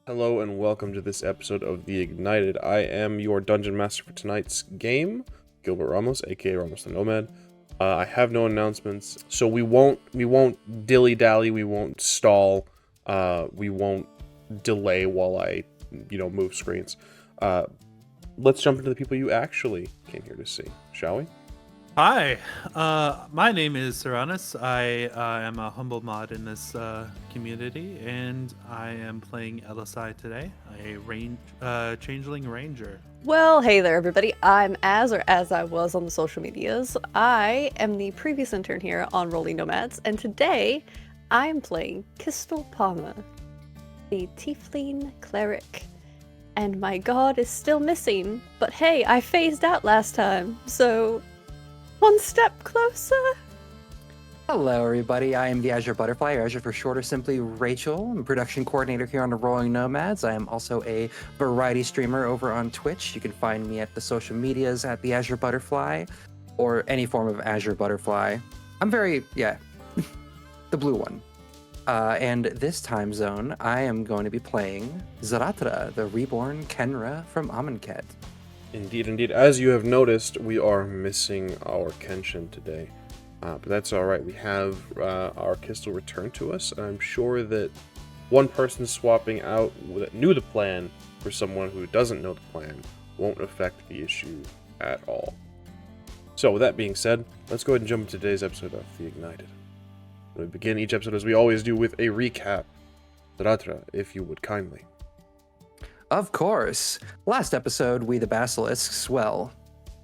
Hello and welcome to this episode of The Ignited. I am your dungeon master for tonight's game, Gilbert Ramos, aka Ramos the Nomad. I have no announcements, so we won't dilly dally, we won't stall, we won't delay while I, move screens. Let's jump into the people you actually came here to see, shall we? Hi, my name is Syranas. I am a humble mod in this community, and I am playing Elosai today, a Changeling Ranger. Well, hey there, everybody. I'm Az, or as I was on the social medias. I am the previous intern here on Rolling Nomads, and today I am playing Qztyl, the Tiefling Cleric. And my god is still missing, but hey, I phased out last time, so one step closer. Hello, everybody. I am the Azure Butterfly, or Azure for short, or simply Rachel. I'm a production coordinator here on the Rolling Nomads. I am also a variety streamer over on Twitch. You can find me at the social medias at the Azure Butterfly, or any form of Azure Butterfly. I'm the blue one. And this time zone, I am going to be playing Zahratra, the reborn Khenra from Amonkhet. Indeed. As you have noticed, we are missing our Kenshin today. But that's alright. We have our Qztyl returned to us, and I'm sure that one person swapping out that knew the plan for someone who doesn't know the plan won't affect the issue at all. So with that being said, let's go ahead and jump into today's episode of The Ignited. We begin each episode as we always do with a recap. Zahratra, if you would kindly. Of course. Last episode, we the Basilisks, well,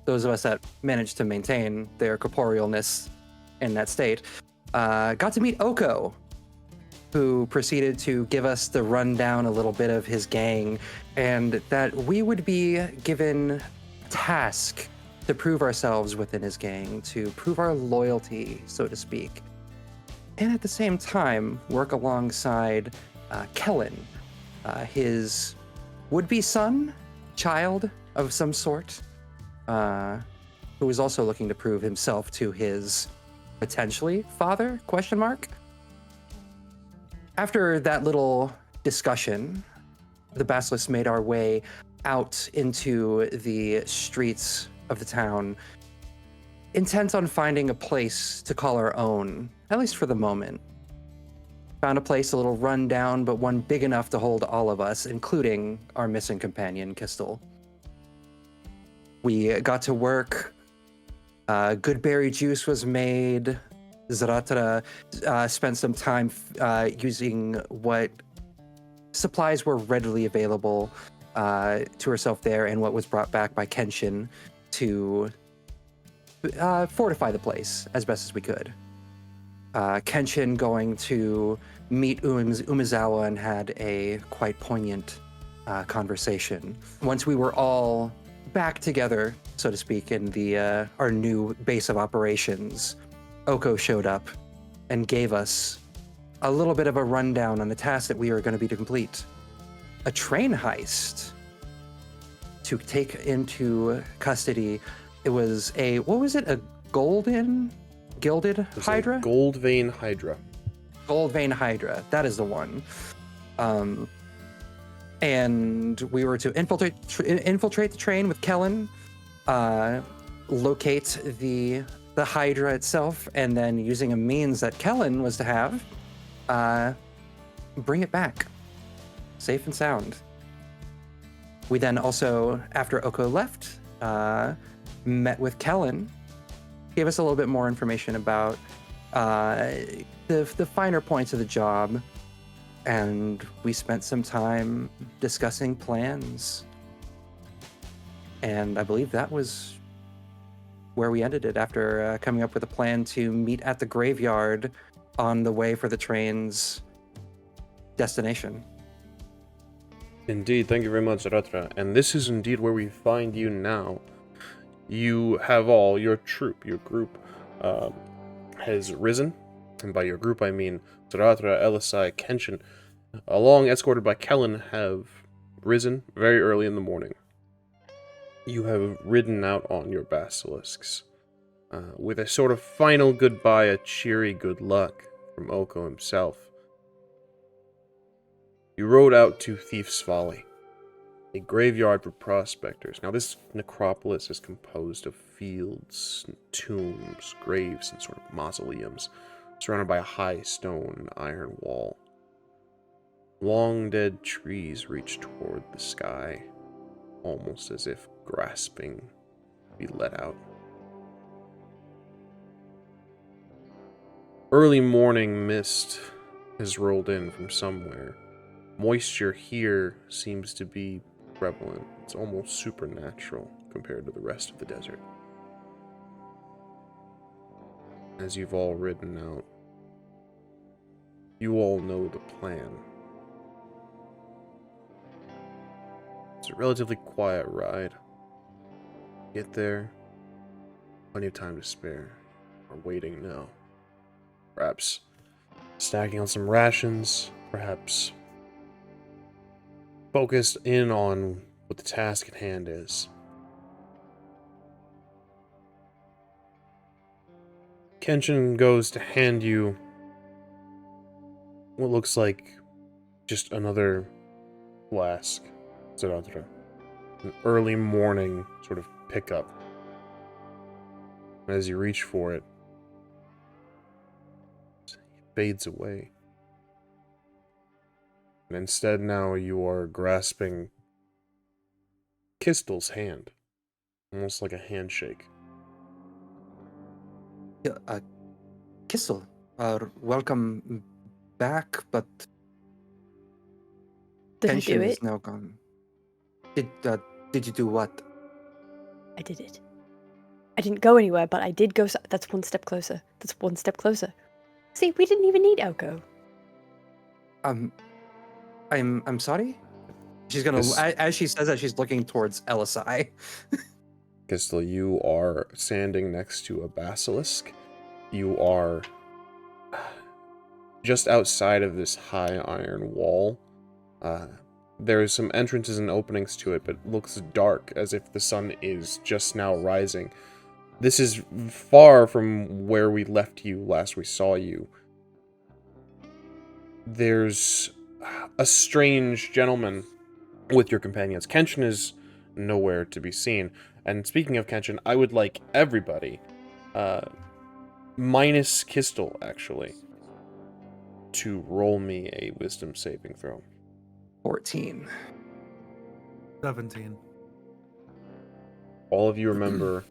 those of us that managed to maintain their corporealness in that state, got to meet Oko, who proceeded to give us the rundown a little bit of his gang, and that we would be given a task to prove ourselves within his gang, to prove our loyalty, so to speak. And at the same time, work alongside Kellen, his would-be son, child of some sort, who was also looking to prove himself to his potentially father, ? After that little discussion, the Basilisks made our way out into the streets of the town, intent on finding a place to call our own, at least for the moment. Found a place a little run down, but one big enough to hold all of us, including our missing companion, Qztyl. We got to work. Good berry juice was made. Zahratra spent some time using what supplies were readily available to herself there, and what was brought back by Kenshin to fortify the place as best as we could. Kenshin going to meet Umezawa and had a quite poignant conversation. Once we were all back together, so to speak, in the our new base of operations, Oko showed up and gave us a little bit of a rundown on the task that we were going to be to complete. A train heist to take into custody. It was a, a gilded Hydra? Gold Vein Hydra. Gold Vein Hydra, that is the one. And we were to infiltrate the train with Kellen, locate the Hydra itself, and then using a means that Kellen was to have, bring it back, safe and sound. We then also, after Oko left, met with Kellen, gave us a little bit more information about the finer points of the job, and we spent some time discussing plans. And I believe that was where we ended it, after coming up with a plan to meet at the graveyard on the way for the train's destination. Indeed, thank you very much, Zahratra. And this is indeed where we find you now. You have all, your troop, your group, has risen. And by your group, I mean Zahratra, Elosai, Kenshin, along escorted by Kellen, have risen very early in the morning. You have ridden out on your basilisks, with a sort of final goodbye, a cheery good luck from Oko himself. You rode out to Thief's Folly, a graveyard for prospectors. Now, this necropolis is composed of fields, tombs, graves, and sort of mausoleums, surrounded by a high stone and iron wall. Long dead trees reach toward the sky, almost as if grasping to be let out. Early morning mist has rolled in from somewhere. Moisture here seems to be prevalent. It's almost supernatural compared to the rest of the desert. As you've all ridden out, you all know the plan. It's a relatively quiet ride. Get there, plenty of time to spare. Or waiting now. Perhaps snacking on some rations, perhaps focused in on what the task at hand is. Kenshin goes to hand you what looks like just another flask, Zahratra. An early morning sort of pickup. As you reach for it, it fades away. And instead now you are grasping Qztyl's hand. Almost like a handshake. Yeah, Qztyl, welcome back, but Did I do Kenshin it? is now gone. Did you do what? I did it. I didn't go anywhere, but I did go. That's one step closer. That's one step closer. See, we didn't even need Elko. I'm sorry. She's gonna Yes. as she says that, she's looking towards Elosai. Qztyl, you are standing next to a basilisk. You are just outside of this high iron wall. There are some entrances and openings to it, but it looks dark, as if the sun is just now rising. This is far from where we left you last we saw you. There's a strange gentleman with your companions. Kenshin is nowhere to be seen. And speaking of Kenshin, I would like everybody, minus Qztyl, actually, to roll me a wisdom saving throw. 14. 17. All of you remember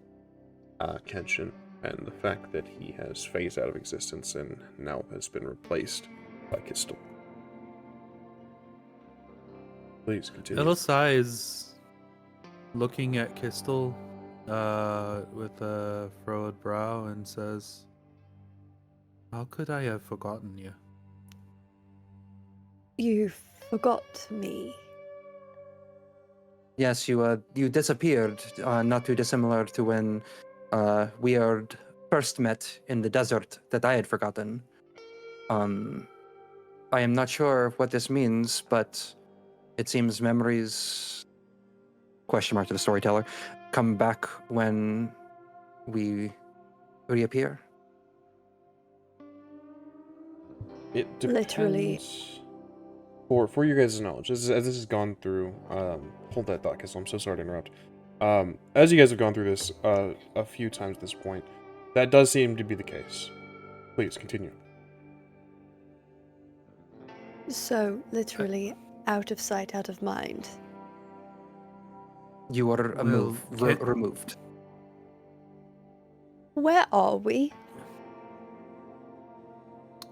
Kenshin and the fact that he has phased out of existence and now has been replaced by Qztyl. Please continue. Elosai is looking at Qztyl with a furrowed brow and says, "How could I have forgotten you?" You forgot me. Yes, you disappeared, not too dissimilar to when we had first met in the desert that I had forgotten. I am not sure what this means, but it seems memories, question mark to the storyteller, come back when we reappear. It depends. Literally. For your guys' knowledge, as this has gone through, hold that thought, because I'm so sorry to interrupt. As you guys have gone through this a few times at this point, that does seem to be the case. Please continue. So, literally, out of sight, out of mind. You were Well, removed. Where are we?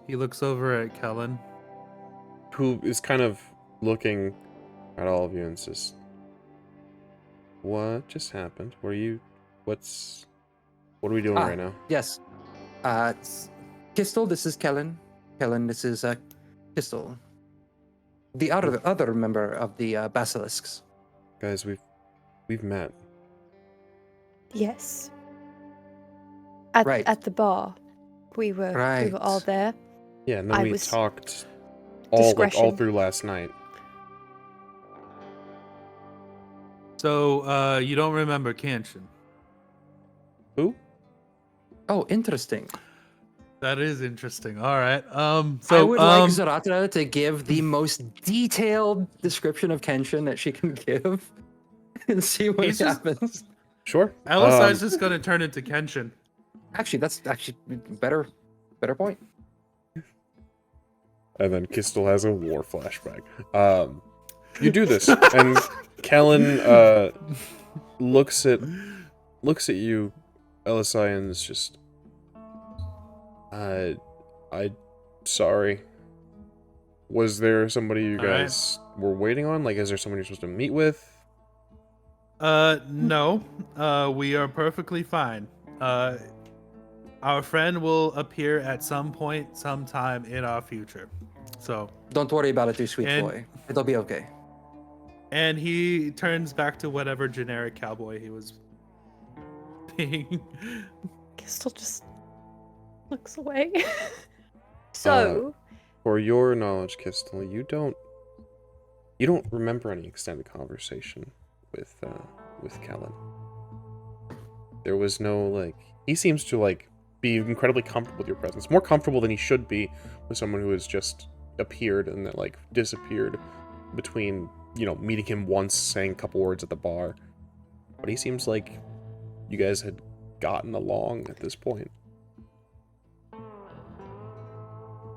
He looks over at Kellen. Who is kind of looking at all of you and says, "What just happened? What are we doing right now?" Yes. Qztyl, this is Kellen. Kellen, this is Qztyl. The other member of the Basilisks. Guys, we've met. Yes. Right. At the bar. We were all there. Yeah, and then I we was talked all discretion. through last night. So, you don't remember Kenshin? Who? Oh, interesting. That is interesting. All right. I So would like Zahratra to give the most detailed description of Kenshin that she can give and see what He's just- happens. Sure. Elosai's just gonna turn into Kenshin. Actually, that's actually better point. And then Qztyl has a war flashback. You do this, and Kellen looks at you, Elosai, and is just, sorry. Was there somebody you guys were waiting on? Like, is there someone you're supposed to meet with? No. We are perfectly fine. Our friend will appear at some point, sometime in our future. So. Don't worry about it, too, sweet And- boy. It'll be okay. And he turns back to whatever generic cowboy he was being. Qztyl just looks away. So, For your knowledge, Qztyl, you don't remember any extended conversation with Kellen. There was no, like, he seems to, like, be incredibly comfortable with your presence. More comfortable than he should be with someone who has just appeared and then, like, disappeared between, meeting him once, saying a couple words at the bar. But he seems like you guys had gotten along at this point.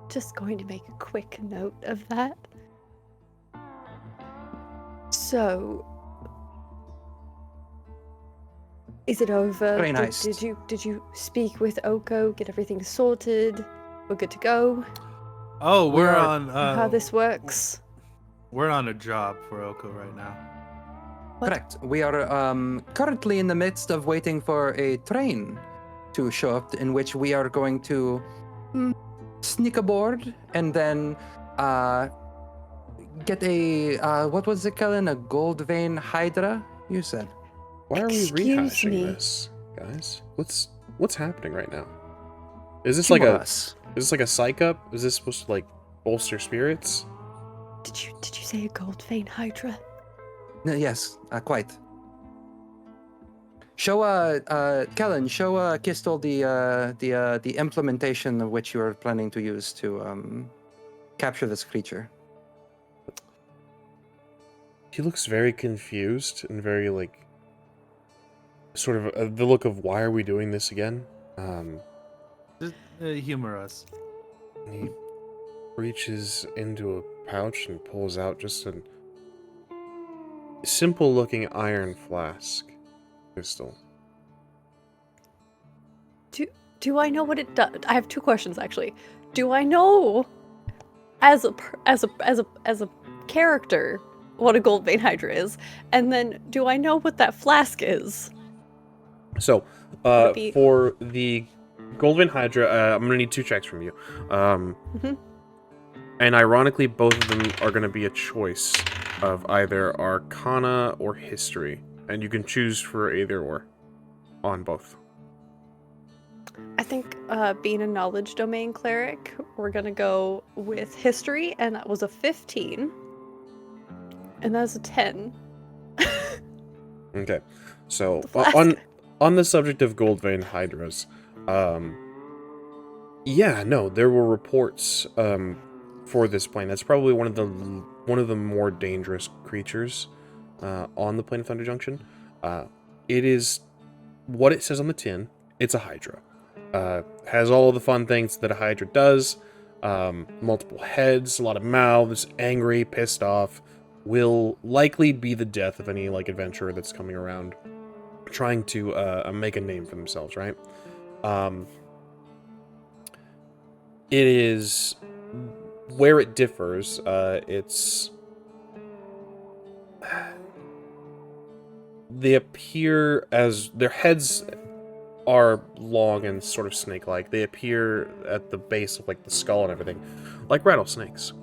just going to make a quick note of that. So, is it over? Train Heist. Did you speak with Oko? Get everything sorted? We're good to go. Oh, we're are- on. How this works? We're on a job for Oko right now. What? Correct. We are currently in the midst of waiting for a train to show up, in which we are going to sneak aboard and then get a what was it, Kellen? A gold vein hydra? You said. Why are we Excuse rehashing me. this, guys? What's happening right now? Is this Humor like a us. is this like a psych up? Is this supposed to like bolster spirits? Did you say a gold vein hydra? No, yes, quite. Show Kellen, show Qztyl the implementation of which you are planning to use to capture this creature. He looks very confused and very like sort of the look of why are we doing this again? Just, humor us. He reaches into a pouch and pulls out just a simple looking iron flask. Qztyl. Do I know what it does? I have two questions actually. Do I know, as a character, what a gold vein hydra is? And then, do I know what that flask is? So, Would it be- for the Golden Hydra, I'm gonna need 2 checks from you. And ironically, both of them are gonna be a choice of either Arcana or History, and you can choose for either or on both. I think, being a knowledge domain cleric, we're gonna go with history, and that was a 15. And that's a 10. Okay, so The flask. on the subject of Gold Vein Hydras, yeah, no, there were reports for this plane. That's probably one of the more dangerous creatures on the plane of Thunder Junction. It is what it says on the tin. It's a Hydra. Has all of the fun things that a Hydra does. Multiple heads, a lot of mouths, angry, pissed off. Will likely be the death of any like adventurer that's coming around trying to make a name for themselves, right? It is where it differs. It's they appear as their heads are long and sort of snake-like. They appear at the base of like the skull and everything, like rattlesnakes.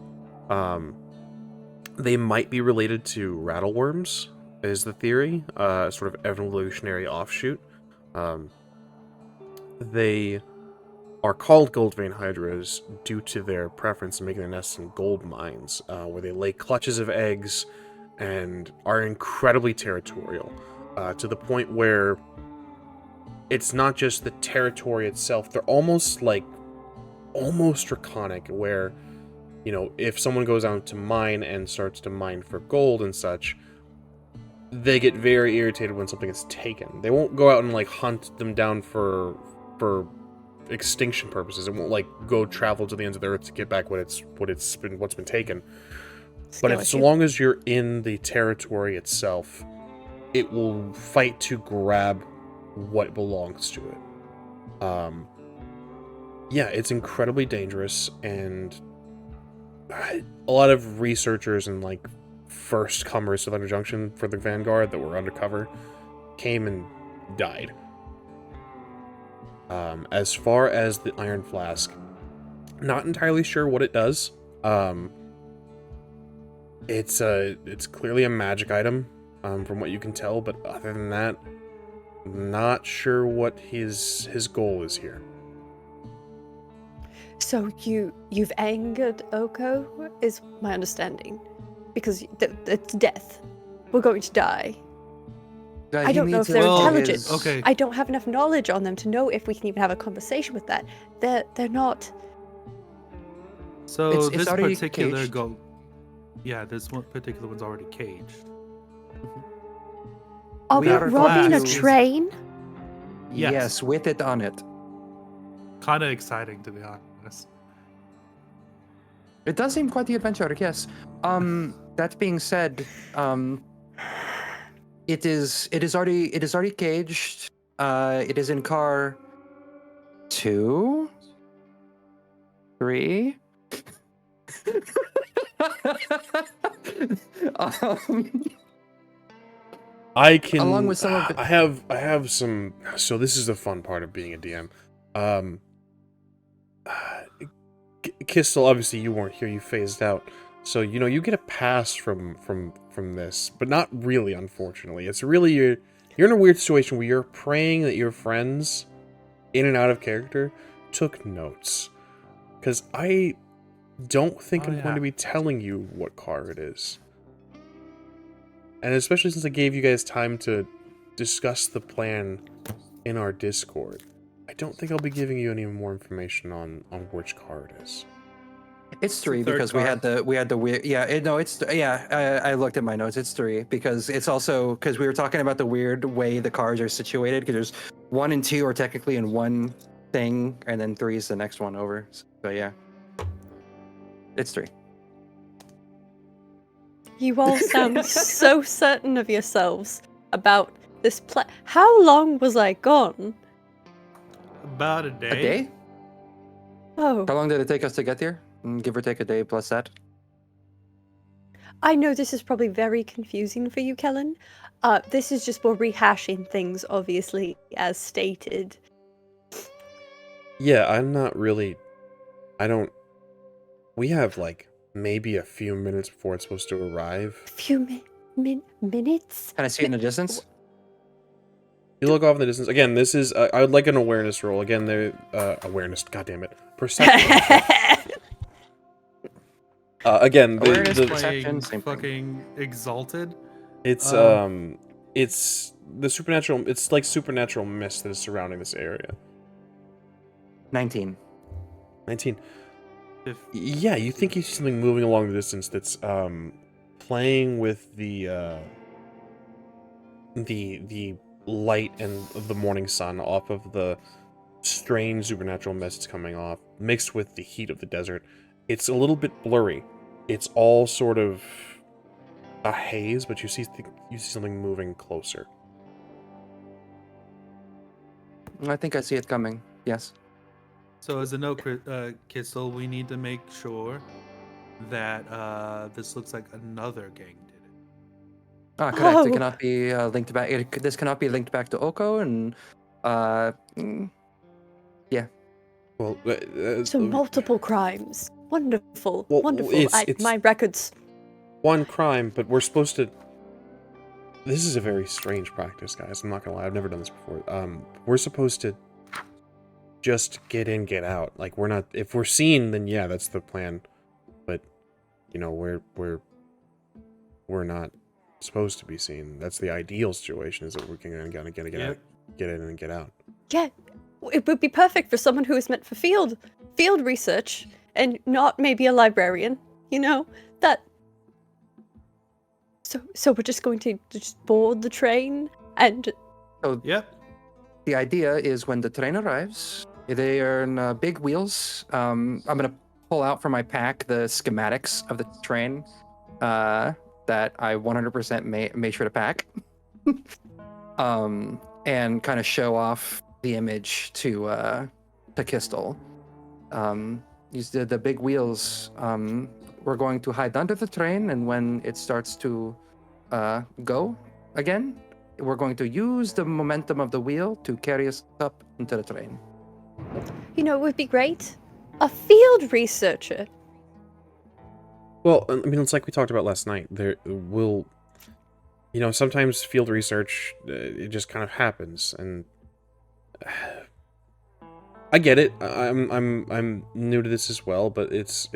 They might be related to rattleworms, is the theory. Sort of evolutionary offshoot. They are called gold vein hydras due to their preference in making their nests in gold mines, where they lay clutches of eggs and are incredibly territorial, to the point where it's not just the territory itself. They're almost like almost draconic, where, you know, if someone goes out to mine and starts to mine for gold and such, they get very irritated when something is taken. They won't go out and, like, hunt them down for extinction purposes. It won't, like, go travel to the ends of the earth to get back what's been taken. But if, so long as you're in the territory itself, it will fight to grab what belongs to it. Yeah, it's incredibly dangerous, and a lot of researchers and, like, first comers to Thunder Junction for the Vanguard that were undercover came and died. As far as the Iron Flask, not entirely sure what it does. It's clearly a magic item, from what you can tell, but other than that, not sure what his goal is here. So you've angered Oko, is my understanding, because it's death. We're going to die. I don't know if they're intelligent. Okay. I don't have enough knowledge on them to know if we can even have a conversation with that. They're not. So It's this already particular caged. goal, yeah, this one particular one's already caged. Are We we are robbing a glad. train? Yes, with it on it. Kind of exciting, to be honest. It does seem quite the adventure, yes. That being said, it is already caged. It is in car 2, 3. I can. Along with some of the- I have some. So this is the fun part of being a DM. Qztyl, obviously you weren't here. You phased out. So, you know, you get a pass from this, but not really, unfortunately. It's really you're in a weird situation where you're praying that your friends, in and out of character, took notes. Because I don't think I'm going to be telling you what car it is. And especially since I gave you guys time to discuss the plan in our Discord, I don't think I'll be giving you any more information on which car it is. It's 3 third because car. we had the weird. Yeah, I looked at my notes. It's 3 because it's also because we were talking about the weird way the cars are situated. Because there's 1 and 2 are technically in one thing, and then 3 is the next one over. So yeah, it's 3. You all sound so certain of yourselves about this plan. How long was I gone? About a day. A day? Oh, How long did it take us to get here? Give or take a day plus that. I know this is probably very confusing for you, Kellen. This is just we're rehashing things, obviously, as stated. Yeah, I'm not really... We have, like, maybe a few minutes before it's supposed to arrive. Few minutes? Can I see it in the distance? You look off in the distance. Again, this is... I would like an awareness roll. Again, awareness, goddammit. Perception. Again, Awareness, the perception, Playing same thing. fucking exalted. it's the supernatural... It's like supernatural mist that is surrounding this area. 19. 19. If Yeah, you think you see something moving along the distance that's playing with the light and of the morning sun off of the strange supernatural mists coming off, mixed with the heat of the desert. It's a little bit blurry. It's all sort of a haze, but you see something moving closer. I think I see it coming. Yes. So as a note, Qztyl, we need to make sure that this looks like another gang did it. Ah, correct. It Oh. cannot be linked back. This cannot be linked back to Oko, and Well, So multiple crimes. Wonderful, Well, wonderful. it's- My records. one crime, but we're supposed to... This is a very strange practice, guys. I'm not gonna lie. I've never done this before. We're supposed to just get in, get out. Like, we're not... If we're seen, then yeah, that's the plan. But, you know, we're not supposed to be seen. That's the ideal situation, is that we're gonna get Yep. get in and get out. Yeah, it would be perfect for someone who is meant for field field research and not maybe a librarian, you know, that... So we're just going to just board the train and... So Yep. the idea is when the train arrives, they are in big wheels. I'm gonna pull out from my pack the schematics of the train that I 100% made sure to pack, and kind of show off the image to Qztyl. These the big wheels. We're going to hide under the train, and when it starts to go again, we're going to use the momentum of the wheel to carry us up into the train. You know, it would be great. A field researcher. Well, I mean, it's like we talked about last night. There will, sometimes field research, it just kind of happens, and I get it. I'm new to this as well, but it's.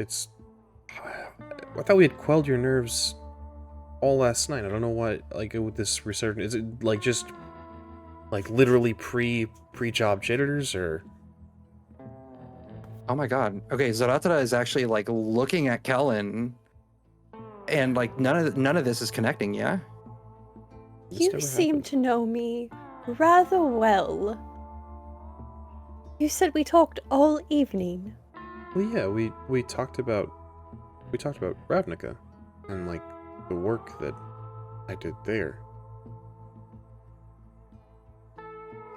I thought we had quelled your nerves all last night. I don't know what, like, with this resurgence, is it like just like literally pre-job jitters, or? Oh my god. Okay, Zahratra is actually like looking at Kellen, and like none of this is connecting, yeah? You seem to know me rather well. You said we talked all evening. Well, yeah, we talked about Ravnica and like the work that I did there.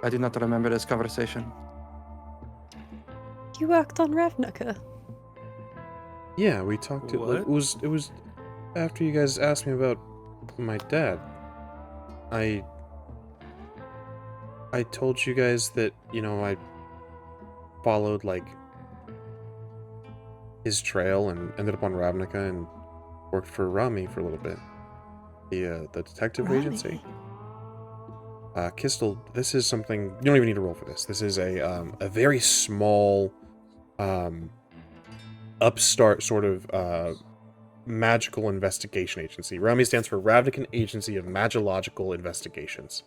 I do not remember this conversation. You worked on Ravnica. Yeah, we talked. What? It was after you guys asked me about my dad. I told you guys that, I followed like his trail and ended up on Ravnica and worked for Rami for a little bit. The detective agency. Qztyl, this is something you don't even need to roll for this. This is a very small upstart sort of magical investigation agency. Rami stands for Ravnican Agency of Magilogical Investigations.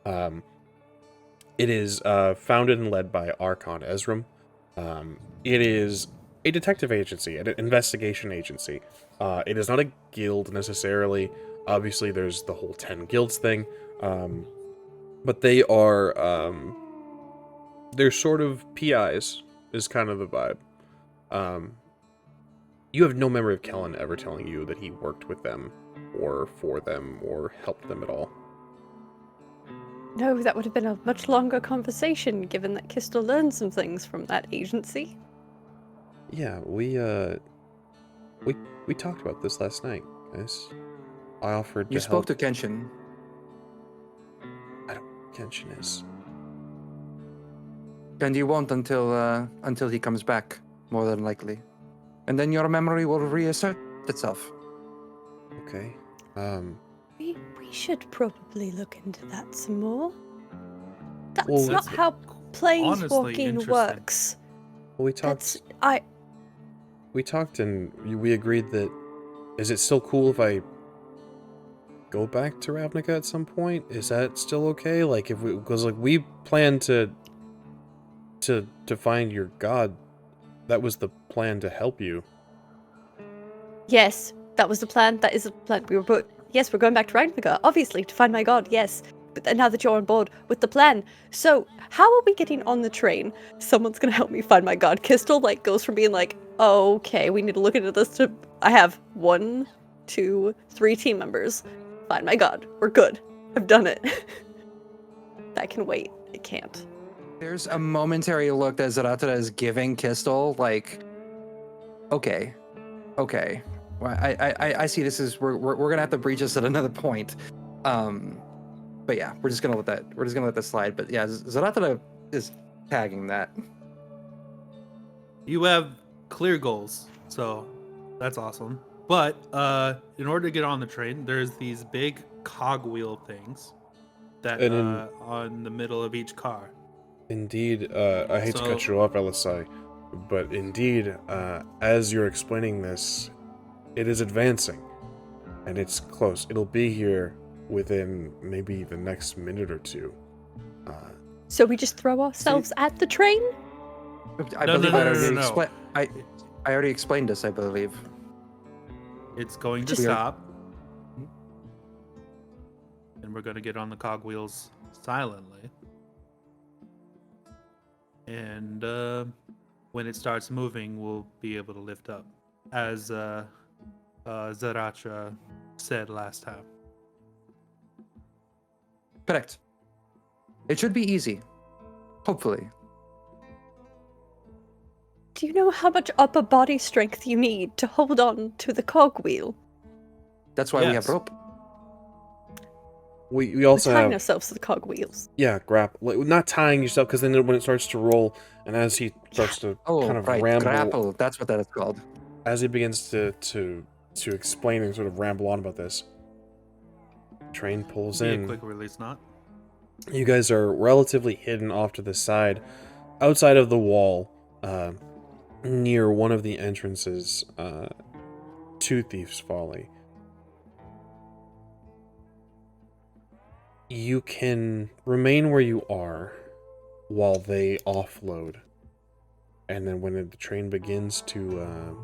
It is founded and led by Archon Ezram. It is a detective agency, an investigation agency. It is not a guild necessarily. Obviously, there's the whole 10 guilds thing. But they are, they're sort of PIs, is kind of the vibe. You have no memory of Kellen ever telling you that he worked with them, or for them, or helped them at all. No, that would have been a much longer conversation, given that Qztyl learned some things from that agency. Yeah, we talked about this last night, guys. I offered to You spoke help. to Kenshin. I don't know what Kenshin is. And you won't until he comes back, more than likely. And then your memory will reassert itself. Okay. We should probably look into that some more. That's Well, not that's how honestly planeswalking interesting. works. Well, we talked. That's We talked and we agreed that. Is it still cool if I go back to Ravnica at some point? Is that still okay? Like, if because we plan to find your god. That was the plan to help you. Yes, that was the plan. That is the plan. Yes, we're going back to Ravnica, obviously, to find my god, yes. But then now that you're on board with the plan, so how are we getting on the train? Someone's gonna help me find my god. Qztyl goes from being like, oh, okay, we need to look into this to I have 1, 2, 3 team members. Find my god. We're good. I've done it. That can wait. It can't. There's a momentary look that Zahratra is giving Qztyl, like, okay. Well, I see this is we're gonna have to breach this at another point. But yeah, we're just gonna let that slide. But yeah, Zahratra is tagging that. You have clear goals, so that's awesome. But in order to get on the train, there's these big cogwheel things that on the middle of each car. Indeed, I hate to cut you off, Elosai, but indeed, as you're explaining this, it is advancing, and it's close. It'll be here within maybe the next minute or two. So we just throw ourselves at the train? I No, believe no, I no, no, already no, no. explained. I already explained this. I believe. It's going to Just- stop. And we're going to get on the cogwheels silently. And when it starts moving, we'll be able to lift up. As Zahratra said last time. Correct. It should be easy. Hopefully. Do you know how much upper body strength you need to hold on to the cogwheel? That's why we have Yes. rope. We We're also tying have ourselves to the cogwheels. grapple. Like, not tying yourself, because then when it starts to roll, and as he starts to Oh, kind of right. ramble, Grapple. That's what that is called. as he begins to explain and sort of ramble on about this, train pulls Be a in. quick release knot. You guys are relatively hidden off to the side, outside of the wall, near one of the entrances to Thief's Folly. You can remain where you are while they offload. And then when the train begins to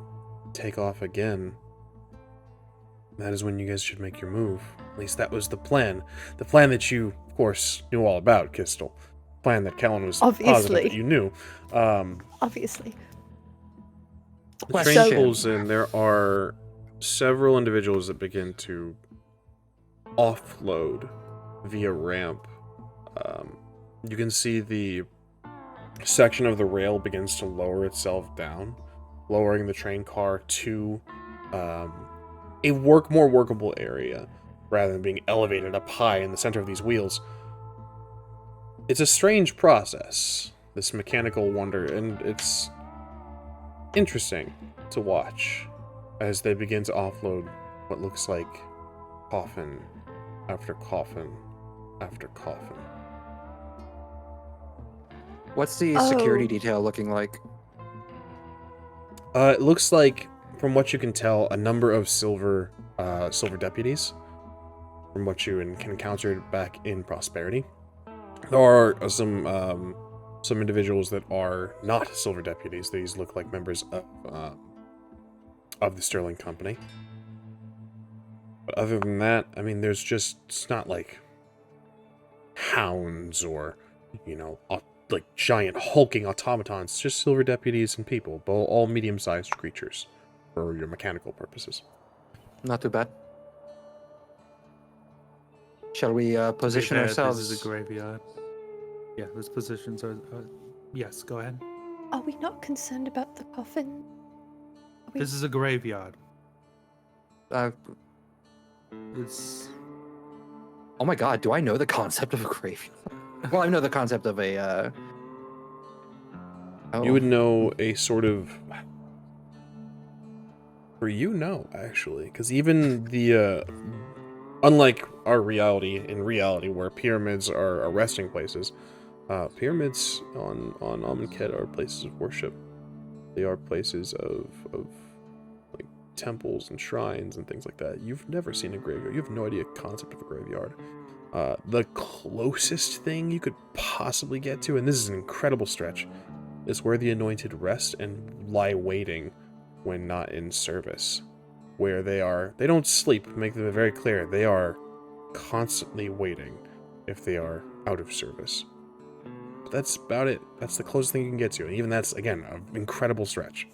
take off again, that is when you guys should make your move. At least that was the plan. The plan that you, of course, knew all about, Qztyl. Plan that Kellen was positive Obviously. that you knew. Obviously. The train Question. pulls in. There are several individuals that begin to offload via ramp. You can see the section of the rail begins to lower itself down, lowering the train car to a more workable area rather than being elevated up high in the center of these wheels. It's a strange process, this mechanical wonder, and it's interesting to watch as they begin to offload what looks like coffin after coffin after coffin. What's the security Oh. detail looking like? It looks like, from what you can tell, a number of silver deputies, from what you can encounter back in Prosperity. There are some individuals that are not silver deputies. These look like members of the Sterling Company. But other than that, I mean, it's not like hounds or, like giant hulking automatons. It's just silver deputies and people, but all medium-sized creatures for your mechanical purposes. Not too bad. Shall we position Fair, ourselves? This is a graveyard. Yeah, those positions are. Yes, go ahead. Are we not concerned about the coffin? This is a graveyard. It's. Oh my god, do I know the concept of a graveyard? Well, I know the concept of a. You would know a sort of... For you, no, actually. Because even the... unlike our reality, where pyramids are resting places, pyramids on Amonkhet are places of worship. They are places of like temples and shrines and things like that. You've never seen a graveyard. You have no idea concept of a graveyard. The closest thing you could possibly get to, and this is an incredible stretch, is where the anointed rest and lie waiting when not in service. Where they don't sleep, make them very clear, they are constantly waiting if they are out of service. But that's about it. That's the closest thing you can get to, and even that's, again, an incredible stretch.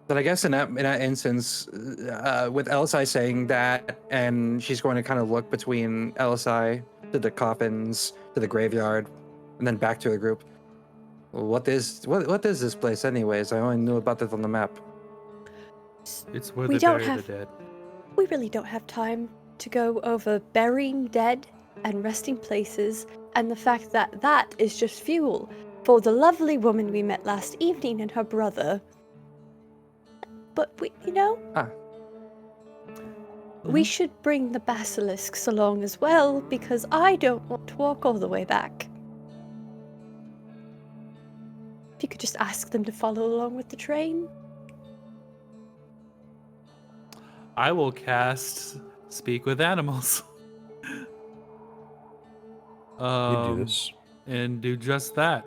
But I guess in that instance, with Elosai saying that, and she's going to kind of look between Elosai to the coffins, to the graveyard, and then back to the group. What is this place, anyways? I only knew about it on the map. It's where We they don't bury have- the dead. We really don't have time to go over burying dead and resting places, and the fact that that is just fuel for the lovely woman we met last evening and her brother. But we should bring the Basilisks along as well, because I don't want to walk all the way back. If you could just ask them to follow along with the train. I will cast Speak with Animals. You do this. And do just that.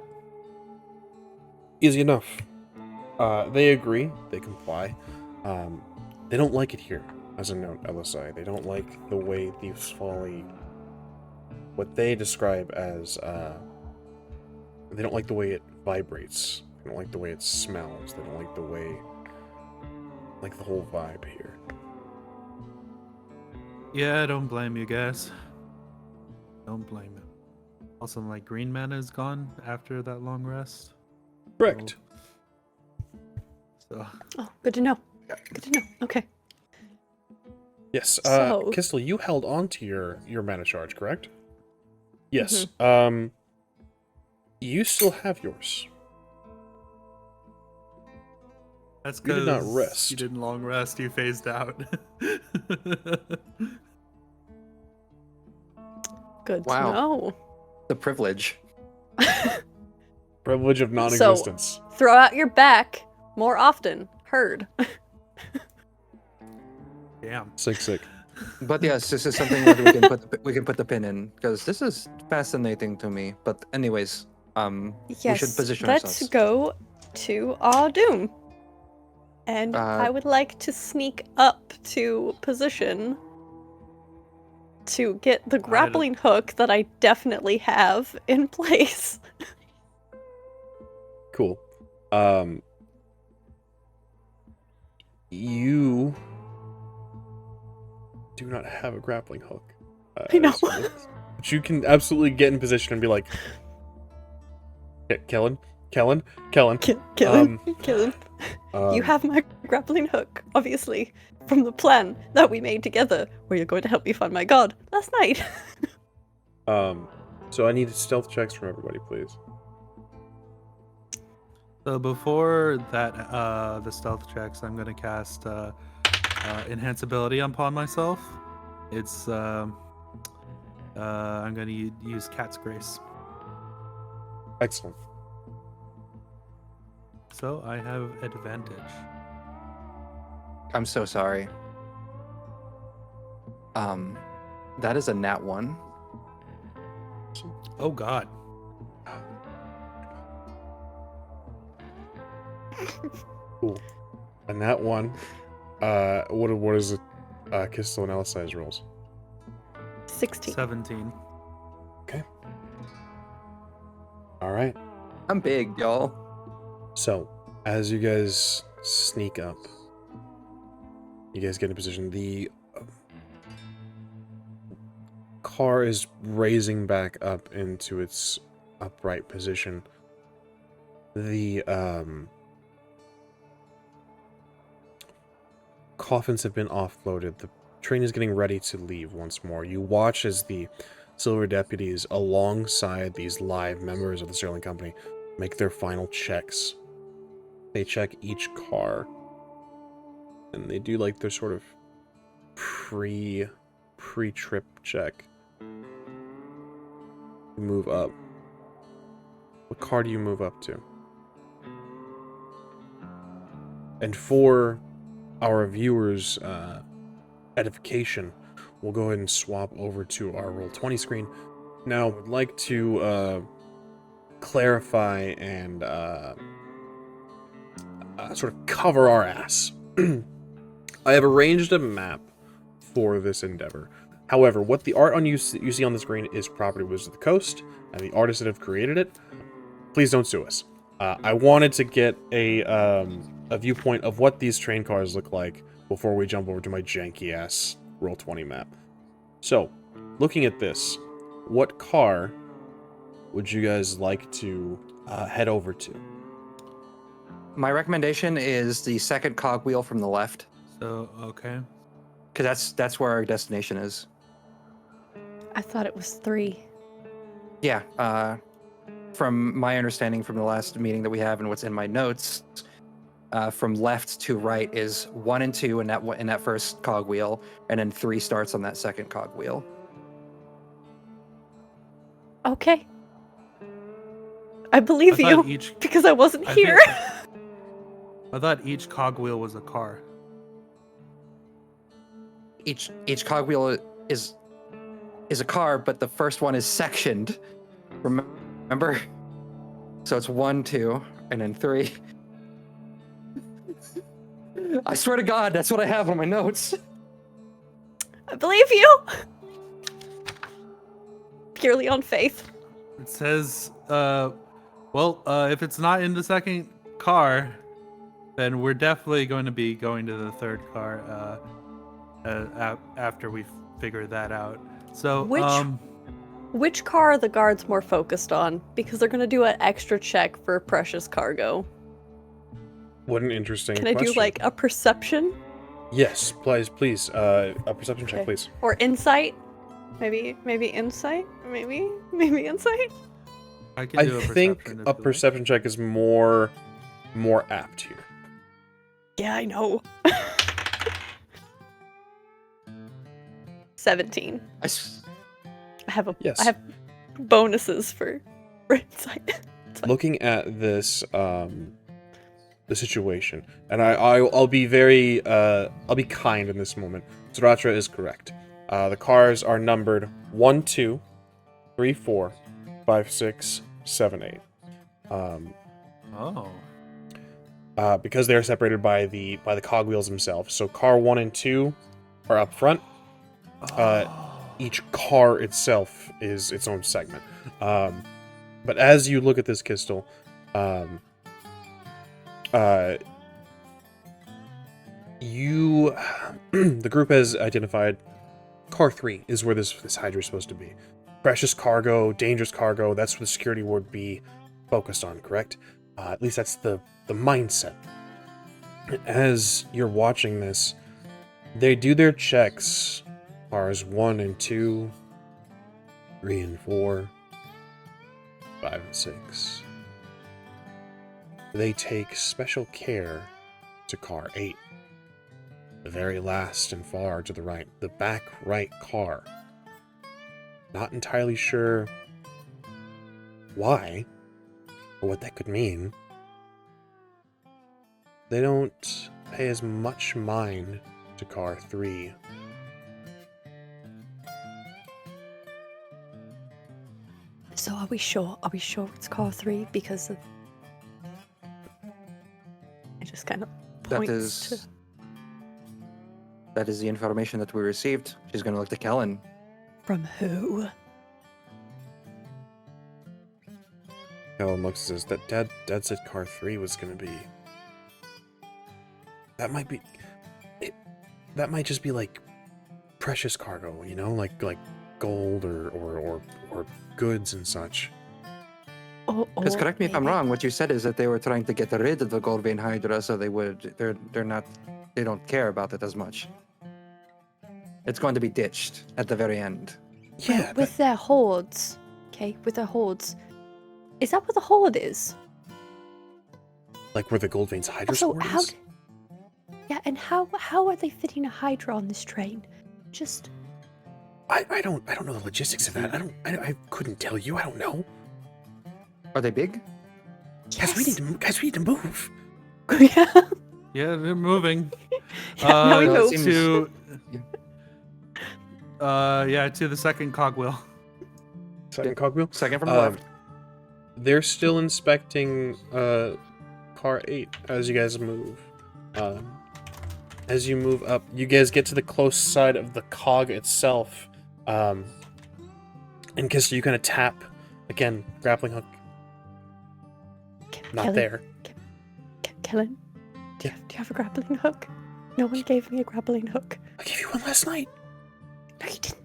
Easy enough. They agree. They comply. They don't like it here. As a note, Elosai, they don't like the way thieves' folly. What they describe as they don't like the way it vibrates. They don't like the way it smells. They don't like the way, like the whole vibe here. Yeah, I don't blame you guys. Don't blame it. Also, like, green mana is gone after that long rest. Correct. So, Oh, good to know. Good to know. Okay. Yes. So- Qztyl, you held on to your mana charge, correct? Yes. You still have yours. that's You did not because rest. you didn't long rest. You phased out. Good Wow. to know. The privilege. Privilege of non-existence. Throw out your back more often. Heard. Damn. Sick. But yes, this is something that we can put the pin in because this is fascinating to me. But anyways, we should position let's ourselves. go to our doom. And I would like to sneak up to position to get the grappling hook that I definitely have in place. Cool. You do not have a grappling hook. I know. But you can absolutely get in position and be like, Kellen. Kill him. Kill him. You have my grappling hook, obviously, from the plan that we made together, where you're going to help me find my god last night. So I need stealth checks from everybody, please. So before that, the stealth checks, I'm gonna cast enhance ability upon myself. It's I'm gonna use Cat's Grace. Excellent. So I have advantage. I'm so sorry. That is a nat 1. Oh God. Cool. And that one, what is it? Qztyl and Elosai's rolls. 16. 17. All right. I'm big, y'all. So, as you guys sneak up, you guys get in position. The car is raising back up into its upright position. The coffins have been offloaded. The train is getting ready to leave once more. You watch as the silver deputies, alongside these live members of the Sterling Company, make their final checks. They check each car, and they do like their sort of pre-trip check. You move up. What car do you move up to? And for our viewers' edification, we'll go ahead and swap over to our Roll20 screen. Now, I'd like to clarify and sort of cover our ass. I have arranged a map for this endeavor. However, what the art on you see on the screen is property Wizards of the Coast, and the artists that have created it. Please don't sue us. I wanted to get a viewpoint of what these train cars look like before we jump over to my janky-ass Roll20 map. So, looking at this, what car would you guys like to head over to? My recommendation is the second cogwheel from the left, So okay. because that's where our destination is. I thought it was 3. Yeah. From my understanding from the last meeting that we have and what's in my notes, from left to right is 1 and 2 in that first cogwheel, and then 3 starts on that second cogwheel. Okay. I believe I you, thought each- because I wasn't I here. I thought each cogwheel was a car. Each cogwheel is a car, but the first one is sectioned. Remember? So it's 1, 2, And then 3. I swear to God, that's what I have on my notes. I believe you. Purely on faith. It says, if it's not in the second car, then we're definitely going to be going to the third car after we figure that out. So, Which car are the guards more focused on? Because they're going to do an extra check for precious cargo. What an interesting Can I question. do like a perception? Yes, please. A perception check, Okay. please. Or insight? Maybe insight? Maybe insight? I can I do a think perception if a you like. perception check is more apt here. Yeah, I know. 17. I have Yes. I have bonuses for insight. Looking at this the situation, and I'll be very I'll be kind in this moment. Zahratra is correct. The cars are numbered 1, 2, 3, 4, 5, 6, 7, 8. Because they are separated by the cogwheels themselves. So car 1 and 2 are up front. Each car itself is its own segment. But as you look at this, Qztyl, the group has identified car 3 is where this Hydra is supposed to be. Precious cargo, dangerous cargo, that's what the security would be focused on, correct? At least that's the mindset. As you're watching this, they do their checks. Cars 1 and 2, 3 and 4, 5 and 6. They take special care to car 8. The very last and far to the right. The back right car. Not entirely sure why or what that could mean. They don't pay as much mind to car 3. So are we sure? Are we sure it's car 3? Because of... It just kind of points to... That is the information that we received. She's gonna look to Kellen. From who? Helen looks and says that Dad said car 3 was gonna be. That might be. That might just be like precious cargo, you know, like gold or goods and such. Because correct me if I'm wrong. What you said is that they were trying to get rid of the gold vein Hydra, so they don't care about it as much. It's going to be ditched at the very end. Yeah, with their hordes. Okay, with their hordes. Is that what the horde is? like where the gold veins Hydra Also, sword how? is. Yeah, and how are they fitting a Hydra on this train? Just. I don't know the logistics of that. I couldn't tell you. I don't know. Are they big? Guys, we need to move. Yeah. Yeah, they're moving. Yeah, now we move. To the second cogwheel. Second cogwheel. Second from the left. They're still inspecting car 8 as you guys move. As you move up, you guys get to the close side of the cog itself. And Qztyl, you kind of tap again, grappling hook. Not Kellen, there. Kellen, do you have a grappling hook? No one gave me a grappling hook. I gave you one last night. No, you didn't.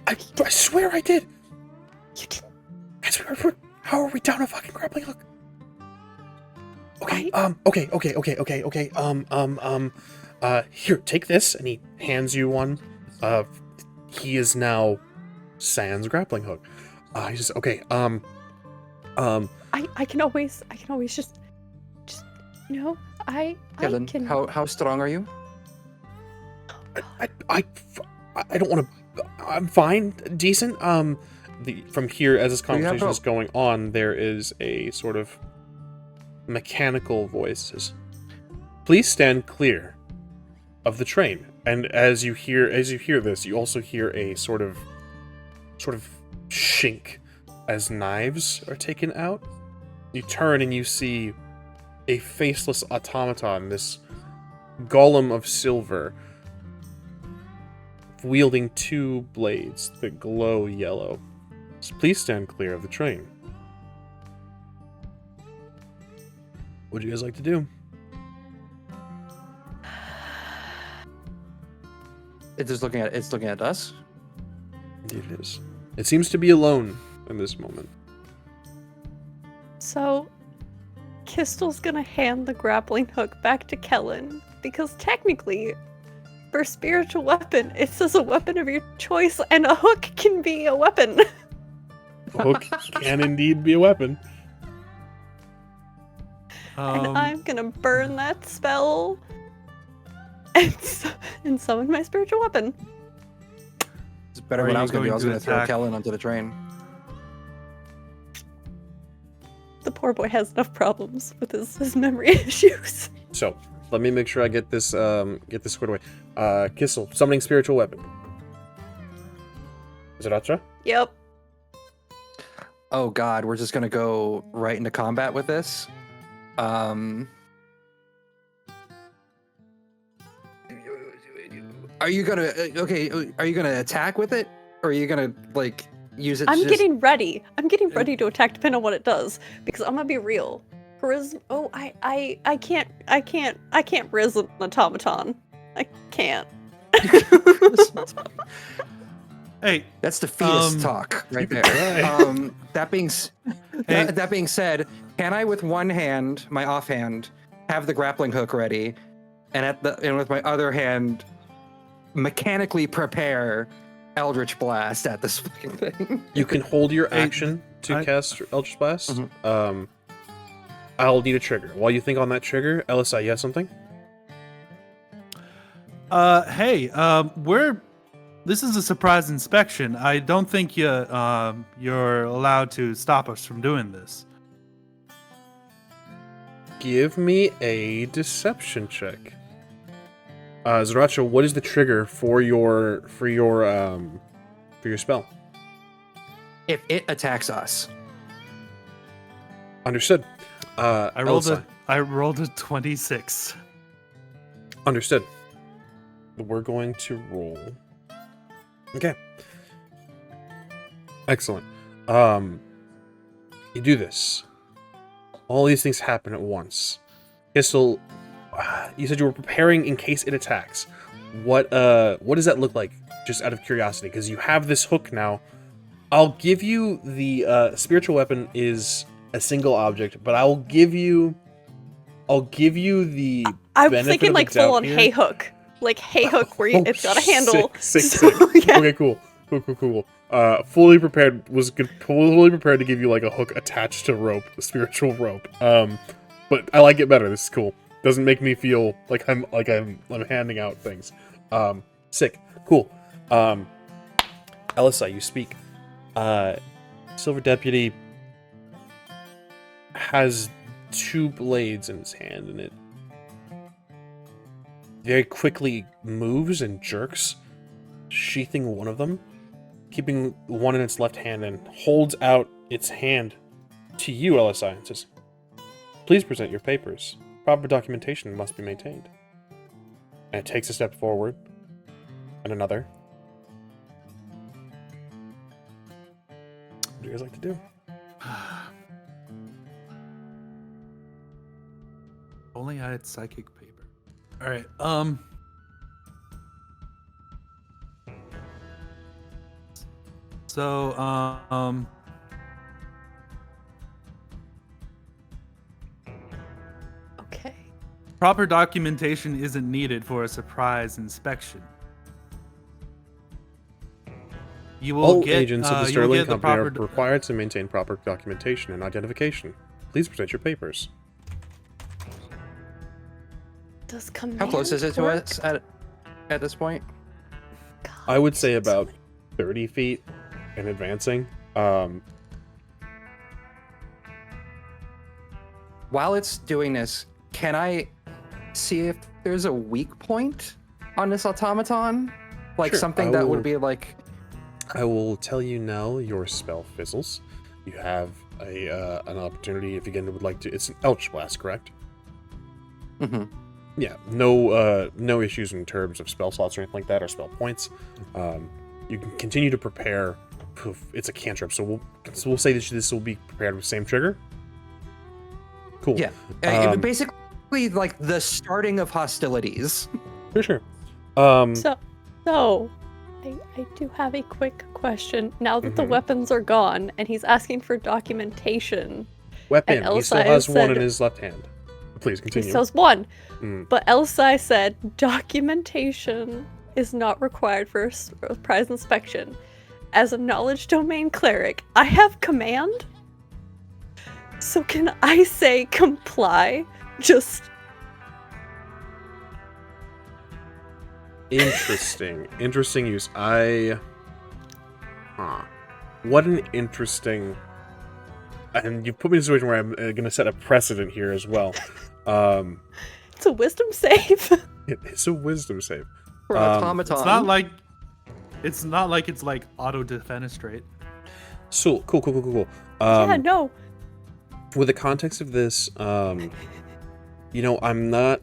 I swear I did. You didn't. Guys, how are we down a fucking grappling hook? Okay, okay. Here, take this, and he hands you one. He is now sans grappling hook. He says, okay, I can always just you know, Kellen, I can. how strong are you? I don't want to. I'm fine, decent. From here, as this conversation is going on, there is a sort of mechanical voice says, "Please stand clear of the train." And as you hear this, you also hear a sort of shink as knives are taken out You turn and you see a faceless automaton, this golem of silver, wielding 2 blades that glow yellow. So please stand clear of the train. What would you guys like to do? It's looking at us. Indeed it is. It seems to be alone in this moment. So, Qztyl's gonna hand the grappling hook back to Kellen, because technically, for spiritual weapon, it says a weapon of your choice, and a hook can be a weapon. A hook can indeed be a weapon. And I'm gonna burn that spell and summon my spiritual weapon. It's better Are when I you was going to do. I was going going to to throw attack? Kellen onto the train. The poor boy has enough problems with his memory issues. So, let me make sure I get this squared away. Qztyl, summoning spiritual weapon. Zahratra? Yep. Oh God, we're just going to go right into combat with this. Are you gonna Are you gonna attack with it, or are you gonna like use it? I'm to getting ready. I'm getting ready to attack depending on what it does. Because I'm gonna be real. Charisma. Oh, I can't riz an automaton. I can't. Hey, That's the fetus talk right there. That being that being said, can I with one hand, my offhand, have the grappling hook ready, and with my other hand, mechanically prepare Eldritch Blast at this fucking thing? You can hold your Hey, action to I- cast Eldritch Blast. Mhm. I'll need a trigger. While you think on that trigger, Elosai, you have something? This is a surprise inspection. I don't think you're allowed to stop us from doing this. Give me a deception check. Zahratra, what is the trigger for your spell? If it attacks us, Understood. I rolled Elosai. a 26. Understood. We're going to roll. Okay. Excellent. You do this. All these things happen at once. Qztyl, you said you were preparing in case it attacks. What does that look like? Just out of curiosity, because you have this hook now. I'll give you the spiritual weapon is a single object, but I'll give you the I was benefit thinking of like the doubt full on here. hay hook. Like hay hook where it's got a handle. Sick. So, yeah. Okay, cool. Fully prepared to give you like a hook attached to rope, a spiritual rope. But I like it better. This is cool. Doesn't make me feel like I'm handing out things. Sick. Cool. Elosai, you speak. Silver Deputy has 2 blades in his hand, and it very quickly moves and jerks, sheathing one of them, keeping one in its left hand, and holds out its hand to you, Elosai, and says, "Please present your papers. Proper documentation must be maintained." And it takes a step forward, and another. What do you guys like to do? Only I had psychic paper. All right. So, Okay. proper documentation isn't needed for a surprise inspection. You will All get agents of the you will Sterling get the Company are proper required to maintain proper documentation and identification. Please present your papers. Does command how close is it to work? us at this point? God, I would say it's about 30 feet and advancing. While it's doing this, can I see if there's a weak point on this automaton? Like Sure, something I that will- would be like, I will tell you now your spell fizzles. you have an opportunity if you again would like to. It's an Eldritch Blast, correct? Mm-hmm. Yeah, no issues in terms of spell slots or anything like that, or spell points. You can continue to prepare. Poof, it's a cantrip, so we'll say that this will be prepared with the same trigger. Cool. Yeah, basically like the starting of hostilities. For sure. So, I do have a quick question. Now that the weapons are gone, and he's asking for documentation. Weapon. And He still Elosai has one in said- his left hand. Please He continue. still has one. Mm. But Elosai said documentation is not required for a surprise inspection. As a knowledge domain cleric, I have command. So can I say comply? Just Interesting use. What an interesting. And you put me in a situation where I'm going to set a precedent here as well. it's a wisdom save. It's a wisdom save. For automaton. It's not like it's like auto defenestrate. So cool. Yeah, no. With the context of this, I'm not.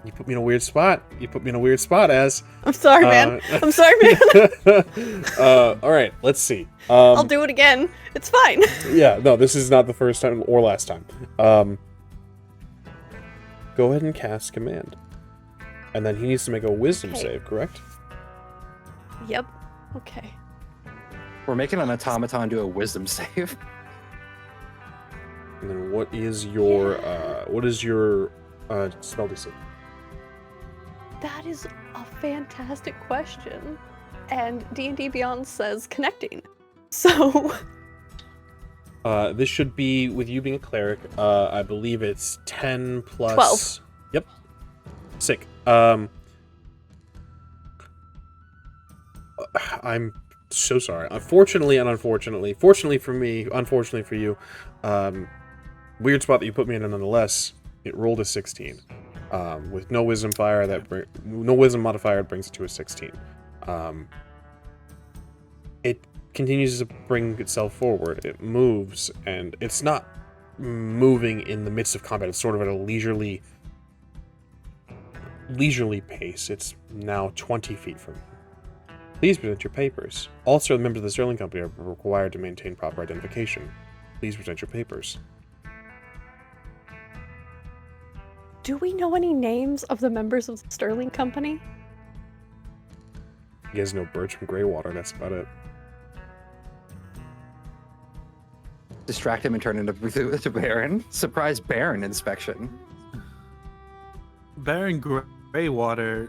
You put me in a weird spot. Az. I'm sorry, man. I'm sorry, man. All right, let's see. I'll do it again. It's fine. Yeah, no, this is not the first time or last time. Go ahead and cast command. And then he needs to make a wisdom save, correct? Yep. Okay. We're making an automaton do a wisdom save. And then what is your spell DC? That is a fantastic question. And D&D Beyond says connecting. So This should be, with you being a cleric, I believe it's 10 plus 12. Yep. Sick. I'm so sorry. Unfortunately and unfortunately. Fortunately for me, unfortunately for you. Weird spot that you put me in, and nonetheless, it rolled a 16. With no wisdom no wisdom modifier, it brings it to a 16. It continues to bring itself forward. It moves, and it's not moving in the midst of combat. It's sort of at a leisurely pace. It's now 20 feet from you. Please present your papers. Also, the members of the Sterling Company are required to maintain proper identification. Please present your papers. do we know any names of the members of the Sterling Company? You guys know Birch from Greywater, that's about it. Distract him and turn him to Baron. Surprise Baron inspection. Baron Greywater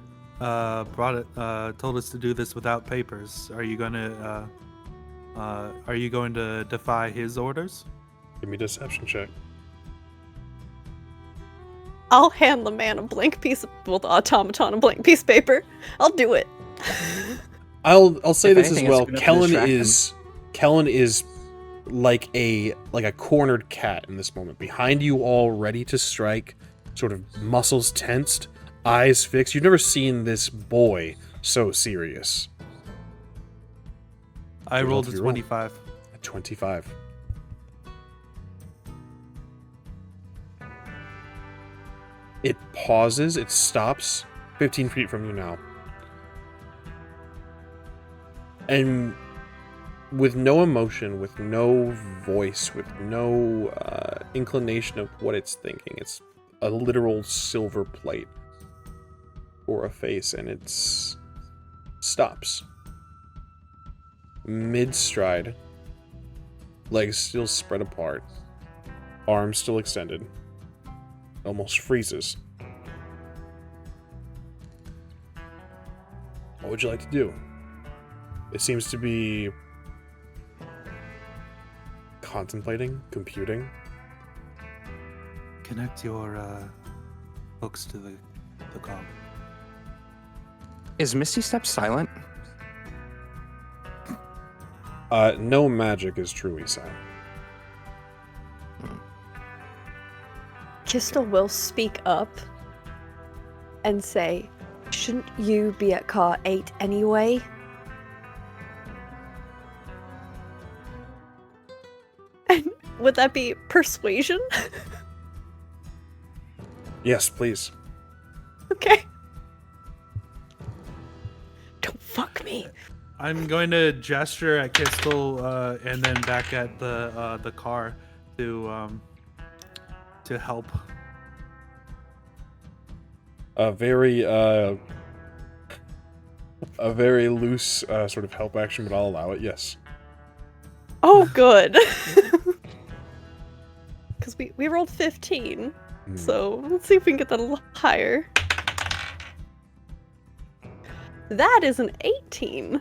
told us to do this without papers. Are you going to defy his orders? Give me a deception check. I'll hand the man a blank piece of, well, the automaton a blank piece of paper. I'll do it. I'll say If this as anything, well. it's gonna Kellen is like a cornered cat in this moment. Behind you all, ready to strike, sort of muscles tensed, eyes fixed. You've never seen this boy so serious. I Good rolled luck a to roll. 25. At 25. It pauses, it stops 15 feet from you now. And with no emotion, with no voice, with no inclination of what it's thinking, it's a literal silver plate or a face, and it stops. Mid-stride, legs still spread apart, arms still extended, almost freezes. What would you like to do? It seems to be contemplating, computing. Connect your hooks to the cog. Is Misty Step silent? No magic is truly silent. Qztyl will speak up and say, shouldn't you be at car 8 anyway? would that be persuasion? Yes, please. Okay. Don't fuck me. I'm going to gesture at Qztyl and then back at the car to help. A very loose sort of help action, but I'll allow it. Yes. Oh, good. Because we rolled 15. So let's see if we can get that a little higher. That is an 18.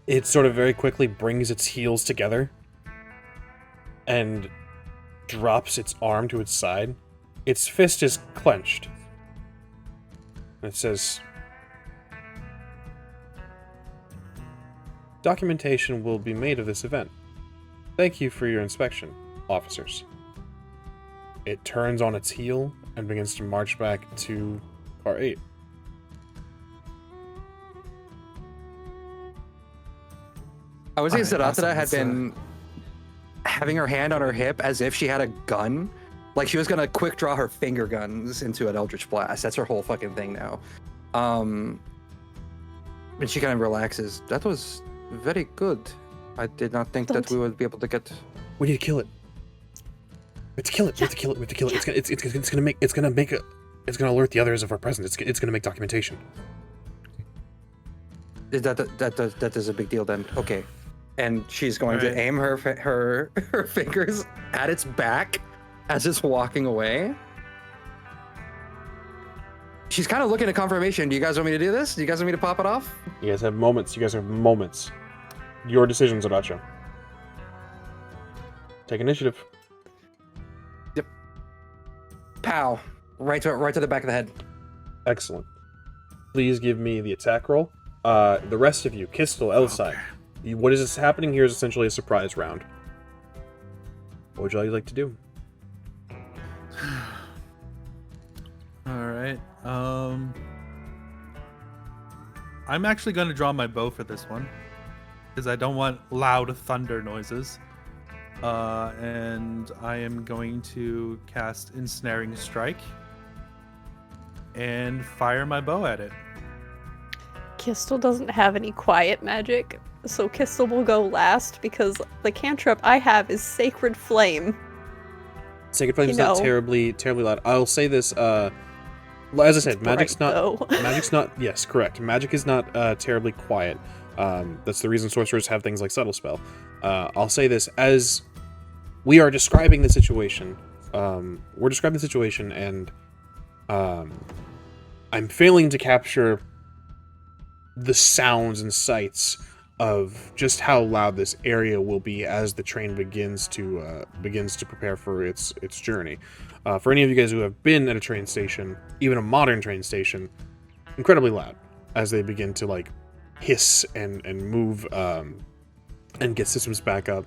It sort of very quickly brings its heels together and drops its arm to its side. Its fist is clenched. And it says, "Documentation will be made of this event. Thank you for your inspection, officers." It turns on its heel and begins to march back to car 8. I would say Alright, Zahratra awesome. had Let's, been having her hand on her hip as if she had a gun. Like she was gonna quick draw her finger guns into an Eldritch Blast. That's her whole fucking thing now. And she kind of relaxes. That was very good. I did not think that we would be able to get... We need to kill it. We have to kill it. We have to kill it. We have to kill it. It's gonna alert the others of our presence. It's gonna make documentation. That is a big deal then. Okay. And she's going Alright. to aim her fingers at its back as it's walking away. She's kind of looking at confirmation. Do you guys want me to do this? Do you guys want me to pop it off? You guys have moments. Your decision, Zahratra. Take initiative. Pow. Right to the back of the head. Excellent. Please give me the attack roll. The rest of you, Qztyl, Elosai. What is happening here is essentially a surprise round. What would you like to do? All right. I'm actually going to draw my bow for this one because I don't want loud thunder noises. And I am going to cast Ensnaring Strike and fire my bow at it. Qztyl doesn't have any quiet magic, so Qztyl will go last because the cantrip I have is Sacred Flame. Sacred Flame is not terribly loud. I'll say this, as I said, magic's not, yes, correct. Magic is not terribly quiet. That's the reason sorcerers have things like Subtle Spell. I'll say this, as we are describing the situation, and I'm failing to capture the sounds and sights of just how loud this area will be as the train begins to prepare for its journey. For any of you guys who have been at a train station, even a modern train station, incredibly loud as they begin to like hiss and move and get systems back up.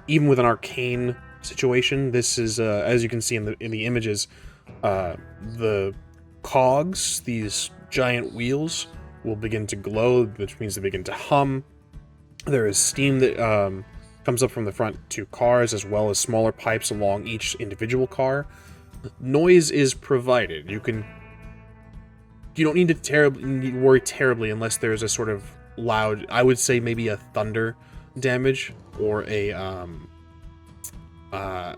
Even with an arcane situation, this is as you can see in the images, the cogs, these giant wheels, will begin to glow, which means they begin to hum. There is steam that comes up from the front two cars, as well as smaller pipes along each individual car. Noise is provided. You don't need to worry terribly unless there's a sort of loud, I would say maybe a thunder damage or a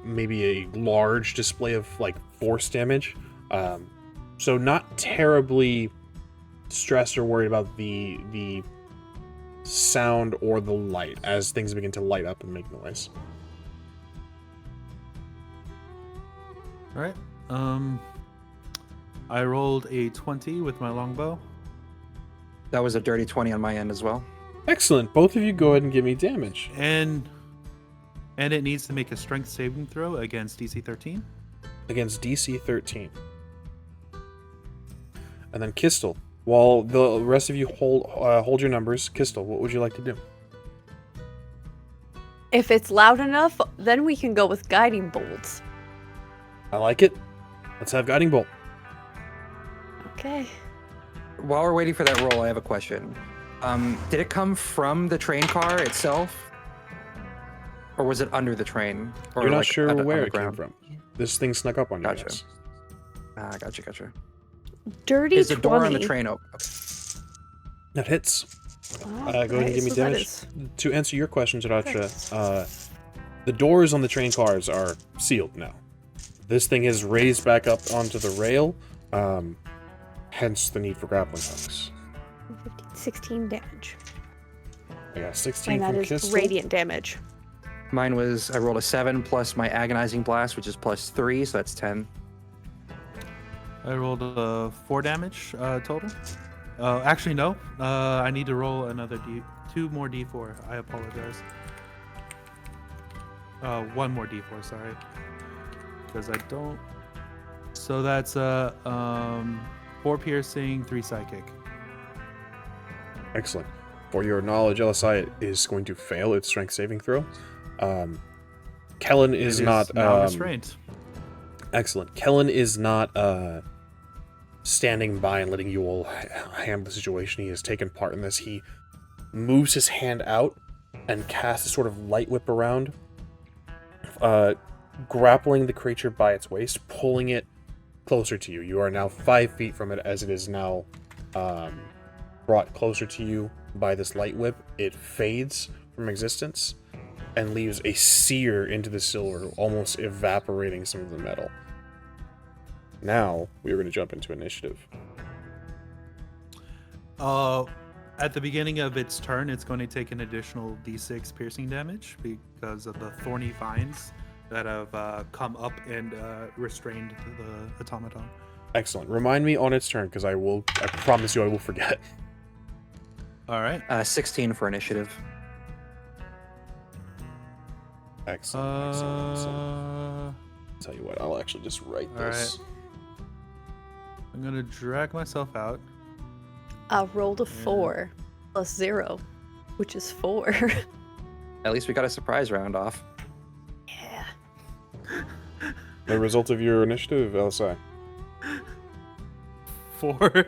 maybe a large display of like force damage. So not terribly stressed or worried about the sound or the light as things begin to light up and make noise. All right. I rolled a 20 with my longbow. That was a dirty 20 on my end as well. Excellent. Both of you go ahead and give me damage. And it needs to make a strength saving throw against DC 13. Against DC 13. And then Qztyl. While the rest of you hold your numbers, Qztyl, what would you like to do? If it's loud enough, then we can go with Guiding Bolts. I like it. Let's have Guiding Bolt. Okay. while we're waiting for that roll, I have a question. Did it come from the train car itself, or was it under the train? Or You're not like sure on where the it came ground? from. This thing snuck up on you Gotcha. guys. Gotcha. Dirty Is the 20. door on the train open? That hits. Go ahead and give me so that damage. is- To answer your question, Zahratra, the doors on the train cars are sealed now. This thing is raised back up onto the rail, hence the need for grappling hooks. 16 damage. I got 16 And that from is Qztyl. radiant damage. Mine was, I rolled a 7 plus my agonizing blast, which is plus 3, so that's 10. I rolled 4 damage total. Actually, no. I need to roll another 2 more d4. I apologize. 1 more d4, sorry. Because I don't. So that's 4 piercing, 3 psychic. Excellent. For your knowledge, Elosai is going to fail its strength saving throw. Kellen is not now restrained. excellent. Kellen is not standing by and letting you all handle the situation. He has taken part in this. He moves his hand out and casts a sort of light whip around, grappling the creature by its waist, pulling it closer to you. You are now 5 feet from it as it is now brought closer to you by this light whip. It fades from existence and leaves a sear into the silver, almost evaporating some of the metal. Now, we are going to jump into initiative. At the beginning of its turn, it's going to take an additional d6 piercing damage because of the thorny vines that have come up and restrained the automaton. Excellent. Remind me on its turn, because I promise you I will forget. All right. 16 for initiative. Excellent. Tell you what, I'll actually just write All this. right. I'm going to drag myself out. I rolled a 4 plus 0, which is 4. At least we got a surprise round off. Yeah. The result of your initiative, Elosai. 4.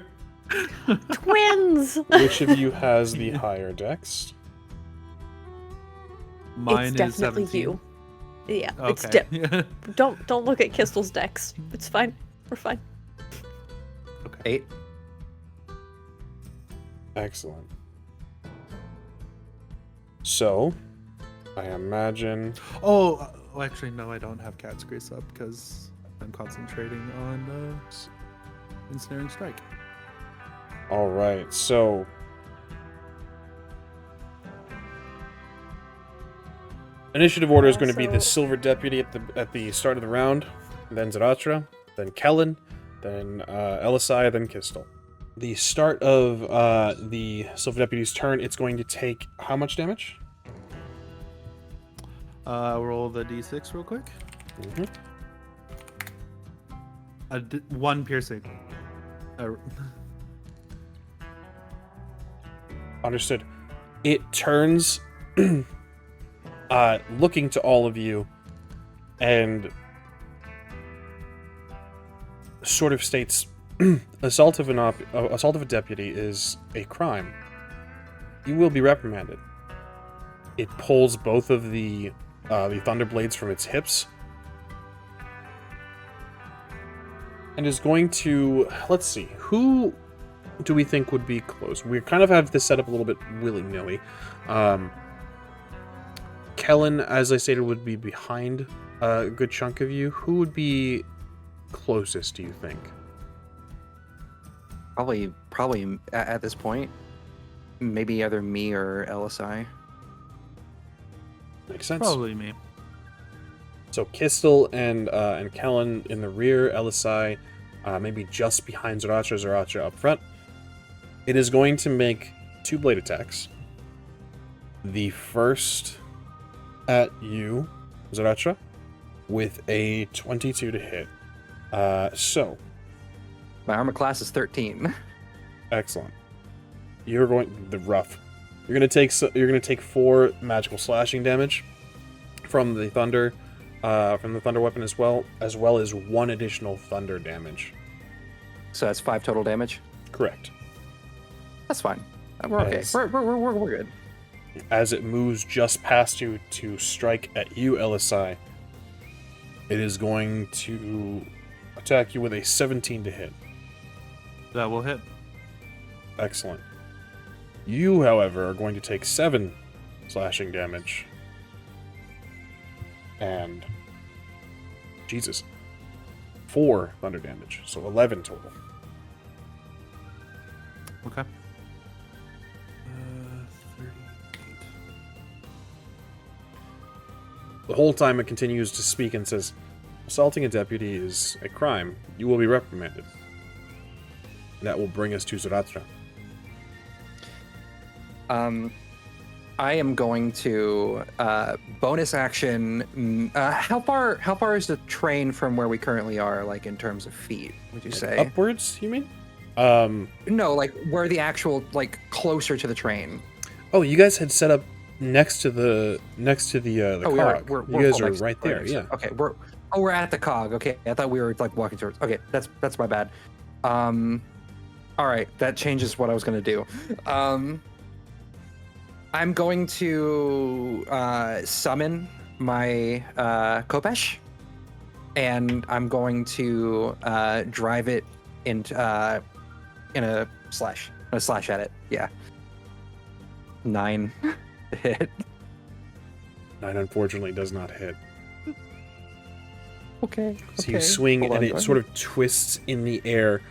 Twins! Which of you has the higher dex? Mine It's is definitely 17. you. Yeah, it's Okay. don't look at Qztyl's decks. It's fine. We're fine. Okay. 8. Excellent. So, I imagine... Oh, actually, no, I don't have Cat's Grace up because I'm concentrating on Ensnaring Strike. Alright, so... Initiative order is going to be the So- Silver Deputy at the start of the round, then Zahratra, then Kellen, then Elosai, then Qztyl. The start of the Silver Deputy's turn, it's going to take how much damage? Roll the d6 real quick. Mm-hmm. 1 piercing. Understood. It turns, looking to all of you, and sort of states, assault of a deputy is a crime. You will be reprimanded. It pulls both of the thunder blades from its hips, and is going to, let's see, who do we think would be close? We kind of have this set up a little bit willy-nilly. Kellen, as I stated, would be behind a good chunk of you. Who would be closest, do you think? Probably at this point, maybe either me or Elosai. Makes sense. Probably me. So Qztyl and Kellen in the rear, Elosai maybe just behind Zahratra up front. It is going to make 2 blade attacks. The first at you, Zahratra, with a 22 to hit. So, My armor class is 13. excellent. You're going the rough. You're gonna take 4 magical slashing damage from the thunder weapon as well as 1 additional thunder damage. So that's 5 total damage. Correct. That's fine. We're okay. As- We're good. As it moves just past you to strike at you, Elosai, it is going to attack you with a 17 to hit. That will hit. Excellent. You, however, are going to take 7 slashing damage. And... Jesus. 4 thunder damage. So 11 total. Okay. 38. The whole time it continues to speak and says, assaulting a deputy is a crime. You will be reprimanded. That will bring us to Zahratra. I am going to bonus action. How far is the train from where we currently are, like in terms of feet? Would you say Upwards, you mean? No, like where the actual like closer to the train. Oh, you guys had set up next to the cog. We're you guys full are next right to there. it, so- Yeah. Okay, we're at the cog. Okay, I thought we were like walking towards. Okay, that's my bad. All right, that changes what I was gonna do. I'm going to summon my Kopesh, and I'm going to drive it into in a slash at it. Yeah, 9 to hit. 9 unfortunately does not hit. Okay. So you swing and it sort of twists in the air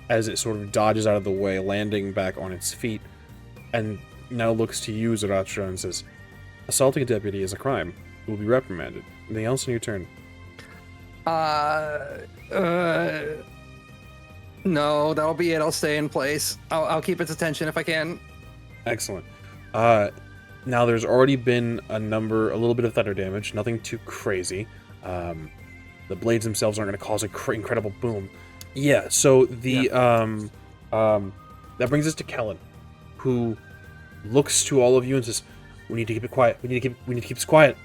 as it sort of dodges out of the way, landing back on its feet, and now looks to you, Zahratra, and says, assaulting a deputy is a crime. You will be reprimanded. Anything else on your turn? No, that'll be it. I'll stay in place. I'll keep its attention if I can. Excellent. Now there's already been a little bit of thunder damage, nothing too crazy. The blades themselves aren't going to cause an incredible boom. Yeah, so that brings us to Kellen, who looks to all of you and says, we need to keep it quiet. We need to keep this quiet.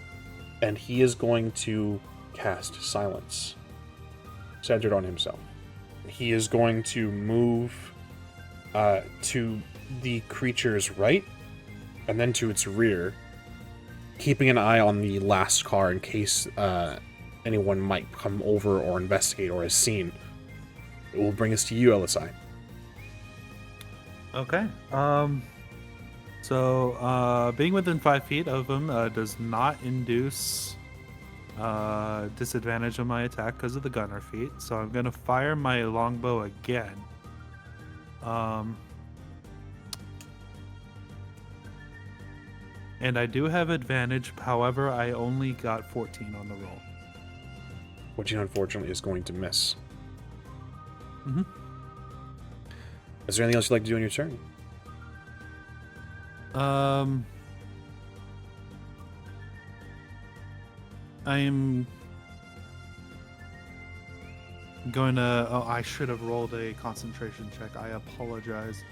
And he is going to cast silence centered on himself. He is going to move to the creature's right and then to its rear, keeping an eye on the last car in case anyone might come over or investigate or has seen. It will bring us to you, Elosai. Okay. So being within 5 feet of him does not induce disadvantage on my attack because of the gunner feat. So I'm gonna fire my longbow again. And I do have advantage. However, I only got 14 on the roll. 14, unfortunately, is going to miss. Mm-hmm. Is there anything else you'd like to do on your turn? I'm going to... Oh, I should have rolled a concentration check. I apologize.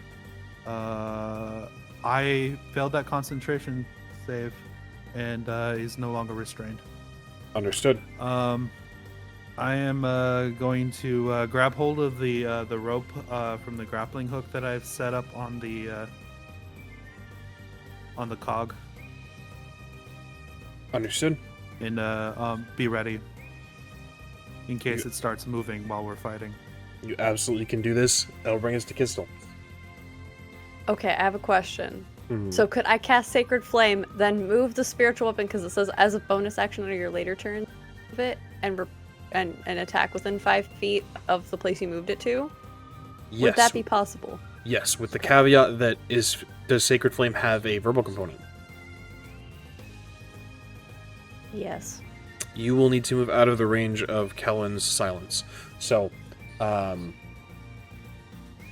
I failed that concentration save, and is no longer restrained. Understood. I am going to grab hold of the rope from the grappling hook that I've set up on the cog, Understood. and be ready in case it starts moving while we're fighting. You absolutely can do this. That'll bring us to Qztyl. Okay, I have a question. Mhm. So could I cast Sacred Flame, then move the spiritual weapon because it says as a bonus action on your later turn of it, and attack within 5 feet of the place you moved it to? Yes. Would that be possible? Yes, with the caveat that does Sacred Flame have a verbal component? Yes. You will need to move out of the range of Kellen's silence. So,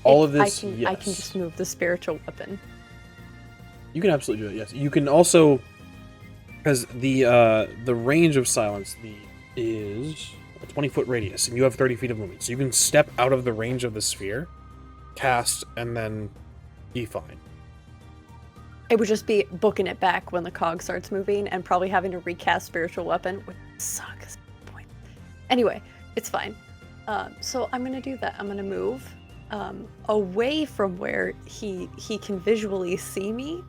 all of this, yes. I can just move the spiritual weapon. You can absolutely do it, yes. You can also, because the range of silence is a 20-foot radius, and you have 30 feet of movement. So you can step out of the range of the sphere, cast, and then be fine. It would just be booking it back when the cog starts moving and probably having to recast spiritual weapon, which sucks. Point. Anyway, it's fine. So I'm gonna do that. I'm gonna move away from where he can visually see me,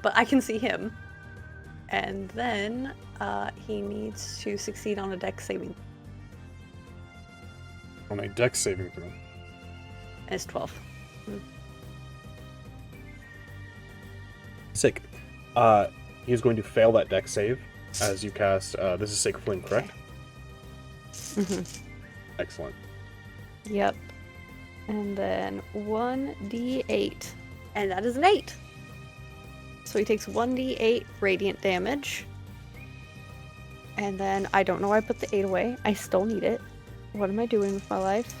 but I can see him. And then he needs to succeed on a dex saving. On a dex saving throw. And it's 12. Sick. He's going to fail that dex save as you cast. This is Sacred Flame, correct? Mm-hmm. Excellent. Yep. And then 1d8. And that is an 8. So he takes 1d8 radiant damage. And then I don't know why I put the 8 away. I still need it. What am I doing with my life?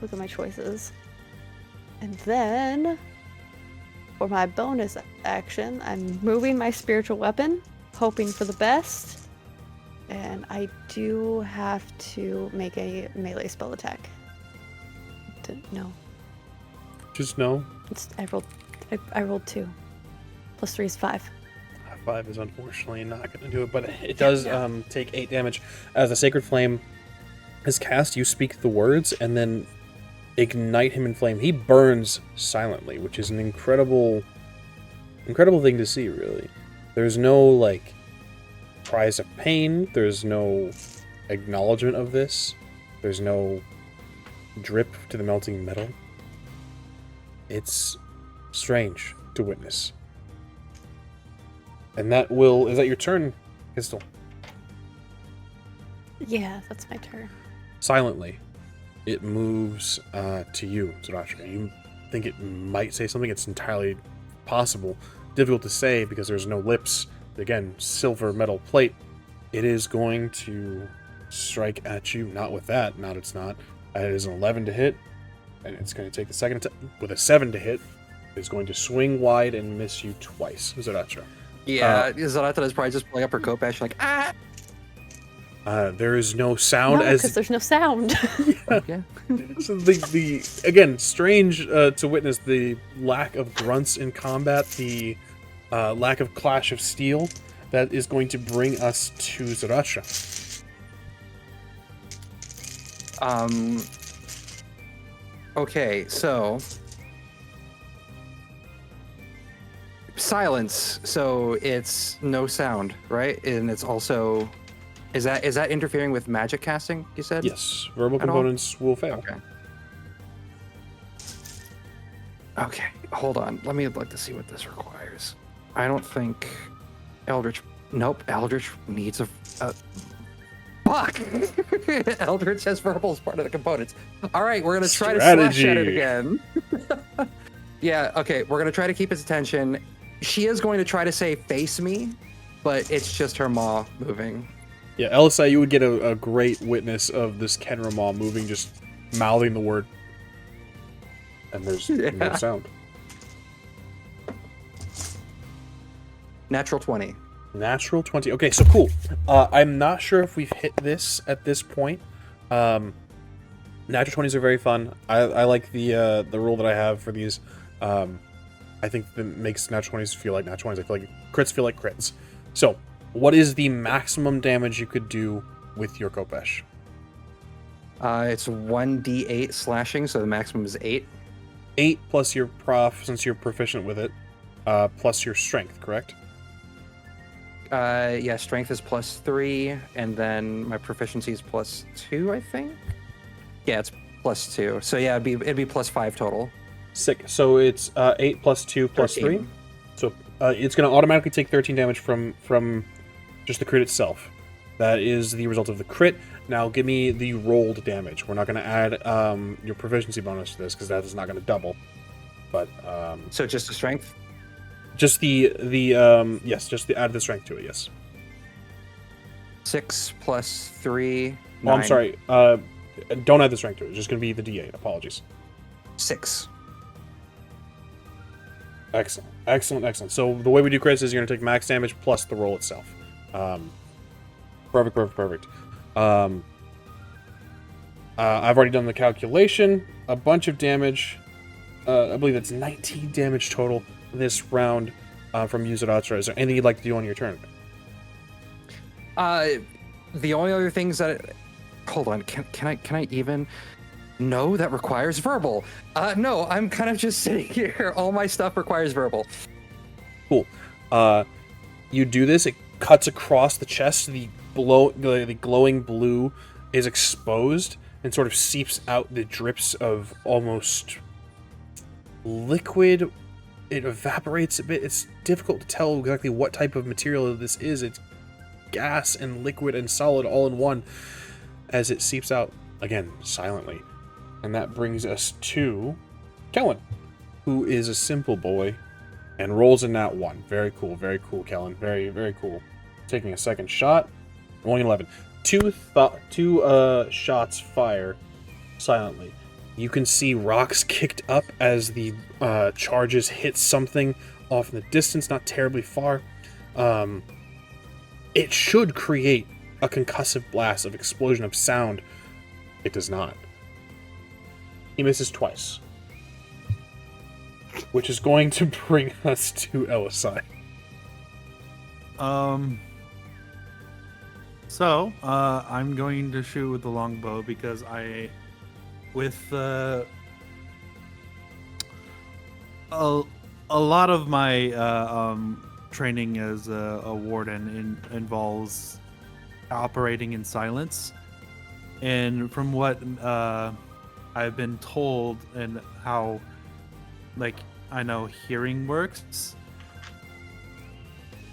Look at my choices. And then for my bonus action, I'm moving my spiritual weapon, hoping for the best. And I do have to make a melee spell attack. No. Just no. I rolled 2. Plus 3 is 5. 5 is unfortunately not going to do it, but it does take 8 damage. As the Sacred Flame is cast, you speak the words and then ignite him in flame. He burns silently, which is an incredible thing to see, really. There's no, like, cries of pain. There's no acknowledgement of this. There's no drip to the melting metal. It's strange to witness. And is that your turn, Qztyl? Yeah, that's my turn. Silently, it moves to you, Zahratra. You think it might say something. It's entirely possible. Difficult to say because there's no lips. Again, silver metal plate. It is going to strike at you. Not with that. Not it's not. It is an 11 to hit. And it's going to take the second attack. With a 7 to hit, it's going to swing wide and miss you twice, Zahratra. Yeah, Zahratra is probably just pulling up her coat badge like, ah! There is no sound because there's no sound. Yeah. So the again, strange to witness the lack of grunts in combat, the lack of clash of steel that is going to bring us to Zahratra. Okay, so silence. So it's no sound, right? And it's also is that interfering with magic casting? You said Yes, verbal At all? components will fail. Okay. Okay, hold on. Let me look to see what this requires. I don't think Eldritch. Nope, Eldritch needs a fuck. Eldritch has verbal as part of the components. All right, we're gonna try to slash at it again. Yeah. Okay, we're gonna try to keep his attention. She is going to try to say "face me," but it's just her maw moving. Yeah, Elosai, you would get a great witness of this Khenra maw moving, just mouthing the word, and there's no sound. Natural 20. Natural 20. Okay, so cool. I'm not sure if we've hit this at this point. Natural 20s are very fun. I like the rule that I have for these. I think that makes natural 20s feel like natural 20s. I feel like crits feel like crits. So, what is the maximum damage you could do with your Khopesh? It's 1d8 slashing, so the maximum is 8. 8 plus your prof, since you're proficient with it, plus your strength, correct? Yeah, strength is plus 3, and then my proficiency is plus 2, I think. Yeah, it's plus 2. So yeah, it'd be plus 5 total. Sick. So it's 8 plus 2 plus 3. So it's going to automatically take 13 damage from just the crit itself. That is the result of the crit. Now give me the rolled damage. We're not going to add your proficiency bonus to this because that is not going to double. But so just the strength. Just the yes, just add the strength to it. Yes. 6 plus 3. 9. Oh, I'm sorry. Don't add the strength to it. It's just going to be the D8. Apologies. 6. Excellent, excellent, excellent. So the way we do crits is you're going to take max damage plus the roll itself. Perfect. I've already done the calculation. A bunch of damage. I believe that's 19 damage total this round from you, Zahratra. Is there anything you'd like to do on your turn? The only other things that hold on. Can I even? No, that requires verbal. No, I'm kind of just sitting here. All my stuff requires verbal. Cool. You do this. It cuts across the chest. The glowing blue is exposed and sort of seeps out the drips of almost liquid. It evaporates a bit. It's difficult to tell exactly what type of material this is. It's gas and liquid and solid all in one as it seeps out, again, silently. And that brings us to Kellen, who is a simple boy and rolls in that one. Very cool, Kellen. Very, very cool. Taking a second shot. Rolling 11. Two shots fire silently. You can see rocks kicked up as the charges hit something off in the distance, not terribly far. It should create a concussive blast of explosion of sound. It does not. He misses twice. Which is going to bring us to Elosai. So, I'm going to shoot with the longbow because with a lot of my training as a warden involves operating in silence, and from what I've been told and how, like, I know hearing works,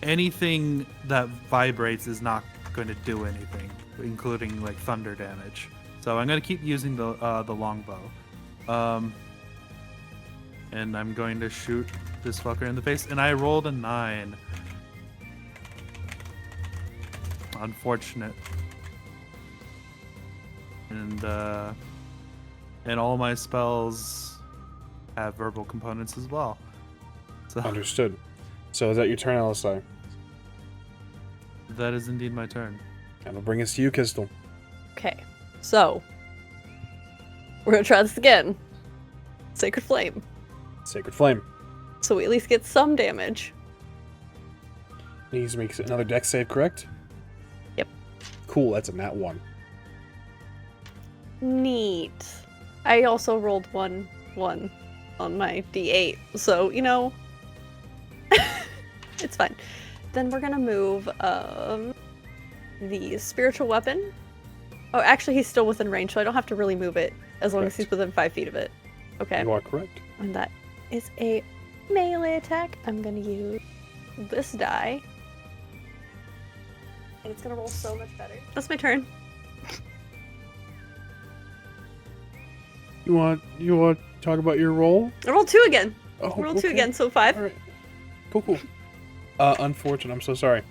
anything that vibrates is not going to do anything, including like thunder damage. So I'm going to keep using the longbow, and I'm going to shoot this fucker in the face. And I rolled a 9. Unfortunate. And all my spells have verbal components as well. So Understood. So is that your turn, Elosai? that is indeed my turn. That'll bring us to you, Qztyl. Okay, so we're gonna try this again. Sacred Flame. Sacred Flame. So we at least get some damage. Needs to make another dex save, correct? Yep. Cool, that's a nat 1. Neat. I also rolled 1 on my d8, so, you know, it's fine. Then we're gonna move the spiritual weapon. Oh, actually, he's still within range, so I don't have to really move it as long as he's within 5 feet of it. Okay. You are correct. And that is a melee attack. I'm gonna use this die. And it's gonna roll so much better. That's my turn. You want to talk about your roll? I rolled 2 again. Oh, Rolled 2 okay. again, so 5. All right. Cool. Unfortunate. I'm so sorry.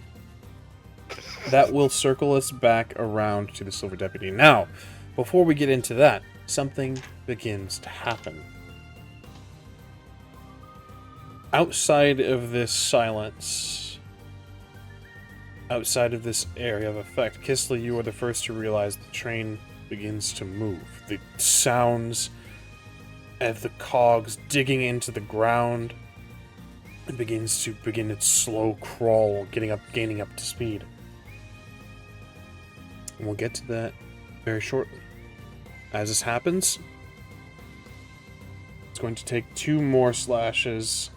That will circle us back around to the Silver Deputy. Now, before we get into that, something begins to happen. Outside of this silence, outside of this area of effect, Qztyl, you are the first to realize the train begins to move. The sounds of the cogs digging into the ground. It begins its slow crawl, gaining up to speed. And we'll get to that very shortly. As this happens, it's going to take 2 more slashes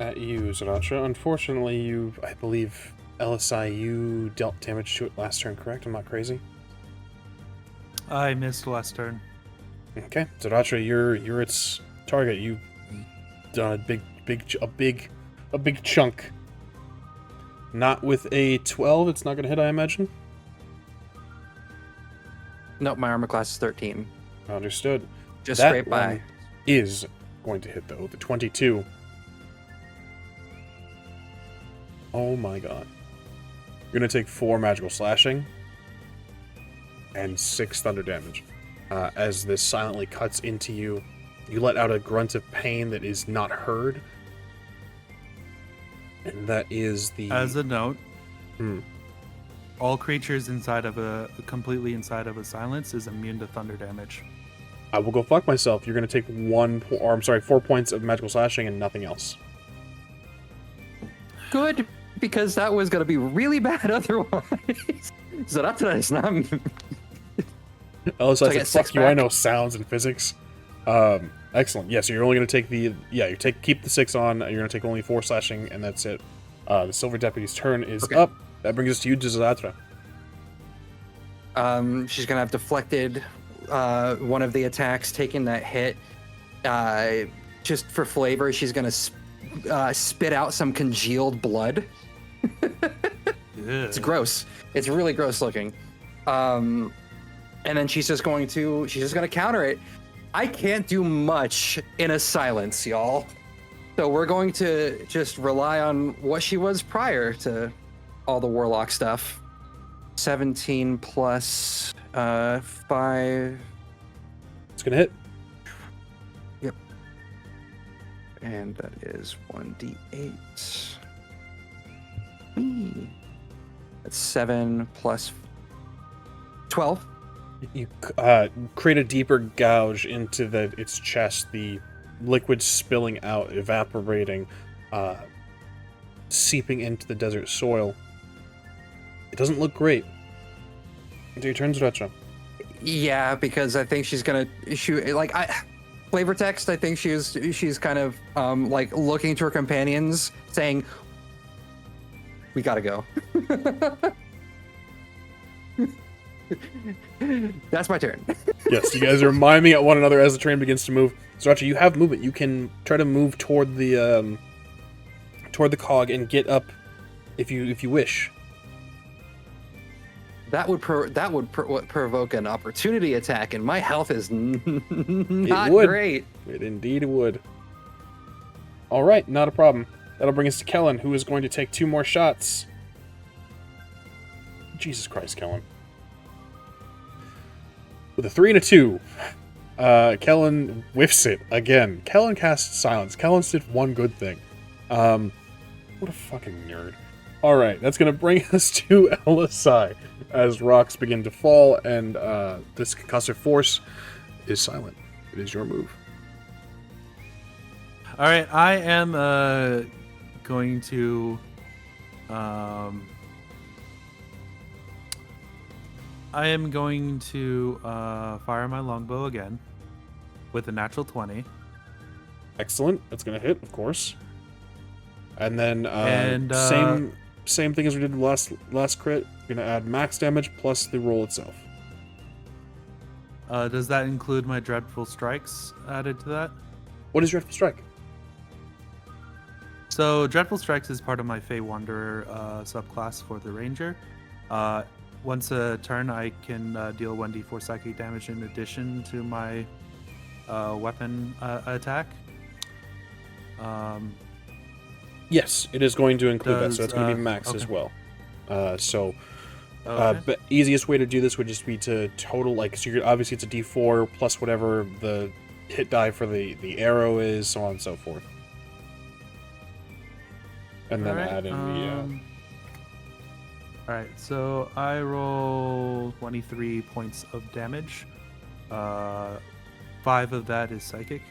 at you, Zahratra. Unfortunately, I believe, Elosai, you dealt damage to it last turn, correct? I'm not crazy? I missed last turn. Okay, Zahratra, you're its target. You've done a big chunk. Not with a 12. It's not going to hit, I imagine. Nope, my armor class is 13. Understood. Just That straight by. one is going to hit, though. The 22. Oh my god. You're going to take 4 magical slashing and 6 thunder damage. As this silently cuts into you, you let out a grunt of pain that is not heard. And that is the... As a note, all creatures completely inside of a silence is immune to thunder damage. I will go fuck myself. You're going to take 4 points of magical slashing and nothing else. Good, because that was going to be really bad otherwise. Zahratra is not... Elosai I said, get 6 fuck you, I back? know sounds and physics. Excellent. Yeah, so you're only going to take the... Yeah, keep the 6 on. You're going to take only 4 slashing, and that's it. The Silver Deputy's turn is Okay. up. That brings us to you, Zahratra. She's gonna have deflected one of the attacks, taking that hit. Just for flavor, she's gonna spit out some congealed blood. It's gross. It's really gross looking. And then she's just gonna counter it. I can't do much in a silence, y'all. So we're going to just rely on what she was prior to all the Warlock stuff. 17 plus 5. It's going to hit. Yep. And that is 1d8. That's 7 plus 12. You create a deeper gouge into its chest, the liquid spilling out, evaporating, seeping into the desert soil. It doesn't look great. Do your turn, Zahratra. Yeah, because I think she's gonna shoot. Flavor text. I think she's kind of like looking to her companions, saying, "We gotta go." That's my turn. Yes, you guys are miming at one another as the train begins to move. Zahratra, you have movement. You can try to move toward the cog and get up if you wish. That would provoke an opportunity attack, and my health is not great. It indeed would. All right, not a problem. That'll bring us to Kellen, who is going to take 2 more shots. Jesus Christ, Kellen. With a 3 and a 2, Kellen whiffs it again. Kellen casts silence. Kellen did one good thing. What a fucking nerd. All right, that's going to bring us to Elosai as rocks begin to fall, and this concussive force is silent. It is your move. All right, I am going to fire my longbow again with a natural 20. Excellent. That's going to hit, of course. And then same thing as we did last crit. We're going to add max damage plus the roll itself. Does that include my Dreadful Strikes added to that? What is Dreadful Strike? So Dreadful Strikes is part of my Fey Wanderer subclass for the Ranger. Once a turn, I can deal 1d4 psychic damage in addition to my weapon attack. Yes, it is going to include that, Does, so it's going to be max okay. as well. So Okay. the easiest way to do this would just be to total, so obviously it's a d4 plus whatever the hit die for the arrow is, so on and so forth. And then Alright, add in Alright, so I roll 23 points of damage. 5 of that is psychic.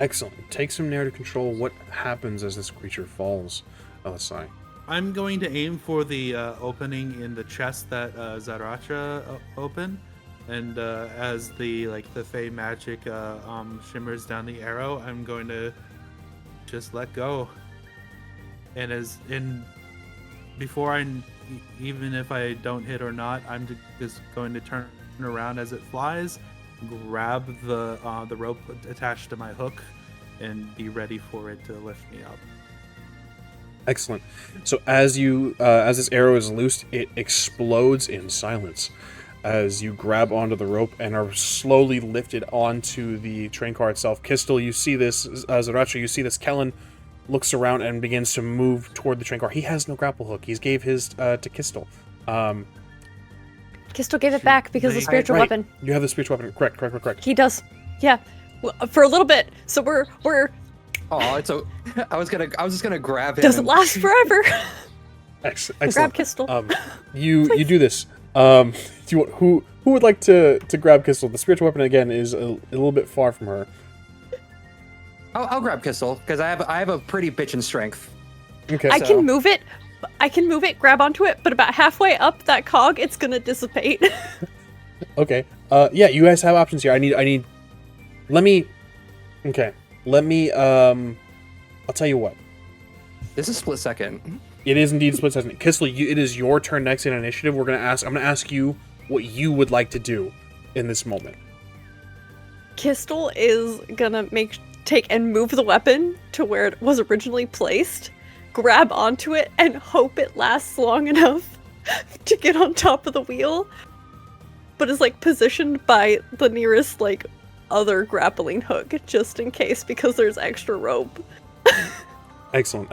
Excellent. Take some narrative control. What happens as this creature falls, Elosai? I'm going to aim for the opening in the chest that Zahratra opened, and as the Fey magic shimmers down the arrow, I'm going to just let go. And even if I don't hit or not, I'm just going to turn around as it flies, grab the rope attached to my hook, and be ready for it to lift me up. Excellent. So as this arrow is loosed, it explodes in silence as you grab onto the rope and are slowly lifted onto the train car itself. Qztyl, you see this. Zahratra, you see this. Kellen looks around and begins to move toward the train car. He has no grapple hook. He's gave his to Qztyl. Qztyl gave it back because the spiritual weapon. You have the spiritual weapon. Correct. He does. Yeah. Well, for a little bit. So we're Oh, I was just gonna grab him. doesn't last forever. Excellent. Grab Qztyl. You do this. Who would like to grab Qztyl? The spiritual weapon again is a little bit far from her. I'll grab Qztyl because I have a pretty bitchin' strength. Okay. I can move it, grab onto it, but about halfway up that cog, it's gonna dissipate. Okay. Yeah, you guys have options here. Let me. Okay. Let me. I'll tell you what. This is split second. It is indeed split second. Qztyl, it is your turn next in initiative. I'm gonna ask you what you would like to do in this moment. Qztyl is gonna take and move the weapon to where it was originally placed, grab onto it, and hope it lasts long enough to get on top of the wheel, but is like positioned by the nearest like other grappling hook just in case because there's extra rope. Excellent.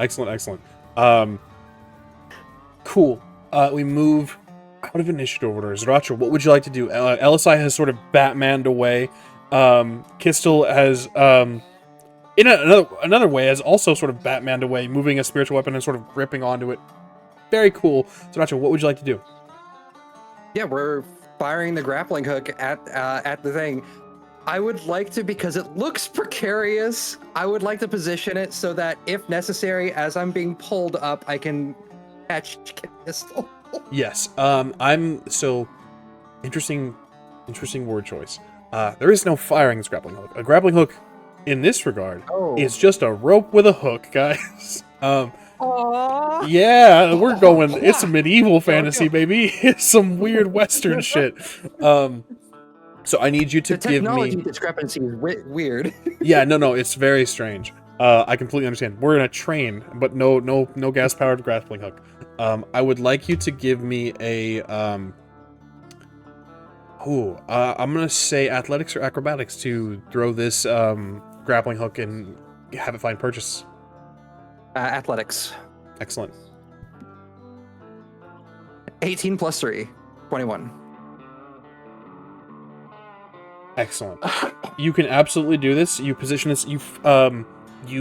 Cool. We move out of initiative order. Zahratra, what would you like to do? Elosai has sort of Batmaned away. Qztyl has, in another way, has also sort of Batmaned away, moving a spiritual weapon and sort of gripping onto it. Very cool. Zahratra, what would you like to do? Yeah, we're firing the grappling hook at the thing. I would like to, because it looks precarious, I would like to position it so that if necessary, as I'm being pulled up, I can catch Qztyl. Yes. Interesting word choice. There is no firing this grappling hook. A grappling hook, in this regard, is just a rope with a hook, guys. Aww. Yeah, we're going. It's medieval fantasy, baby. It's some weird Western shit. So I need you to The give technology me. discrepancy is weird. Yeah, no, it's very strange. I completely understand. We're in a train, but no gas powered grappling hook. I would like you to give me a. I'm gonna say athletics or acrobatics to throw this grappling hook and have it find purchase. Athletics. Excellent. 18 plus 3. 21. Excellent. You can absolutely do this. You position this. You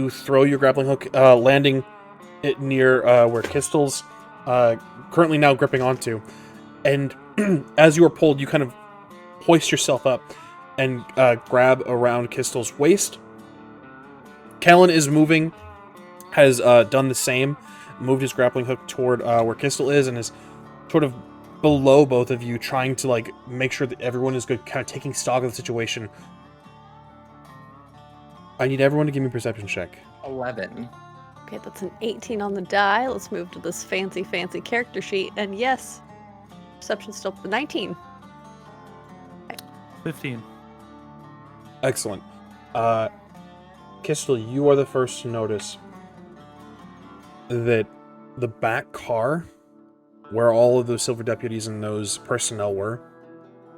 throw your grappling hook, landing it near where Qztyl's currently now gripping onto, and as you are pulled, you kind of hoist yourself up and grab around Qztyl's waist. Callan is moving, has done the same, moved his grappling hook toward where Qztyl is, and is sort of below both of you, trying to like make sure that everyone is good, kind of taking stock of the situation. I need everyone to give me a perception check. 11. Okay, that's an 18 on the die. Let's move to this fancy character sheet. And yes, perception's still 19. 15. Excellent. Qztyl, you are the first to notice that the back car, where all of those silver deputies and those personnel were,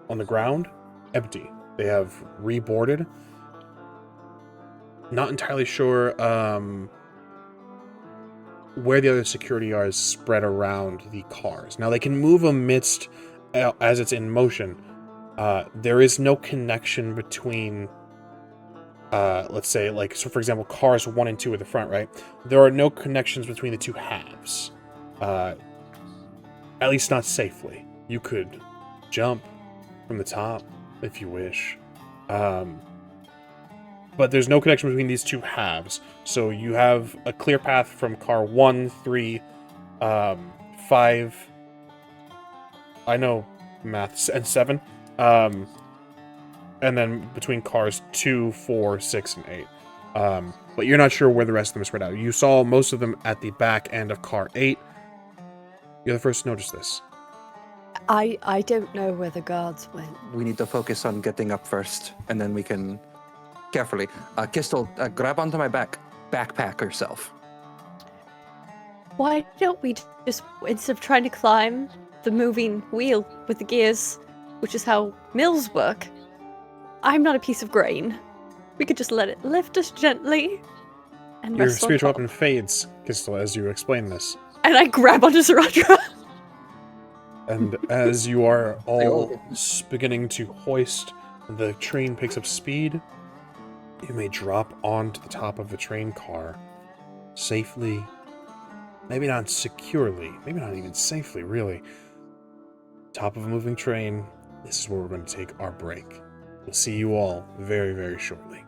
on the ground, empty. They have reboarded. Not entirely sure where the other security guards spread around the cars. Now, they can move amidst as it's in motion. There is no connection between, let's say, like, so for example, cars 1 and 2 at the front, right? There are no connections between the two halves. At least not safely. You could jump from the top if you wish. But there's no connection between these two halves. So you have a clear path from car 1, 3, 5, I know maths, and 7. And then between cars 2, 4, 6, and 8. But you're not sure where the rest of them are spread out. You saw most of them at the back end of car 8. You're the first to notice this. I don't know where the guards went. We need to focus on getting up first, and then we can carefully. Qztyl, grab onto my backpack herself. Why don't we just, instead of trying to climb the moving wheel with the gears, which is how mills work, I'm not a piece of grain. We could just let it lift us gently and Your rest on spiritual top. weapon fades, Qztyl, as you explain this. And I grab onto Zahratra. And as you are all beginning to hoist, the train picks up speed. You may drop onto the top of the train car safely. Maybe not securely. Maybe not even safely, really. Top of a moving train. This is where we're going to take our break. We'll see you all very, very shortly.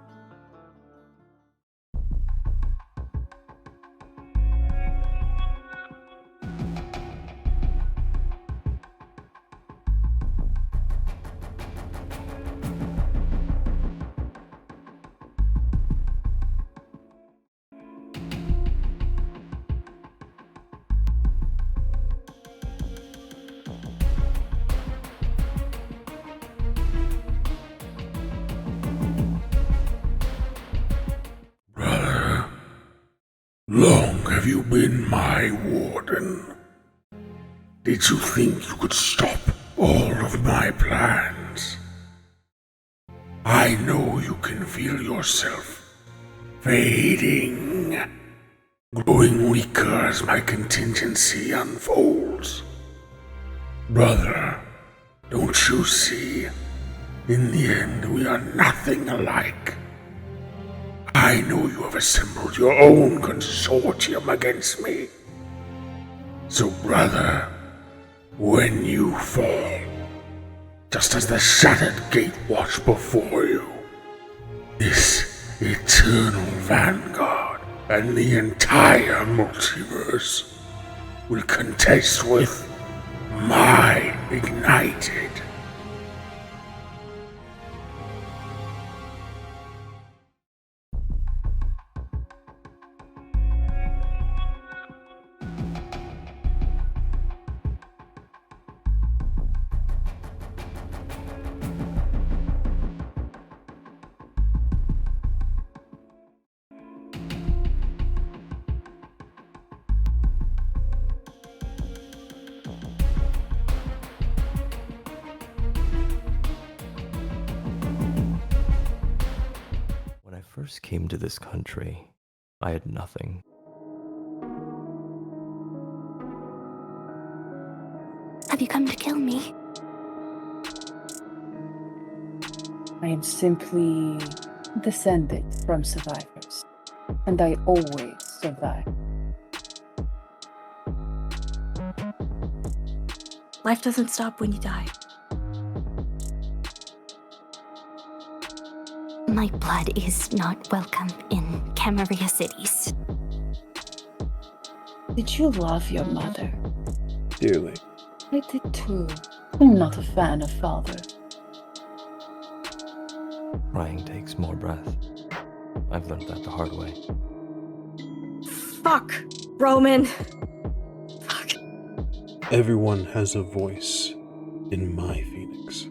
Long have you been my warden? Did you think you could stop all of my plans? I know you can feel yourself fading, growing weaker as my contingency unfolds. Brother, don't you see? In the end, we are nothing alike. I know you have assembled your own consortium against me. So, brother, when you fall, just as the shattered gate watch before you, this eternal vanguard and the entire multiverse will contest with my ignited. When I first came to this country, I had nothing. Have you come to kill me? I am simply descended from survivors, and I always survive. Life doesn't stop when you die. My blood is not welcome in Khenra cities. Did you love your mother? Dearly. I did too. I'm not a fan of father. Crying takes more breath. I've learned that the hard way. Fuck, Roman. Fuck. Everyone has a voice in my Phoenix.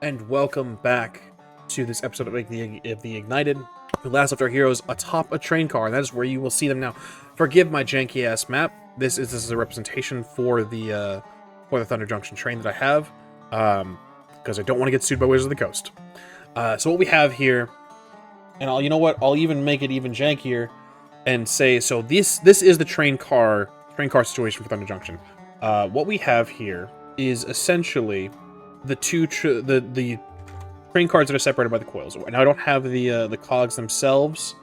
And welcome back to this episode of the Ignited. We last left our heroes atop a train car, and that is where you will see them now. Forgive my janky ass map. This is a representation for the Thunder Junction train that I have, because I don't want to get sued by Wizards of the Coast. So what we have here, and I'll even make it even jankier, and say so. This is the train car situation for Thunder Junction. What we have here is essentially the the train cars that are separated by the coils. Now I don't have the cogs themselves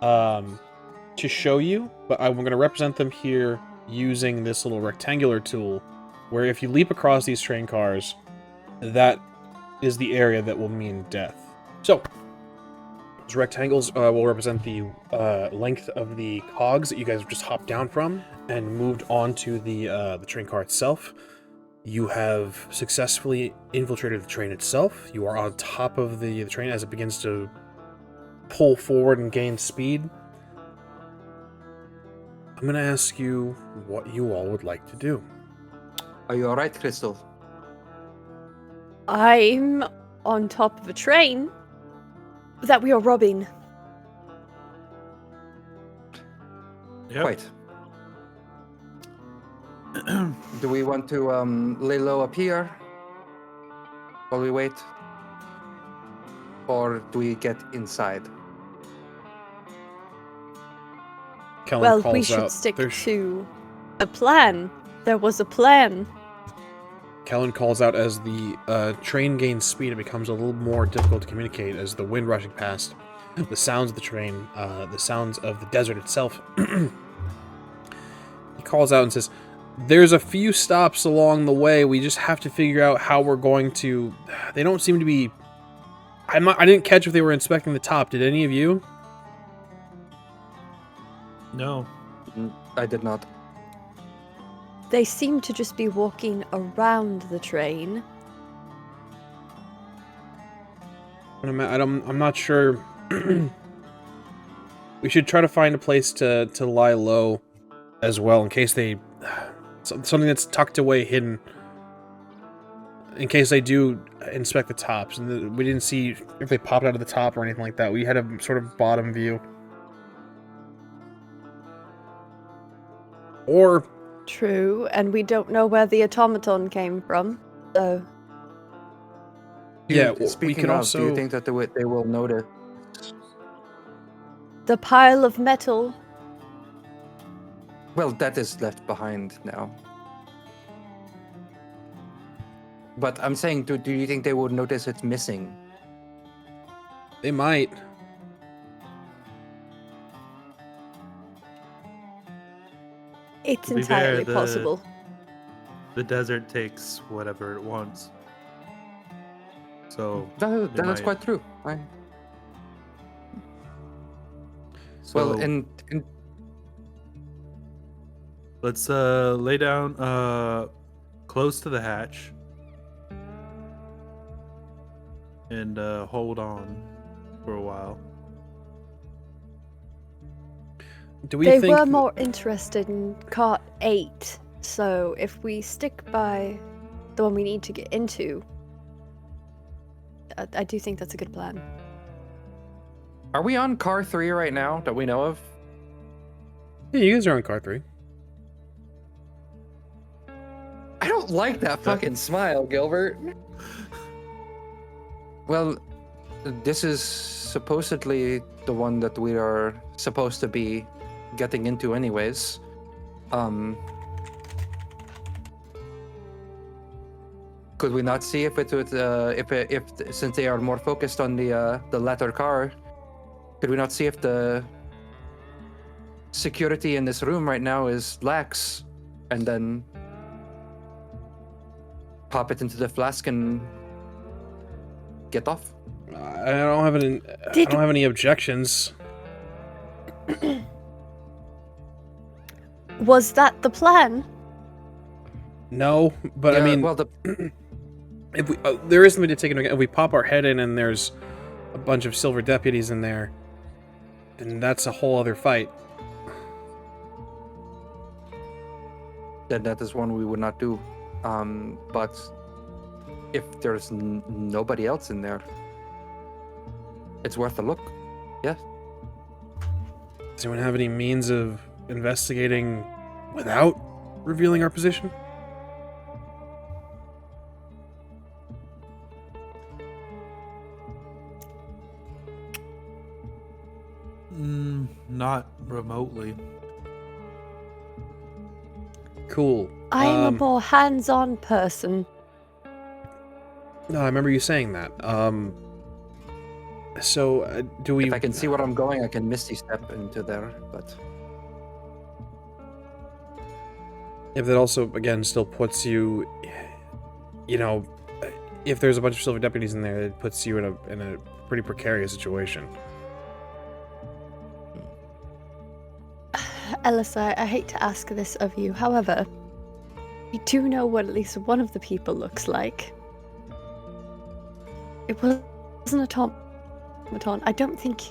to show you, but I'm going to represent them here using this little rectangular tool, where if you leap across these train cars, that is the area that will mean death. So those rectangles will represent the length of the cogs that you guys have just hopped down from and moved onto the train car itself. You have successfully infiltrated the train itself. You are on top of the train as it begins to pull forward and gain speed. I'm going to ask you what you all would like to do. Are you alright, Qztyl? I'm on top of a train that we are robbing. Yep. Quite. Do we want to lay low up here while we wait? Or do we get inside? Kellen Well, calls we should out, stick there's- to a plan. There was a plan. Kellen calls out as the train gains speed. It becomes a little more difficult to communicate as the wind rushing past, the sounds of the train, the sounds of the desert itself. He calls out and says, "There's a few stops along the way. We just have to figure out how we're going to." They don't seem to be. I didn't catch if they were inspecting the top. Did any of you? No. I did not. They seem to just be walking around the train. I'm not sure. We should try to find a place to lie low as well, in case they something that's tucked away, hidden. in case they do inspect the tops, and we didn't see if they popped out of the top or anything like that. We had a sort of bottom view. Or... True, and we don't know where the automaton came from, so... Yeah, we Speaking can of, also... do you think that they will notice? The pile of metal. Well, that is left behind now. But I'm saying, do you think they will notice it's missing? They might. It's To be entirely fair, possible. The desert takes whatever it wants. So That's might. quite true. So Well, and let's lay down close to the hatch and hold on for a while. Do we They think... were more interested in cart 8, so if we stick by the one we need to get into, I do think that's a good plan. are we on car 3 right now that we know of? Yeah, you guys are on car 3. I don't like that fucking smile, Gilbert. Well, this is supposedly the one that we are supposed to be getting into anyways. Could we not see if it would, if since they are more focused on the latter car, could we not see if the security in this room right now is lax, and then pop it into the flask and get off? I don't have any. I don't have any objections. Was that the plan? No, but I Yeah, mean, well, if we there is something to take into account. If we pop our head in and there's a bunch of silver deputies in there, then that's a whole other fight. then that is one we would not do. But if there's nobody else in there, it's worth a look. Yeah. Does anyone have any means of investigating without revealing our position? Not remotely. Cool. I am a more hands-on person. No, I remember you saying that. So, do we... If I can see where I'm going, I can misty step into there, but... If that also, again, still puts you... You know, if there's a bunch of silver deputies in there, it puts you in a pretty precarious situation. Elosai, I hate to ask this of you, however, we do know what at least one of the people looks like. It wasn't an automaton. I don't think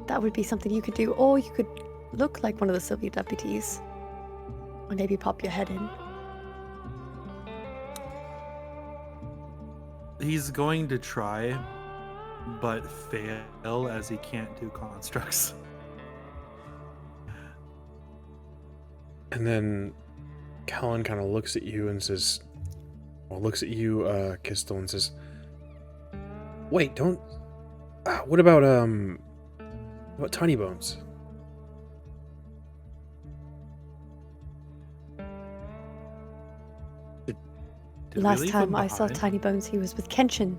that would be something you could do, or you could look like one of the silver deputies. Or maybe pop your head in. He's going to try, but fail as he can't do constructs. And then Callan kind of looks at you and says... Well, looks at you, Qztyl, and says... Wait, don't... what about Tiny Bones? Did we Last leave time him I saw behind? Tiny Bones, he was with Kenshin.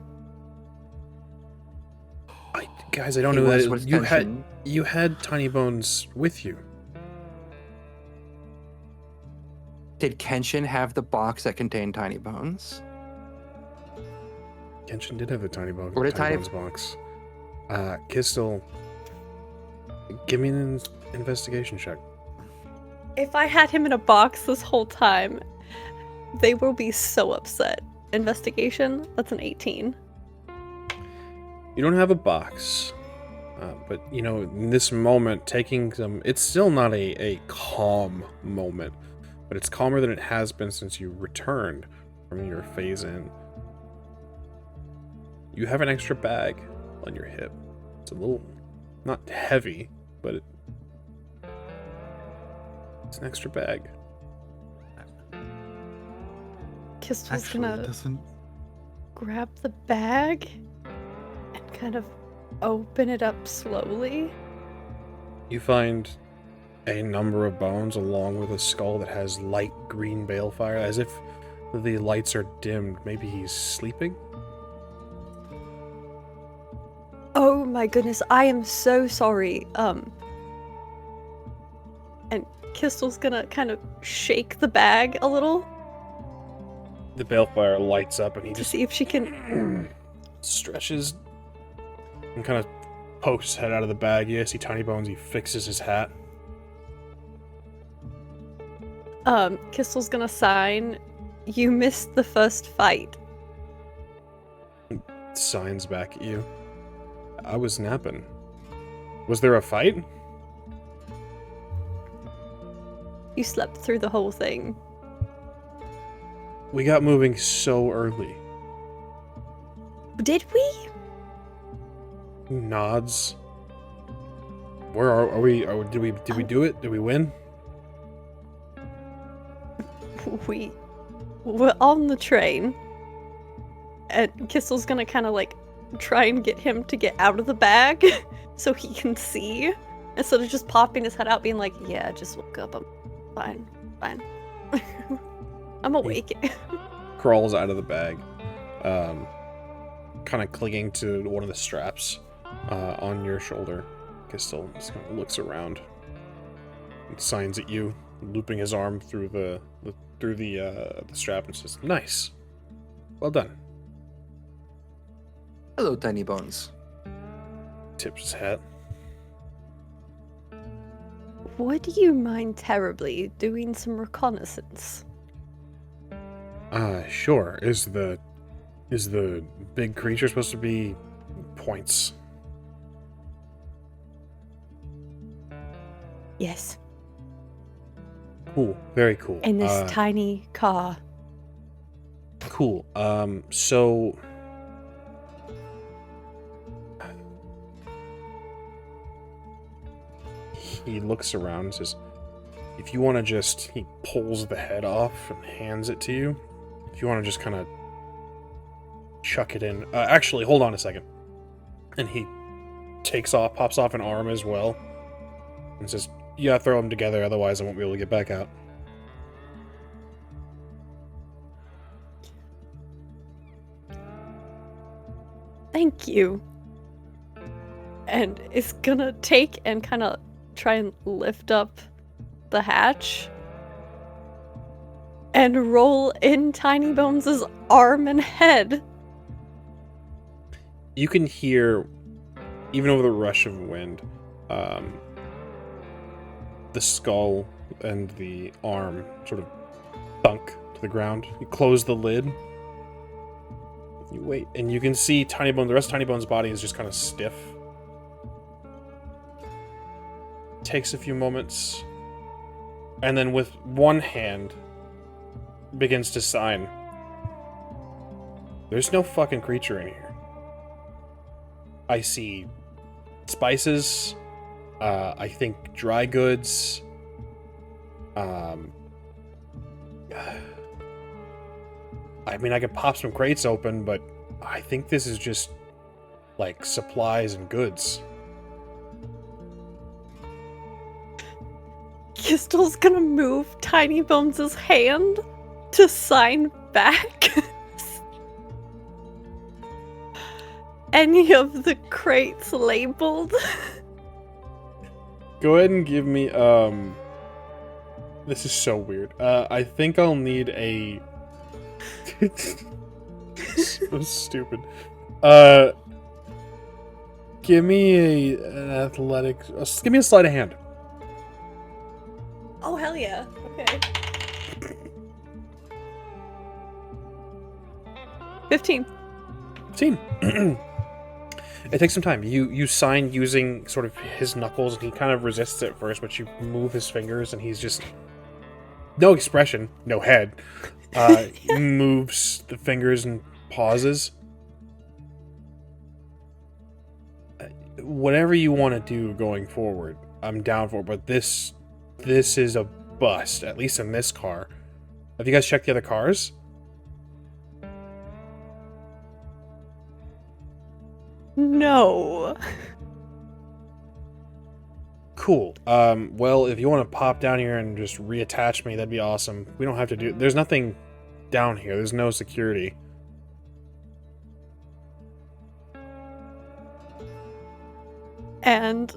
Guys, I don't He know was that with you Kenshin. had Tiny Bones with you. Did Kenshin have the box that contained Tiny Bones? Kenshin did have the Tiny Bones, What did Tiny- Bones box. Qztyl, give me an investigation check. If I had him in a box this whole time, they will be so upset. Investigation, that's an 18. You don't have a box, but, you know, in this moment, taking some... It's still not a calm moment, but it's calmer than it has been since you returned from your phase in. You have an extra bag on your hip. It's a little, not heavy, but it's an extra bag. Qztyl's Actually, gonna it doesn't. grab the bag and kind of open it up slowly. You find a number of bones along with a skull that has light green balefire, as if the lights are dimmed. Maybe he's sleeping? Oh my goodness, I am so sorry. And Qztyl's gonna kind of shake the bag a little The balefire lights up and he to just see if she can. stretches and kind of pokes his head out of the bag. You see Tiny Bones, he fixes his hat. Qztyl's gonna sign, "You missed the first fight." Signs back at you. I was napping. Was there a fight? You slept through the whole thing. We got moving so early. Did we? Nods. Where are we? Did we do it? Did we win? We were on the train, and Qztyl's gonna kind of like try and get him to get out of the bag so he can see, instead of just popping his head out being like, "Yeah, I just woke up, I'm fine. I'm awake." Crawls out of the bag, kind of clinging to one of the straps on your shoulder. Qztyl just kind of looks around and signs at you, looping his arm through the strap and says, "Nice, well done." Hello, Tiny Bones. Tips his hat. Would you mind terribly doing some reconnaissance? Sure. Is the big creature supposed to be points? Yes. Cool. Very cool. In this tiny car. Cool. So he looks around and says, if you want to just, he pulls the head off and hands it to you. If you want to just kind of chuck it in. Actually, hold on a second. And he pops off an arm as well. And says, yeah, throw them together, otherwise I won't be able to get back out. Thank you. And it's gonna take and kind of try and lift up the hatch and roll in Tiny Bones' arm and head. You can hear, even over the rush of wind, the skull and the arm sort of thunk to the ground. You close the lid. You wait, and you can see Tiny Bone. The rest of Tiny Bone's body is just kind of stiff. Takes a few moments, and then with one hand begins to sign. There's no fucking creature in here. I see spices. I think dry goods. I mean, I could pop some crates open, but I think this is just like supplies and goods. Qztyl's gonna move Tiny Bones' hand to sign back any of the crates labeled. Go ahead and give me, this is so weird. I think I'll need a... So stupid. Give me an athletic... give me a sleight of hand. Oh, hell yeah. Okay. 15. 15. It takes some time. You sign using sort of his knuckles, and he kind of resists at first, but you move his fingers, and he's just... No expression, no head. Moves the fingers and pauses. whatever you want to do going forward, I'm down for. But this is a bust, at least in this car. Have you guys checked the other cars? No. Cool. Well, if you want to pop down here and just reattach me, that'd be awesome. We don't have to do... There's nothing down here. There's no security. And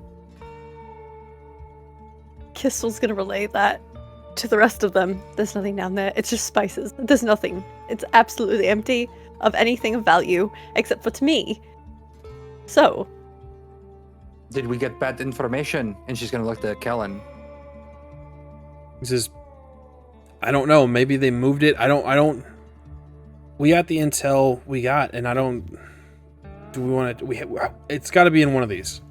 Qztyl's gonna relay that to the rest of them. There's nothing down there. It's just spices. There's nothing. It's absolutely empty of anything of value, except for to me. So... Did we get bad information? And she's gonna look to Kellen. This is... I don't know. Maybe they moved it. I don't... We got the intel we got, and I don't... Do we want to... It's got to be in one of these.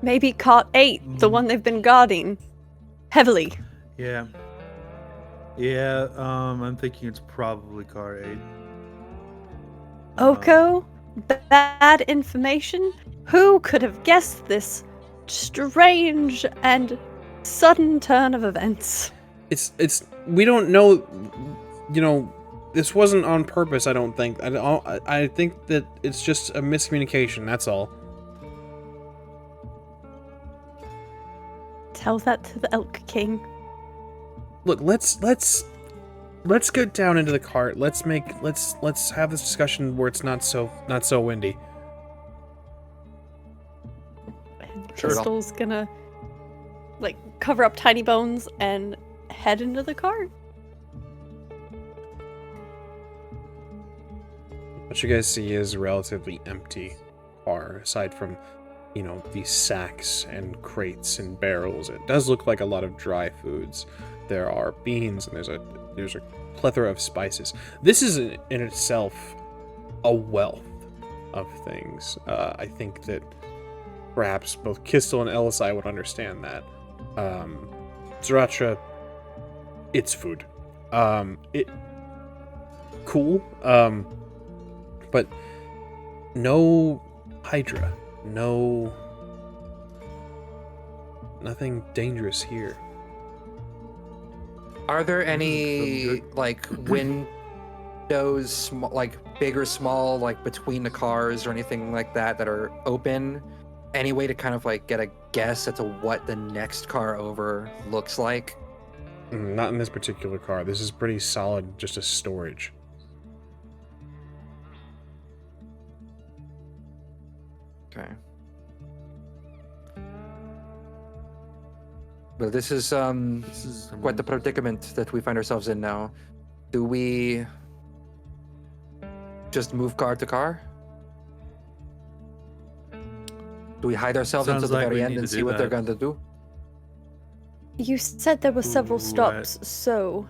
Maybe cart 8, the one they've been guarding heavily. Yeah. Yeah, I'm thinking it's probably car 8. Oko? Bad information? Who could have guessed this strange and sudden turn of events? It's we don't know, you know, this wasn't on purpose, I don't think. I think that it's just a miscommunication, that's all. Tell that to the Elk King. Look, let's get down into the cart. Let's have this discussion where it's not so windy. And Sure. Qztyl's gonna like cover up Tiny Bones and head into the cart. What you guys see is a relatively empty car, aside from, you know, these sacks and crates and barrels. It does look like a lot of dry foods. There are beans and there's a plethora of spices. This is in itself a wealth of things. I think that perhaps both Qztyl and Elosai would understand that. Zahratra, it's food. Cool. But no Hydra. Nothing dangerous here. Are there any like windows, like big or small, like between the cars or anything like that are open? Any way to kind of like get a guess as to what the next car over looks like? Not in this particular car. This is pretty solid, just a storage. Okay. Well, this is quite the predicament that we find ourselves in now. Do we just move car to car? Do we hide ourselves Sounds until the like we very need end and to see do what they're that. going to do? You said there were several Right. stops, so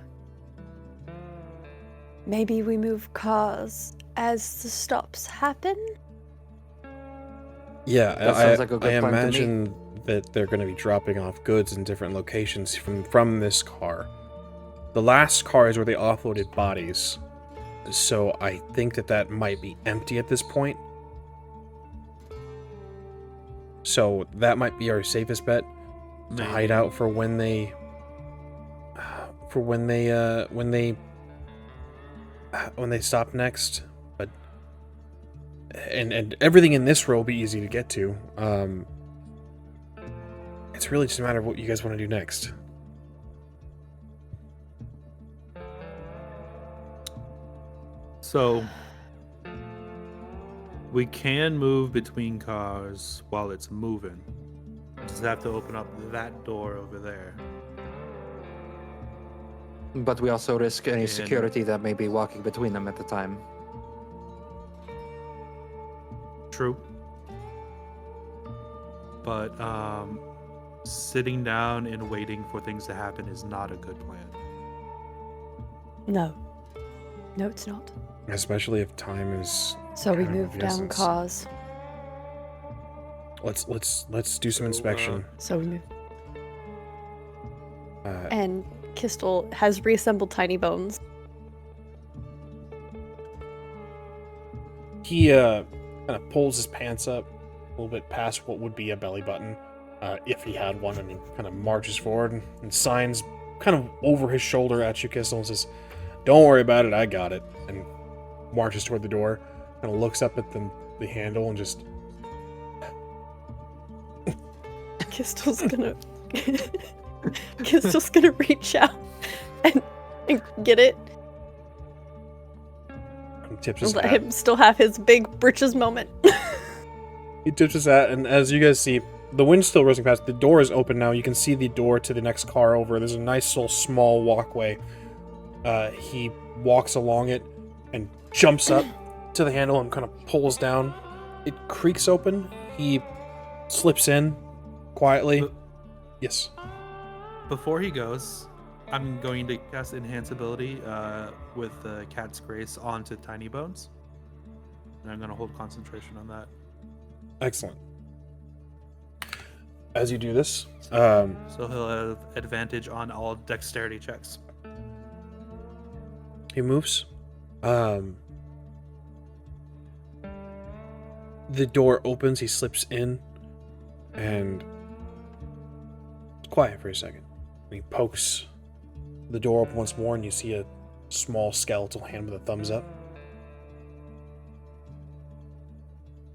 maybe we move cars as the stops happen? Yeah, That sounds like a good I plan to me. imagine that they're going to be dropping off goods in different locations from this car. The last car is where they offloaded bodies, so I think that might be empty at this point. So that might be our safest bet to hide out for when they stop next. But and everything in this row will be easy to get to. It's really just a matter of what you guys want to do next. So we can move between cars while it's moving. Just have to open up that door over there. But we also risk any And- security that may be walking between them at the time. True. But sitting down and waiting for things to happen is not a good plan. No. No, it's not. Especially if time is. So we kind of move of down essence. cars. Let's do some inspection. So we move. Uh, And Qztyl has reassembled Tiny Bones. He kind of pulls his pants up a little bit past what would be a belly button, if he had one, and he kind of marches forward and signs kind of over his shoulder at you, Qztyl, and says, "Don't worry about it, I got it," and marches toward the door, kind of looks up at the handle and just... Qztyl's gonna reach out and get it. He tips his Let hat. him still have his big britches moment. He tips his hat, and as you guys see, the wind's still rushing past. The door is open now. You can see the door to the next car over. There's a nice little small walkway. He walks along it and jumps up to the handle and kind of pulls down. It creaks open. He slips in quietly. Yes. Before he goes, I'm going to cast Enhance Ability with Cat's Grace onto Tiny Bones. And I'm going to hold concentration on that. Excellent. As you do this, So he'll have advantage on all dexterity checks. he moves. The door opens. He slips in, and it's quiet for a second. And he pokes the door open once more, and you see a small skeletal hand with a thumbs up.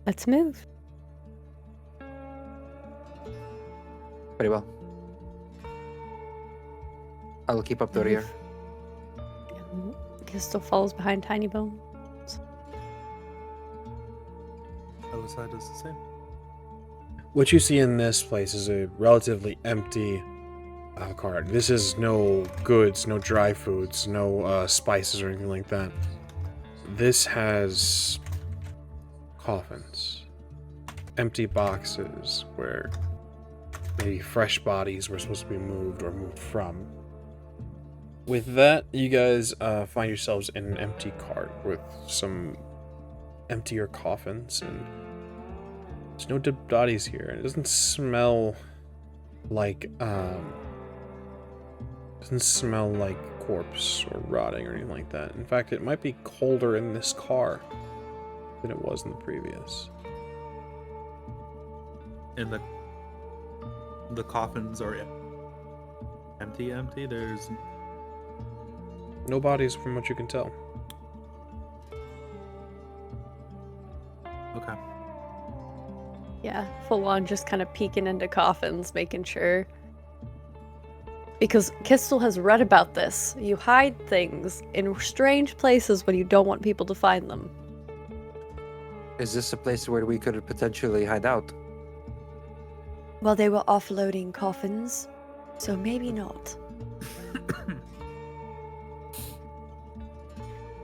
Let's move. Very well. I will keep up the rear. Qztyl falls behind Tiny Bone. Elosai does the same. What you see in this place is a relatively empty cart. This is no goods, no dry foods, no spices or anything like that. This has coffins, empty boxes where maybe fresh bodies were supposed to be moved or moved from. With that, you guys find yourselves in an empty cart with some emptier coffins, and there's no dead bodies here. It doesn't smell like corpse or rotting or anything like that. In fact, it might be colder in this car than it was in the previous. And the coffins are empty. There's No bodies from what you can tell. okay. Yeah, full on just kind of peeking into coffins, making sure. Because Qztyl has read about this. You hide things in strange places when you don't want people to find them. Is this a place where we could potentially hide out? Well, they were offloading coffins, so maybe not.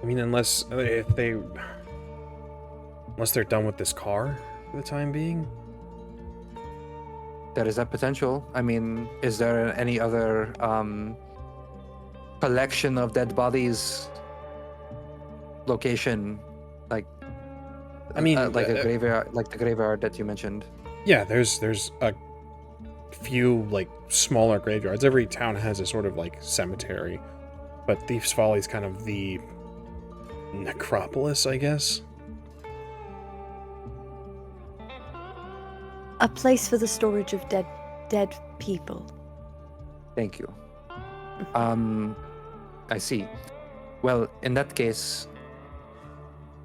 I mean, unless they're done with this car for the time being. There is that potential. I mean, is there any other collection of dead bodies location, like I mean, like a graveyard, like the graveyard that you mentioned? Yeah, there's a few like smaller graveyards. Every town has a sort of like cemetery, but Thief's Folly is kind of the necropolis, I guess. A place for the storage of dead people. Thank you. I see. Well, in that case,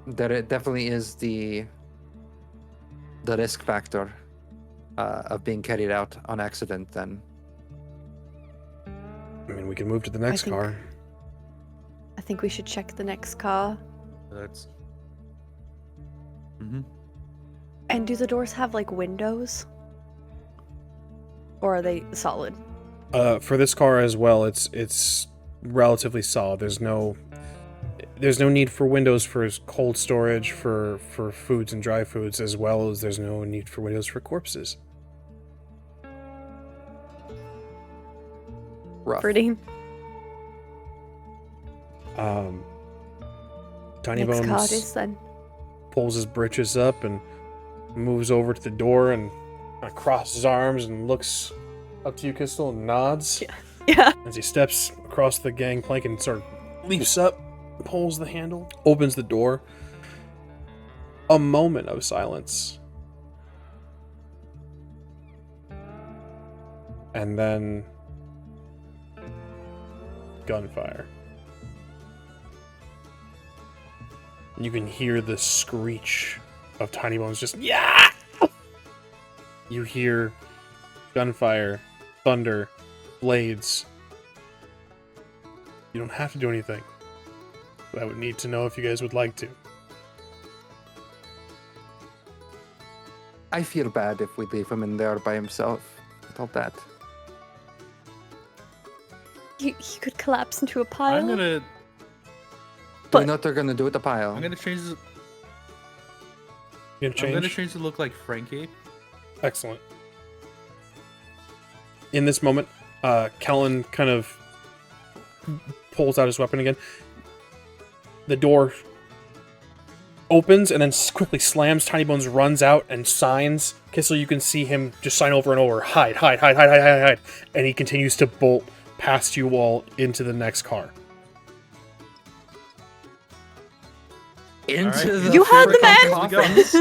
there definitely is the risk factor of being carried out on accident then. I mean, we can move to the next car. I think we should check the next car. That's. And do the doors have like windows? Or are they solid? For this car as well, it's relatively solid. There's no need for windows for cold storage for foods and dry foods, as well as there's no need for windows for corpses. Rough. Pretty. Tiny Next card Bones is then. pulls his britches up and moves over to the door and crosses his arms and looks up to you, Qztyl, and nods. Yeah. As he steps across the gangplank and sort of leaps up, pulls the handle, opens the door. A moment of silence. And then gunfire. You can hear the screech of Tiny Bones just, yeah! You hear gunfire, thunder, blades. You don't have to do anything. But I would need to know if you guys would like to. I feel bad if we leave him in there by himself with all that. He could collapse into a pile. I'm gonna. Do But- you know what they're gonna do with the pile? I'm gonna change. You gonna change? I'm gonna change to look like Frankie. Excellent. In this moment, Kellen kind of pulls out his weapon again. The door opens and then quickly slams. Tiny Bones runs out and signs. Qztyl, you can see him just sign over and over, hide, hide, hide, hide, hide, hide, hide. And he continues to bolt past you all into the next car. Into Alright. the You had the freaking man! coffins.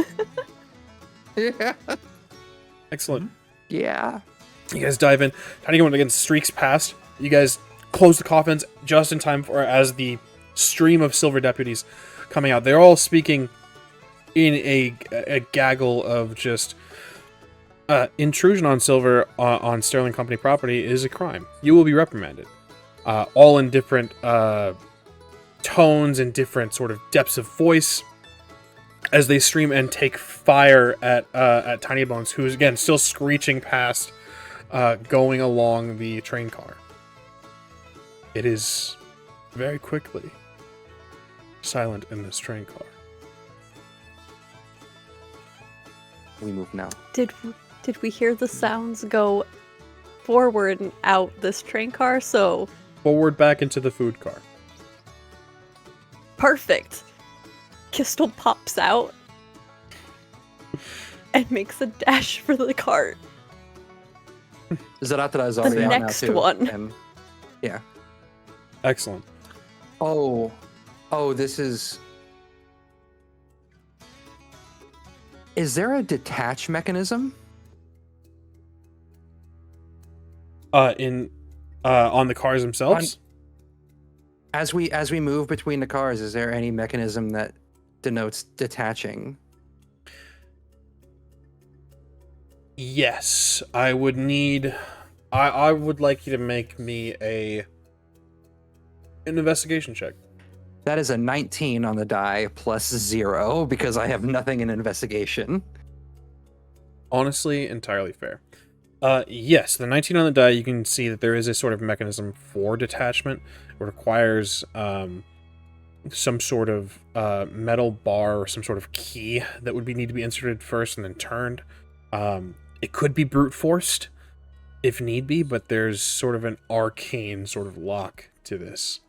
Yeah. Excellent. Yeah. You guys dive in. Tiny Bones again streaks past. You guys close the coffins just in time for as the stream of silver deputies coming out. They're all speaking in a gaggle of just intrusion on silver on Sterling Company property is a crime. You will be reprimanded. All in different tones and different sort of depths of voice as they stream and take fire at Tiny Bones, who's again still screeching past, going along the train car. It is very quickly silent in this train car. We move now. Did we hear the sounds go forward and out this train car? So Forward back into the food car. perfect. Qztyl pops out and makes a dash for the cart. Zahratra is already The on now next too. one. And yeah. Excellent. Oh, this is. Is there a detach mechanism? On the cars themselves? As we move between the cars, is there any mechanism that denotes detaching? Yes. I would need... I would like you to make me an investigation check. That is a 19 on the die plus 0 because I have nothing in investigation. Honestly, entirely fair. Yes, the 19 on the die, you can see that there is a sort of mechanism for detachment. It requires some sort of metal bar or some sort of key that would need to be inserted first and then turned. It could be brute forced if need be, but there's sort of an arcane sort of lock to this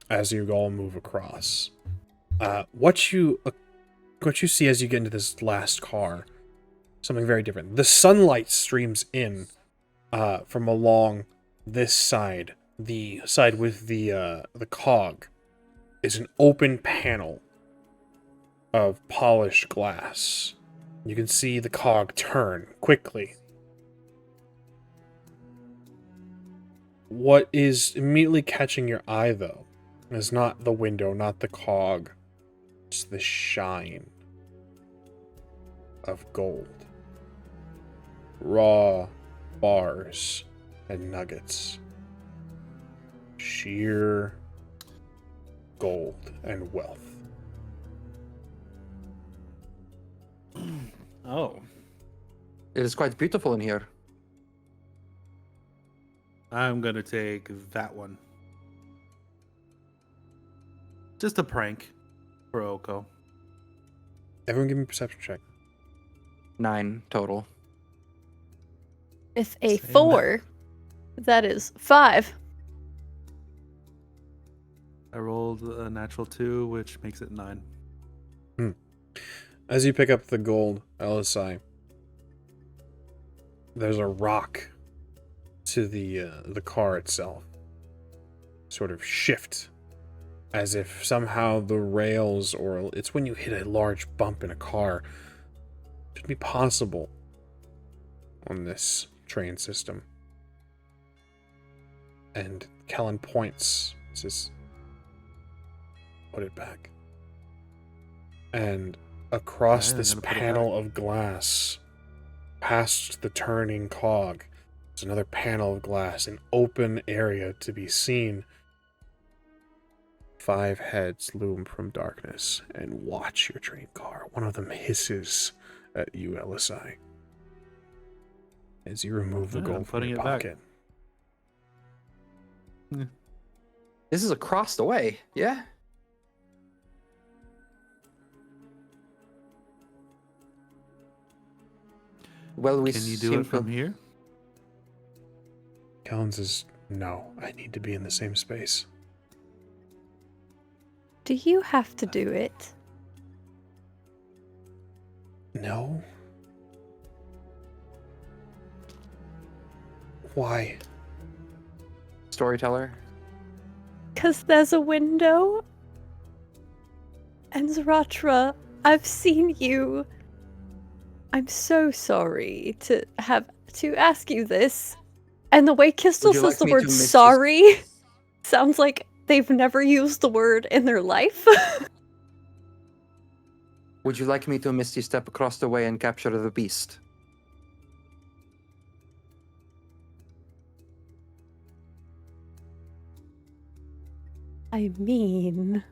as you all move across. What you see as you get into this last car, something very different. The sunlight streams in from along this side. The side with the cog is an open panel of polished glass. You can see the cog turn quickly. What is immediately catching your eye, though, is not the window, not the cog. It's the shine of gold. Raw bars and nuggets. Sheer gold and wealth. Oh, It is quite beautiful in here. I'm gonna take that one. Just a prank for Oko. Everyone give me a perception check. 9 total. With a Same. 4, that is 5. I rolled a natural 2, which makes it 9. As you pick up the gold, Elosai, there's a rock to the car itself. Sort of shift as if somehow the rails, or it's when you hit a large bump in a car, should be possible on this train system. And Kellen points, says, "Put it back." And across Okay, I'm this gonna put it panel of glass, past the turning cog, there's another panel of glass, an open area to be seen. 5 heads loom from darkness and watch your train car. One of them hisses at you, Elosai, as you remove the Yeah, I'm gold from putting your it back. pocket. This is across the way, yeah? Well, we Can you do seem it from to... here? Kellen says, "No, I need to be in the same space." Do you have to do it? No? Why? Storyteller? Because there's a window? And Zahratra, I've seen you. I'm so sorry to have to ask you this. And the way Qztyl Would you says like the me word to miss this- sorry sounds like they've never used the word in their life. Would you like me to misty step across the way and capture the beast? I mean,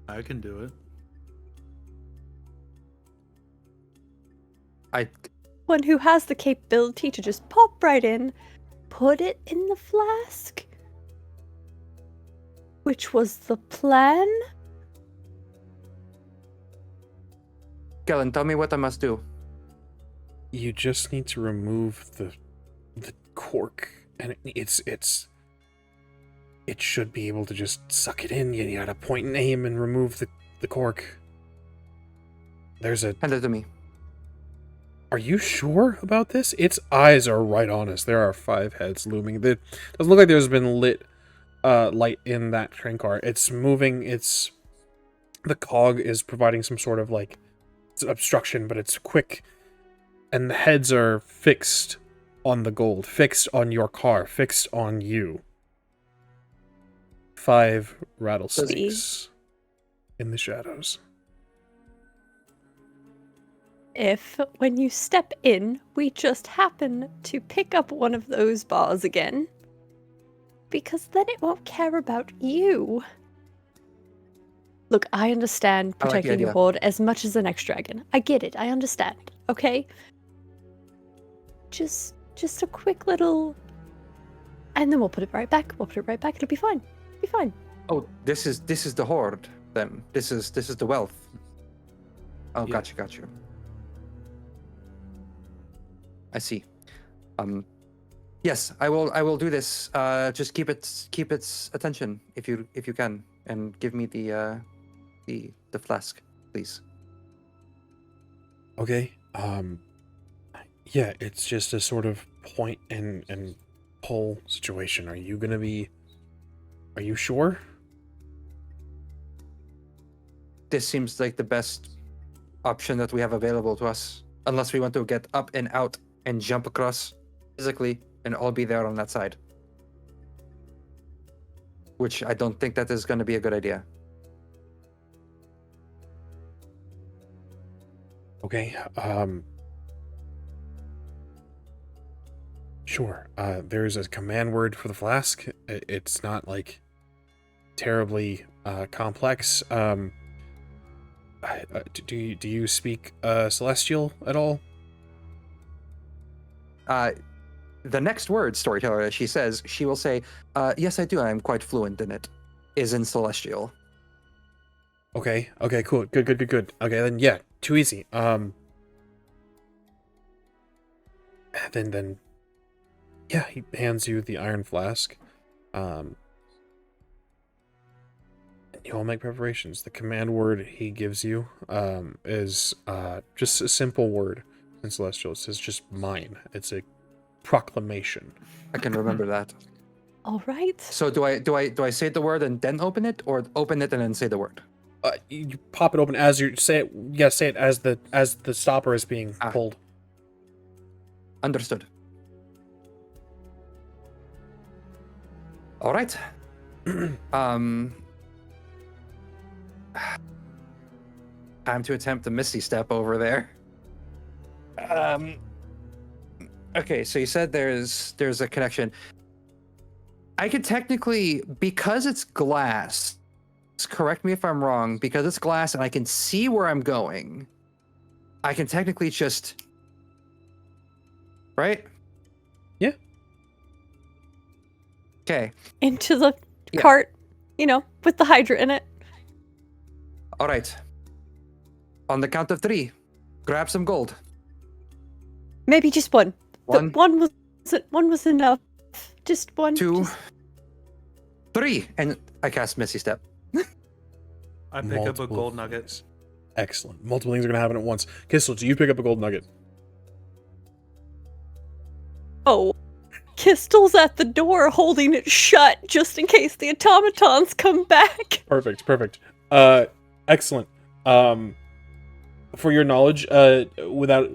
I can do it. one who has the capability to just pop right in, put it in the flask? Which was the plan? Kellen, tell me what I must do. You just need to remove the cork, and it should be able to just suck it in. You gotta point and aim and remove the cork. There's a... Hand it to me. Are you sure about this? Its eyes are right on us. There are 5 heads looming. It doesn't look like there's been light in that train car. It's moving. The cog is providing some sort of it's an obstruction, but it's quick. And the heads are fixed on the gold, fixed on your car, fixed on you. 5 rattlesnakes in the shadows. If, when you step in, we just happen to pick up one of those bars again, because then it won't care about you. Look, I understand I like the protecting your idea. horde as much as the next dragon. I get it, I understand, okay? Just a quick little... And then we'll put it right back, it'll be fine. It'll be fine. Oh, this is the horde, then. This is the wealth. Oh, Yeah. gotcha. I see. Yes, I will do this. Just keep its attention if you can, and give me the flask, please. Okay. Yeah, it's just a sort of point and pull situation. Are you sure? This seems like the best option that we have available to us, unless we want to get up and out and jump across physically and all be there on that side. Which I don't think that is going to be a good idea. Okay. Sure. There's a command word for the flask. It's not terribly complex. Do you speak Celestial at all? The next word, storyteller, as she says, she will say, yes, I do. I'm quite fluent in it. Is in Celestial. Okay, cool. Good. Okay, then yeah, too easy. Then yeah, he hands you the iron flask. And you all make preparations. The command word he gives you is just a simple word in Celestial. It says just mine. It's a proclamation. I can remember that. All right. So do I say the word and then open it, or open it and then say the word? You pop it open as you say it. Yeah, say it as the stopper is being pulled. Understood. All right. Time to attempt a Misty Step over there. Okay, so you said there's a connection. I could technically, because it's glass, correct me if I'm wrong, because it's glass and I can see where I'm going, I can technically just... Right? Yeah. Okay. Into the cart, with the Hydra in it. All right. On the count of 3, grab some gold. Maybe just one. One. One was enough. Just one. 2, 3, and I cast Misty Step. I pick up a gold nugget. Excellent. Multiple things are going to happen at once. Qztyl, do you pick up a gold nugget? Oh. Qztyl's at the door holding it shut just in case the automatons come back. Perfect. Excellent. For your knowledge, without...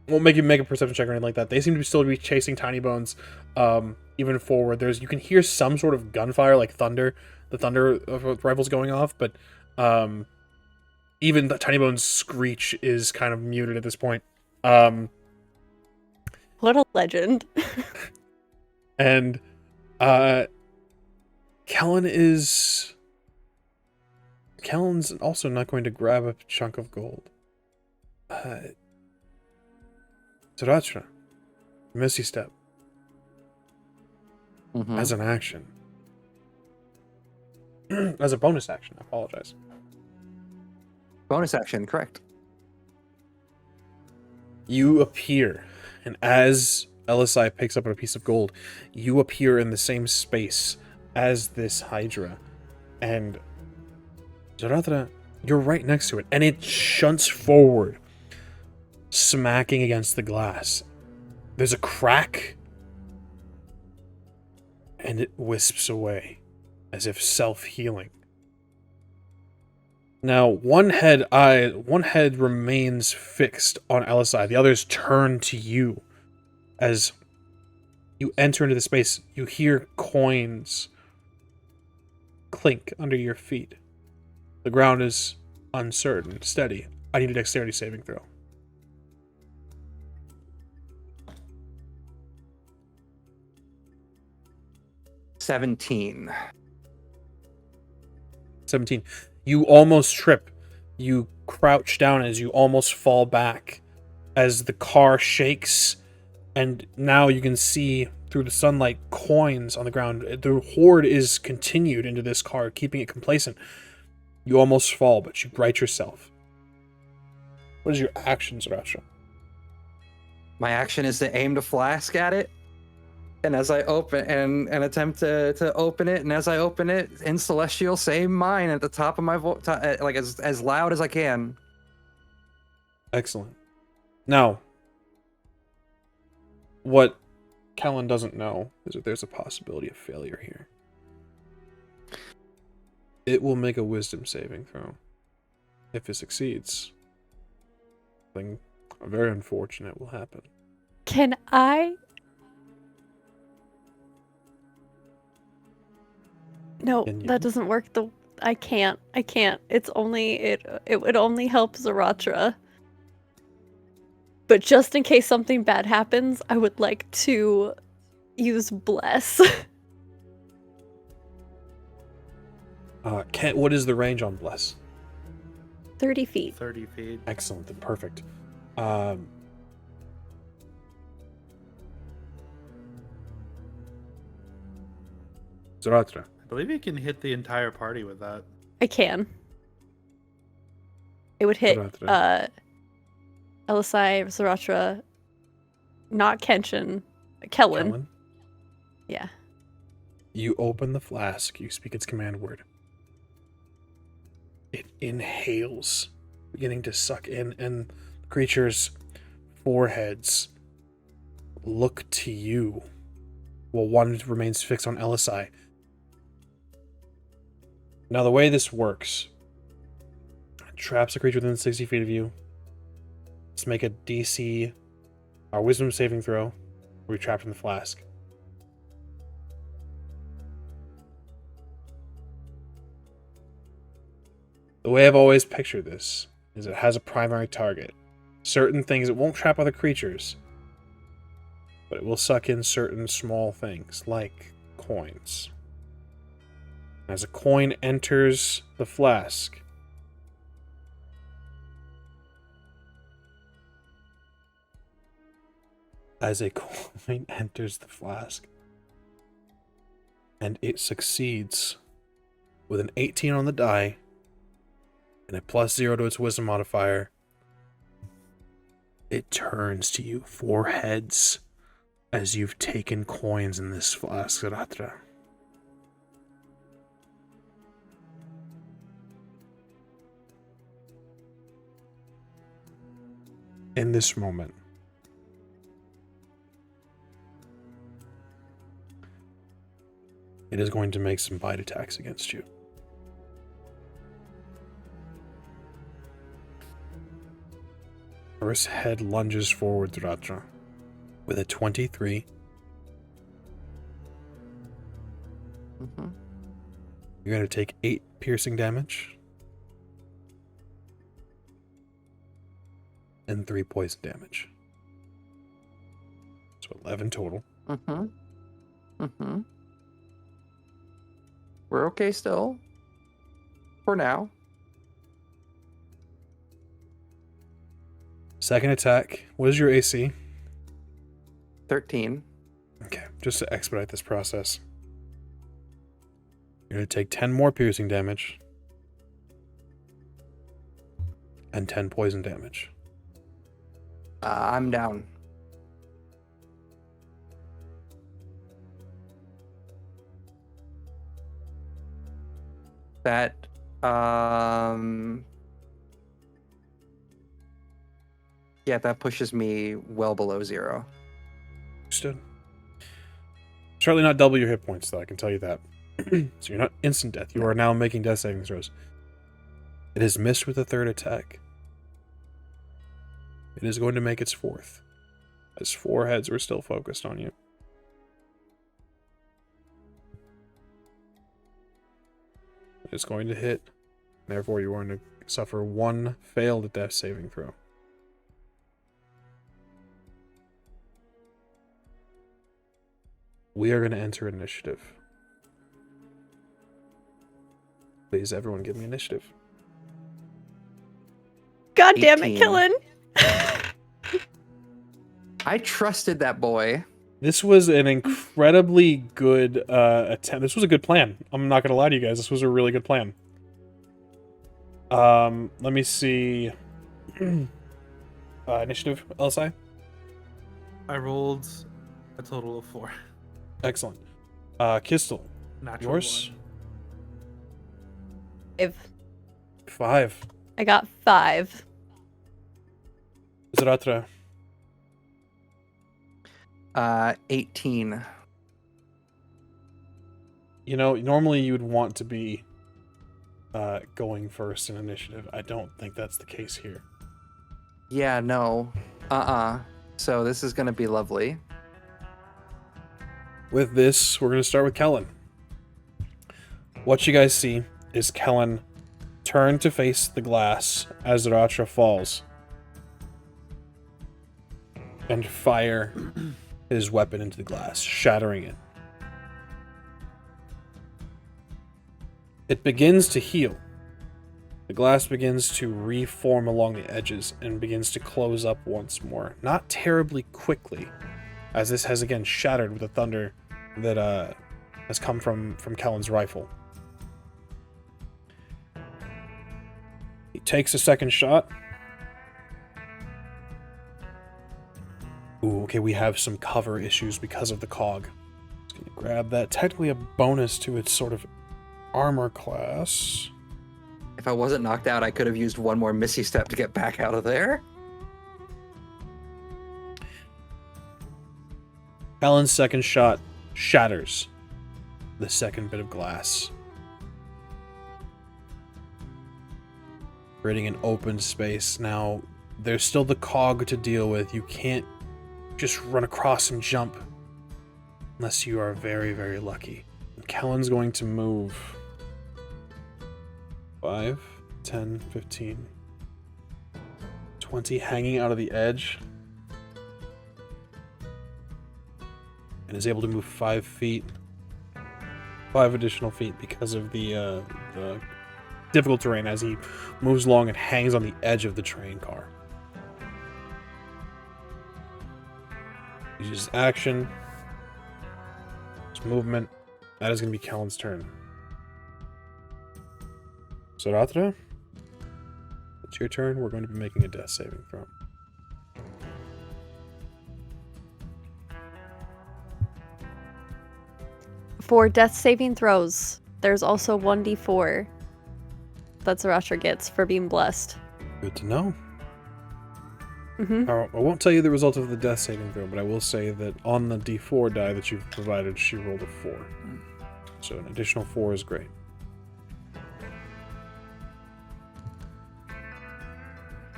Won't make you make a perception check or anything like that. They seem to still be chasing Tiny Bones, even forward. You can hear some sort of gunfire, like thunder. The thunder rifles going off, but even the Tiny Bones' screech is kind of muted at this point. What a legend. And Kellen's also not going to grab a chunk of gold. Zahratra, Misty Step, as an action. As a bonus action, I apologize. Bonus action, correct. You appear, and as Elosai picks up a piece of gold, you appear in the same space as this Hydra. And Zahratra, you're right next to it, and it shunts forward, smacking against the glass. There's a crack, and it wisps away, as if self-healing. Now, one head remains fixed on Elosai. The others turn to you. As you enter into the space, you hear coins clink under your feet. The ground is uncertain, steady. I need a dexterity saving throw. $17. 17. You almost trip. You crouch down as you almost fall back as the car shakes, and now you can see through the sunlight coins on the ground. The horde is continued into this car, keeping it complacent. You almost fall, but you right yourself. What is your action, Zahratra? My action is to aim the flask at it. And as I open and attempt to open it, and as I open it, in Celestial, say mine at the top of my voice, like as loud as I can. Excellent. Now, what Kellen doesn't know is that there's a possibility of failure here. It will make a wisdom saving throw. If it succeeds, something very unfortunate will happen. Can I? No, that doesn't work. I can't. It's only it would only help Zahratra. But just in case something bad happens, I would like to use Bless. What is the range on Bless? 30 feet. 30 feet. Excellent, then perfect. Zahratra. I believe you can hit the entire party with that. I can. It would hit Zahratra. Elosai, Zahratra, not Kenshin, Kellen. Yeah. You open the flask, you speak its command word. It inhales, beginning to suck in, and the creature's foreheads look to you while one remains fixed on Elosai. Now, the way this works, traps a creature within 60 feet of you. Let's make a DC, our wisdom saving throw, or be trapped in the flask. The way I've always pictured this is it has a primary target. Certain things, it won't trap other creatures, but it will suck in certain small things, like coins. As a coin enters the flask, and it succeeds with an 18 on the die and a +0 to its wisdom modifier, it turns to you 4 heads as you've taken coins in this flask, Zahratra. In this moment, it is going to make some bite attacks against you. First head lunges forward, Zahratra, with a 23. Mm-hmm. You're going to take 8 piercing damage and 3 poison damage. So 11 total. Mm-hmm. Mm-hmm. We're okay still. For now. Second attack. What is your AC? 13. Okay, just to expedite this process. You're going to take 10 more piercing damage and 10 poison damage. I'm down. That, yeah, that pushes me well below 0. Understood. Certainly not double your hit points, though, I can tell you that. So you're not instant death. You are now making death saving throws. It has missed with the third attack. It is going to make its fourth, as 4 heads were still focused on you. It is going to hit. Therefore, you are going to suffer 1 failed death saving throw. We are going to enter initiative. Please, everyone, give me initiative. God damn it, 18. Killen! I trusted that boy. This was an incredibly good attempt. This was a good plan. I'm not going to lie to you guys. This was a really good plan. Let me see. Initiative, Elosai? I rolled a total of 4. Excellent. Qztyl, Natural yours? 1. If 5. I got 5. Zahratra, 18. you know, normally you would want to be going first in initiative. I don't think that's the case here. Yeah, no. So this is going to be lovely. With this, we're going to start with Kellen. What you guys see is Kellen turn to face the glass as Zahratra falls and fire his weapon into the glass, shattering it. It begins to heal. The glass begins to reform along the edges and begins to close up once more. Not terribly quickly, as this has again shattered with the thunder that has come from Kellen's rifle. He takes a second shot. Ooh, okay, we have some cover issues because of the cog. Just gonna grab that. Technically a bonus to its sort of armor class. If I wasn't knocked out, I could have used one more Missy Step to get back out of there. Kellen's second shot shatters the second bit of glass, creating an open space. Now, there's still the cog to deal with. You can't just run across and jump unless you are very, very lucky. Kellen's going to move 5, 10, 15, 20, hanging out of the edge, and is able to move 5 feet, 5 additional feet because of the difficult terrain as he moves along and hangs on the edge of the train car. Uses action, his movement. That is going to be Kellen's turn. Zahratra, it's your turn. We're going to be making a death saving throw. For death saving throws, there's also 1d4 that Zahratra gets for being blessed. Good to know. Mm-hmm. I won't tell you the result of the death saving throw, but I will say that on the d4 die that you've provided, she rolled a 4. So an additional 4 is great.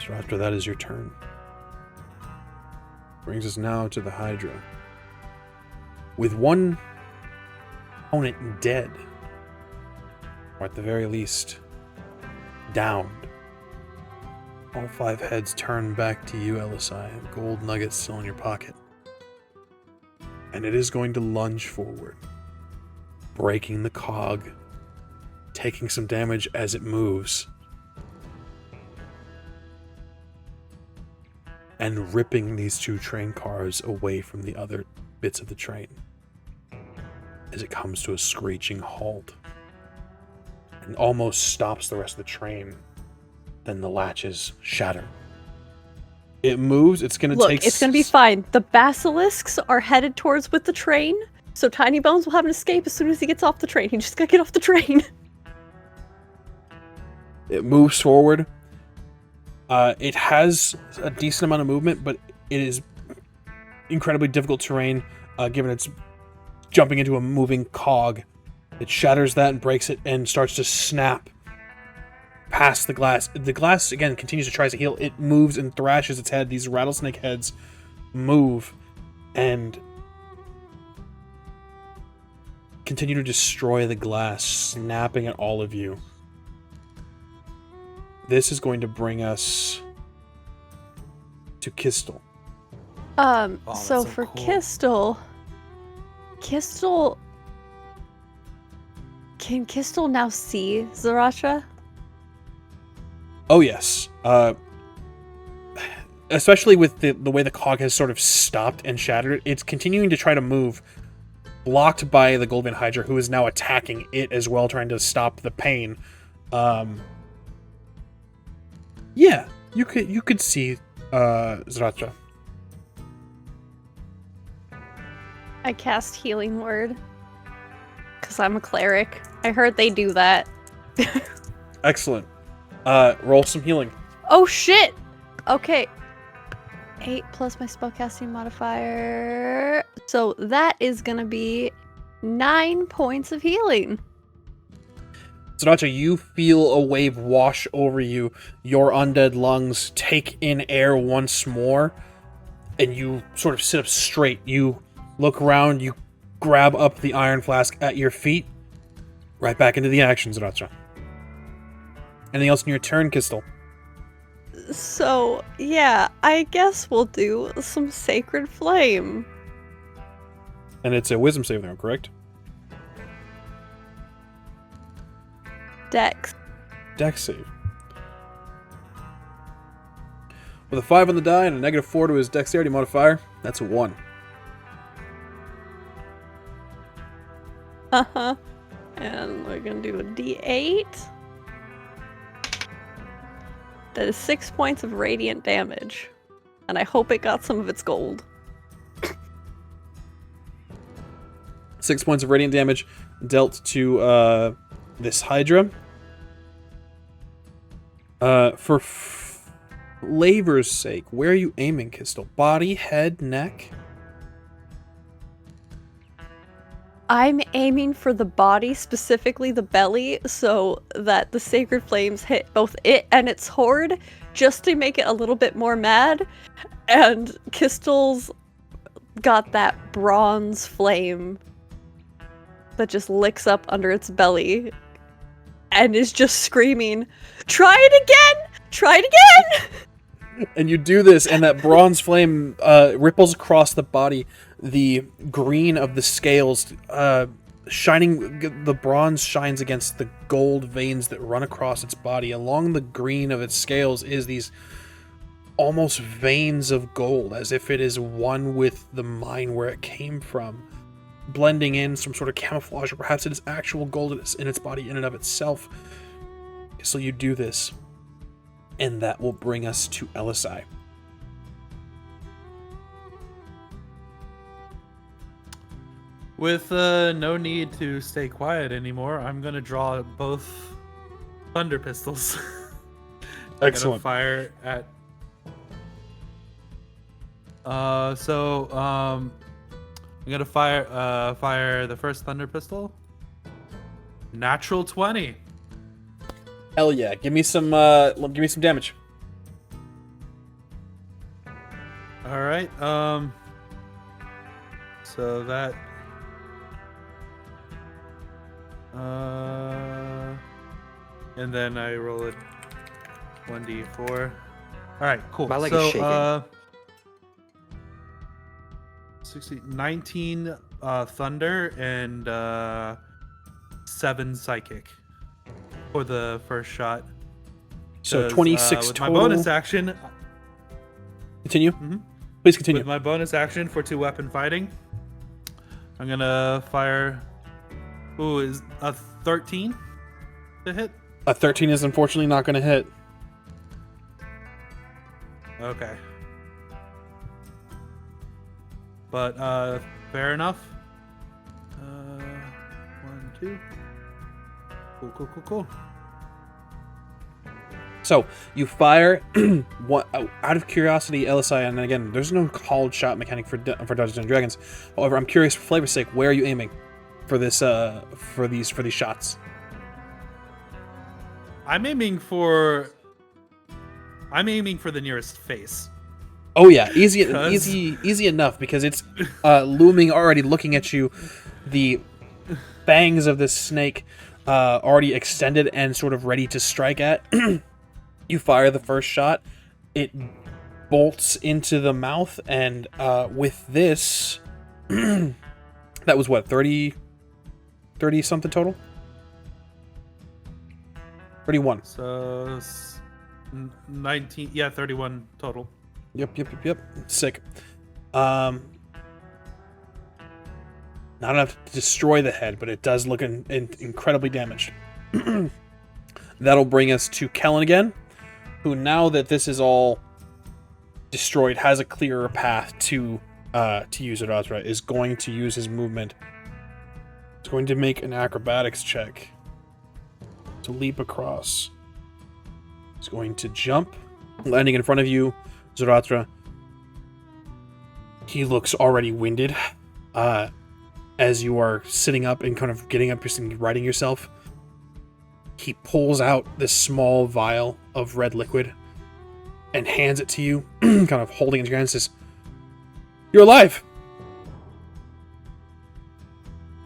So after that is your turn. Brings us now to the Hydra. With one opponent dead, or at the very least, downed, all 5 heads turn back to you, Elosai, and gold nuggets still in your pocket. And it is going to lunge forward, breaking the cog, taking some damage as it moves, and ripping these 2 train cars away from the other bits of the train as it comes to a screeching halt and almost stops the rest of the train. Then the latches shatter. It moves. It's going to take... Look, it's going to be fine. The Basilisks are headed towards with the train, so Tiny Bones will have an escape as soon as he gets off the train. He just got to get off the train. It moves forward. It has a decent amount of movement, but it is incredibly difficult terrain, given it's jumping into a moving cog. It shatters that and breaks it and starts to snap past the glass. The glass, again, continues to try to heal. It moves and thrashes its head. These rattlesnake heads move and continue to destroy the glass, snapping at all of you. This is going to bring us to Qztyl. So for cool. Qztyl, can Qztyl now see Zahratra? Oh, yes. Especially with the way the cog has sort of stopped and shattered, it's continuing to try to move, blocked by the Golden Hydra, who is now attacking it as well, trying to stop the pain. Yeah, you could see Zahratra. I cast Healing Word. Because I'm a cleric. I heard they do that. Excellent. Roll some healing. Oh shit! Okay. 8 plus my spellcasting modifier. So that is gonna be 9 points of healing. Zahratra, you feel a wave wash over you. Your undead lungs take in air once more, and you sort of sit up straight. You look around, you grab up the iron flask at your feet. Right back into the action, Zahratra. Anything else in your turn, Qztyl? So, yeah, I guess we'll do some Sacred Flame. And it's a wisdom save throw, correct? Dex. Dex save. With a 5 on the die and a -4 to his dexterity modifier, that's a 1. Uh-huh. And we're gonna do a D8. That is 6 points of radiant damage. And I hope it got some of its gold. 6 points of radiant damage dealt to this Hydra. For flavor's sake, where are you aiming, Qztyl? Body, head, neck? I'm aiming for the body, specifically the belly, so that the sacred flames hit both it and its horde, just to make it a little bit more mad. And Qztyl's got that bronze flame that just licks up under its belly and is just screaming, "Try it again! Try it again!" And you do this, and that bronze flame ripples across the body. The green of the scales shining, the bronze shines against the gold veins that run across its body. Along the green of its scales is these almost veins of gold, as if it is one with the mine where it came from, blending in some sort of camouflage, or perhaps it is actual gold in its body in and of itself. So you do this, and that will bring us to Elosai. With no need to stay quiet anymore, I'm gonna draw both thunder pistols. Excellent. Fire at. I'm gonna fire the first thunder pistol. Natural 20. Hell yeah! Give me some damage. All right. So that. And then I roll it 1d4. All right, cool. My leg is shaking. 19 thunder and 7 psychic for the first shot. So 26 with total. my bonus action. Continue. Mhm. Please continue. With my bonus action for 2 weapon fighting, I'm gonna fire. Ooh, is a 13 to hit? A 13 is unfortunately not going to hit. Okay. But fair enough. 1, 2. Cool. So you fire. Out of curiosity, Elosai, and again, there's no called shot mechanic for Dungeons and Dragons. However, I'm curious, for flavor's sake, where are you aiming for this? For these shots? I'm aiming for the nearest face. Oh yeah, easy enough, because it's looming already, looking at you. The fangs of this snake already extended and sort of ready to strike at. You fire the first shot. It bolts into the mouth, and with this, that was what, 30 something total? 31. So 19, yeah, 31 total. Yep. Sick. Not enough to destroy the head, but it does look incredibly damaged. That'll bring us to Kellen again, who, now that this is all destroyed, has a clearer path to use Zahratra, is going to use his movement. He's going to make an acrobatics check to leap across. He's going to jump, landing in front of you, Zahratra. He looks already winded. As you are sitting up and kind of getting up, you're righting yourself. He pulls out this small vial of red liquid and hands it to you, kind of holding it in your hand, and says, "You're alive!"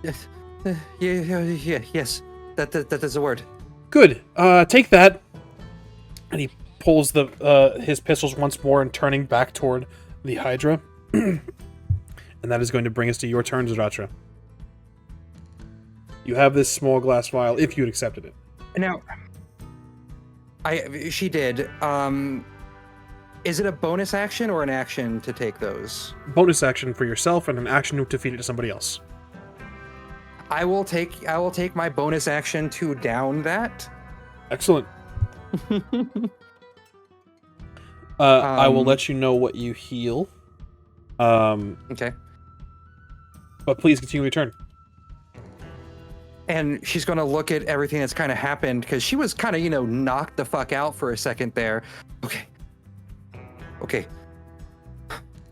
Yes. Yes. That is a word. Good. Take that. And he pulls his pistols once more and turning back toward the Hydra. And that is going to bring us to your turn, Zahratra. You have this small glass vial, if you had accepted it. Now, she did. Is it a bonus action or an action to take those? Bonus action for yourself and an action to feed it to somebody else. I will take my bonus action to down that. Excellent. I will let you know what you heal. Okay. But please continue your turn. And she's going to look at everything that's kind of happened, because she was kind of, knocked the fuck out for a second there. Okay.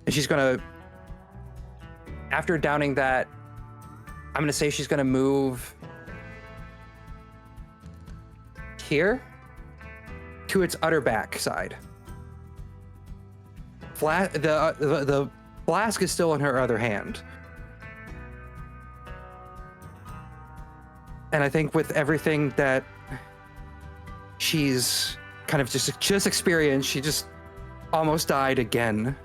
And she's going to, after downing that, I'm gonna say she's gonna move here to its utter back side. The flask is still in her other hand. And I think with everything that she's kind of just experienced, she just almost died again.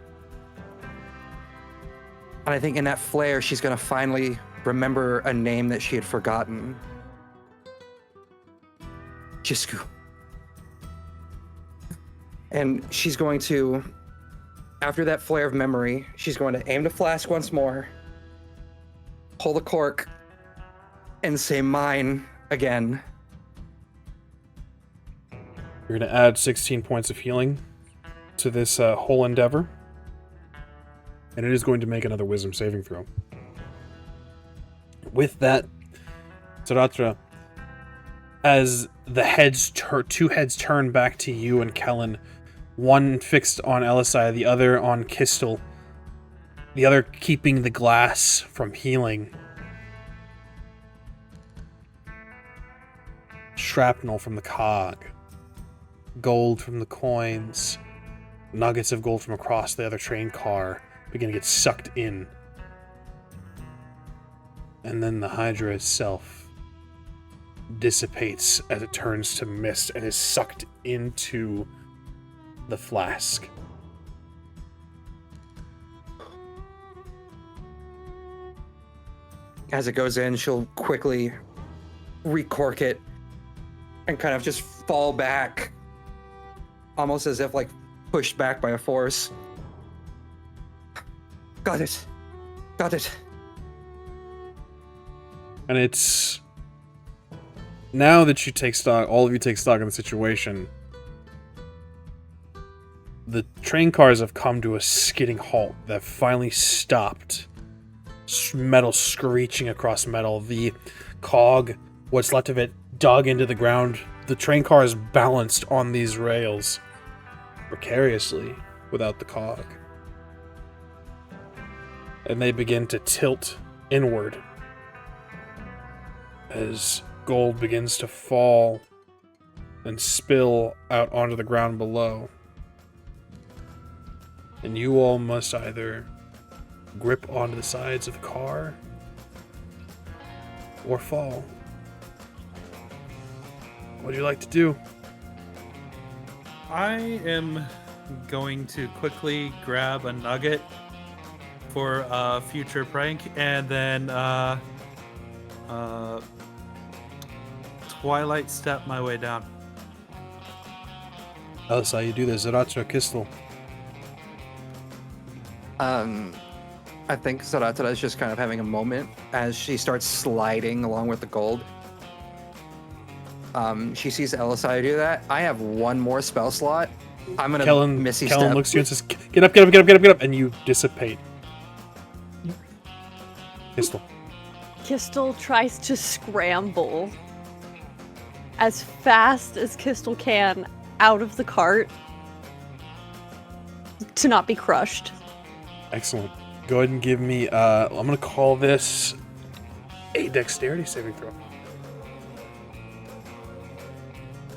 And I think in that flare, she's gonna finally remember a name that she had forgotten. Jisku. And she's going to, after that flare of memory, she's going to aim the flask once more, pull the cork, and say mine again. You're going to add 16 points of healing to this whole endeavor. And it is going to make another wisdom saving throw. With that, Zahratra, as the two heads turn back to you and Kellen, one fixed on Elosai, the other on Qztyl, the other keeping the glass from healing. Shrapnel from the cog, gold from the coins, nuggets of gold from across the other train car begin to get sucked in. And then the Hydra itself dissipates as it turns to mist and is sucked into the flask. As it goes in, she'll quickly recork it and kind of just fall back, almost as if like pushed back by a force. Got it. And it's now that you take stock, all of you take stock in the situation. The train cars have come to a skidding halt that finally stopped. Metal screeching across metal. The cog, what's left of it, dug into the ground. The train car is balanced on these rails precariously without the cog. And they begin to tilt inward as gold begins to fall and spill out onto the ground below. And you all must either grip onto the sides of the car or fall. What would you like to do? I am going to quickly grab a nugget for a future prank, and then Twilight step my way down. That's how you do this. Zahratra, Qztyl. I think Zahratra is just kind of having a moment as she starts sliding along with the gold. She sees Elosai do that. I have one more spell slot. I'm gonna Missy Kellen step. looks at you and says, "Get up, get up, get up, get up, get up!" And you dissipate. Qztyl. Qztyl tries to scramble as fast as Qztyl can out of the cart to not be crushed. Excellent. Go ahead and give me, I'm going to call this a dexterity saving throw.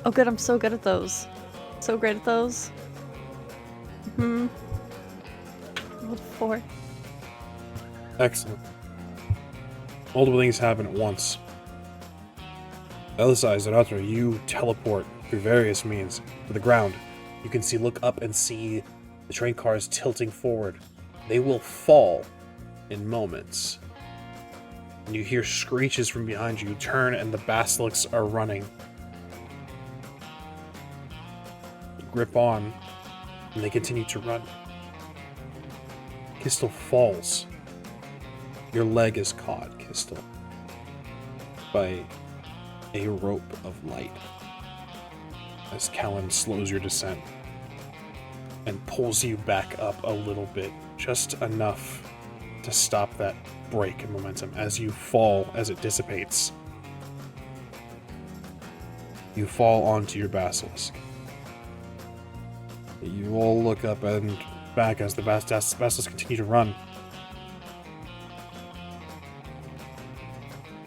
Oh good, I'm so good at those. So great at those. Rolled 4. Excellent. Multiple things happen at once. Elosai, Zahratra, you teleport through various means to the ground. You can look up and see the train cars tilting forward. They will fall in moments. And you hear screeches from behind you. You turn and the Basilisks are running. You grip on and they continue to run. Qztyl falls. Your leg is caught, Qztyl, by a rope of light as Kellen slows your descent and pulls you back up a little bit, just enough to stop that break in momentum as you fall, as it dissipates. You fall onto your basilisk. You all look up and back as the basilisks continue to run.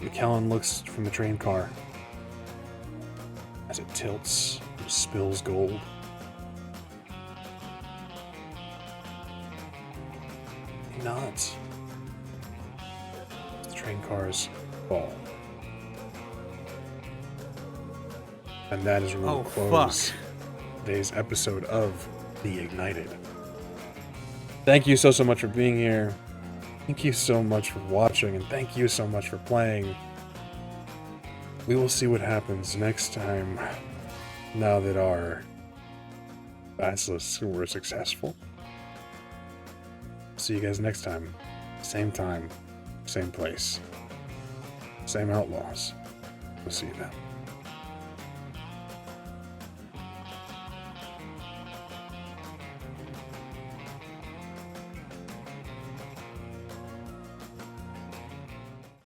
McKellen looks from the train car as it tilts and spills gold. He nods. The train cars fall. And that is where we'll close today's episode of The Ignited. Thank you so much for being here. Thank you so much for watching, and thank you so much for playing. We will see what happens next time, now that our Basilisks were successful. See you guys next time. Same place. Same outlaws. We'll see you then.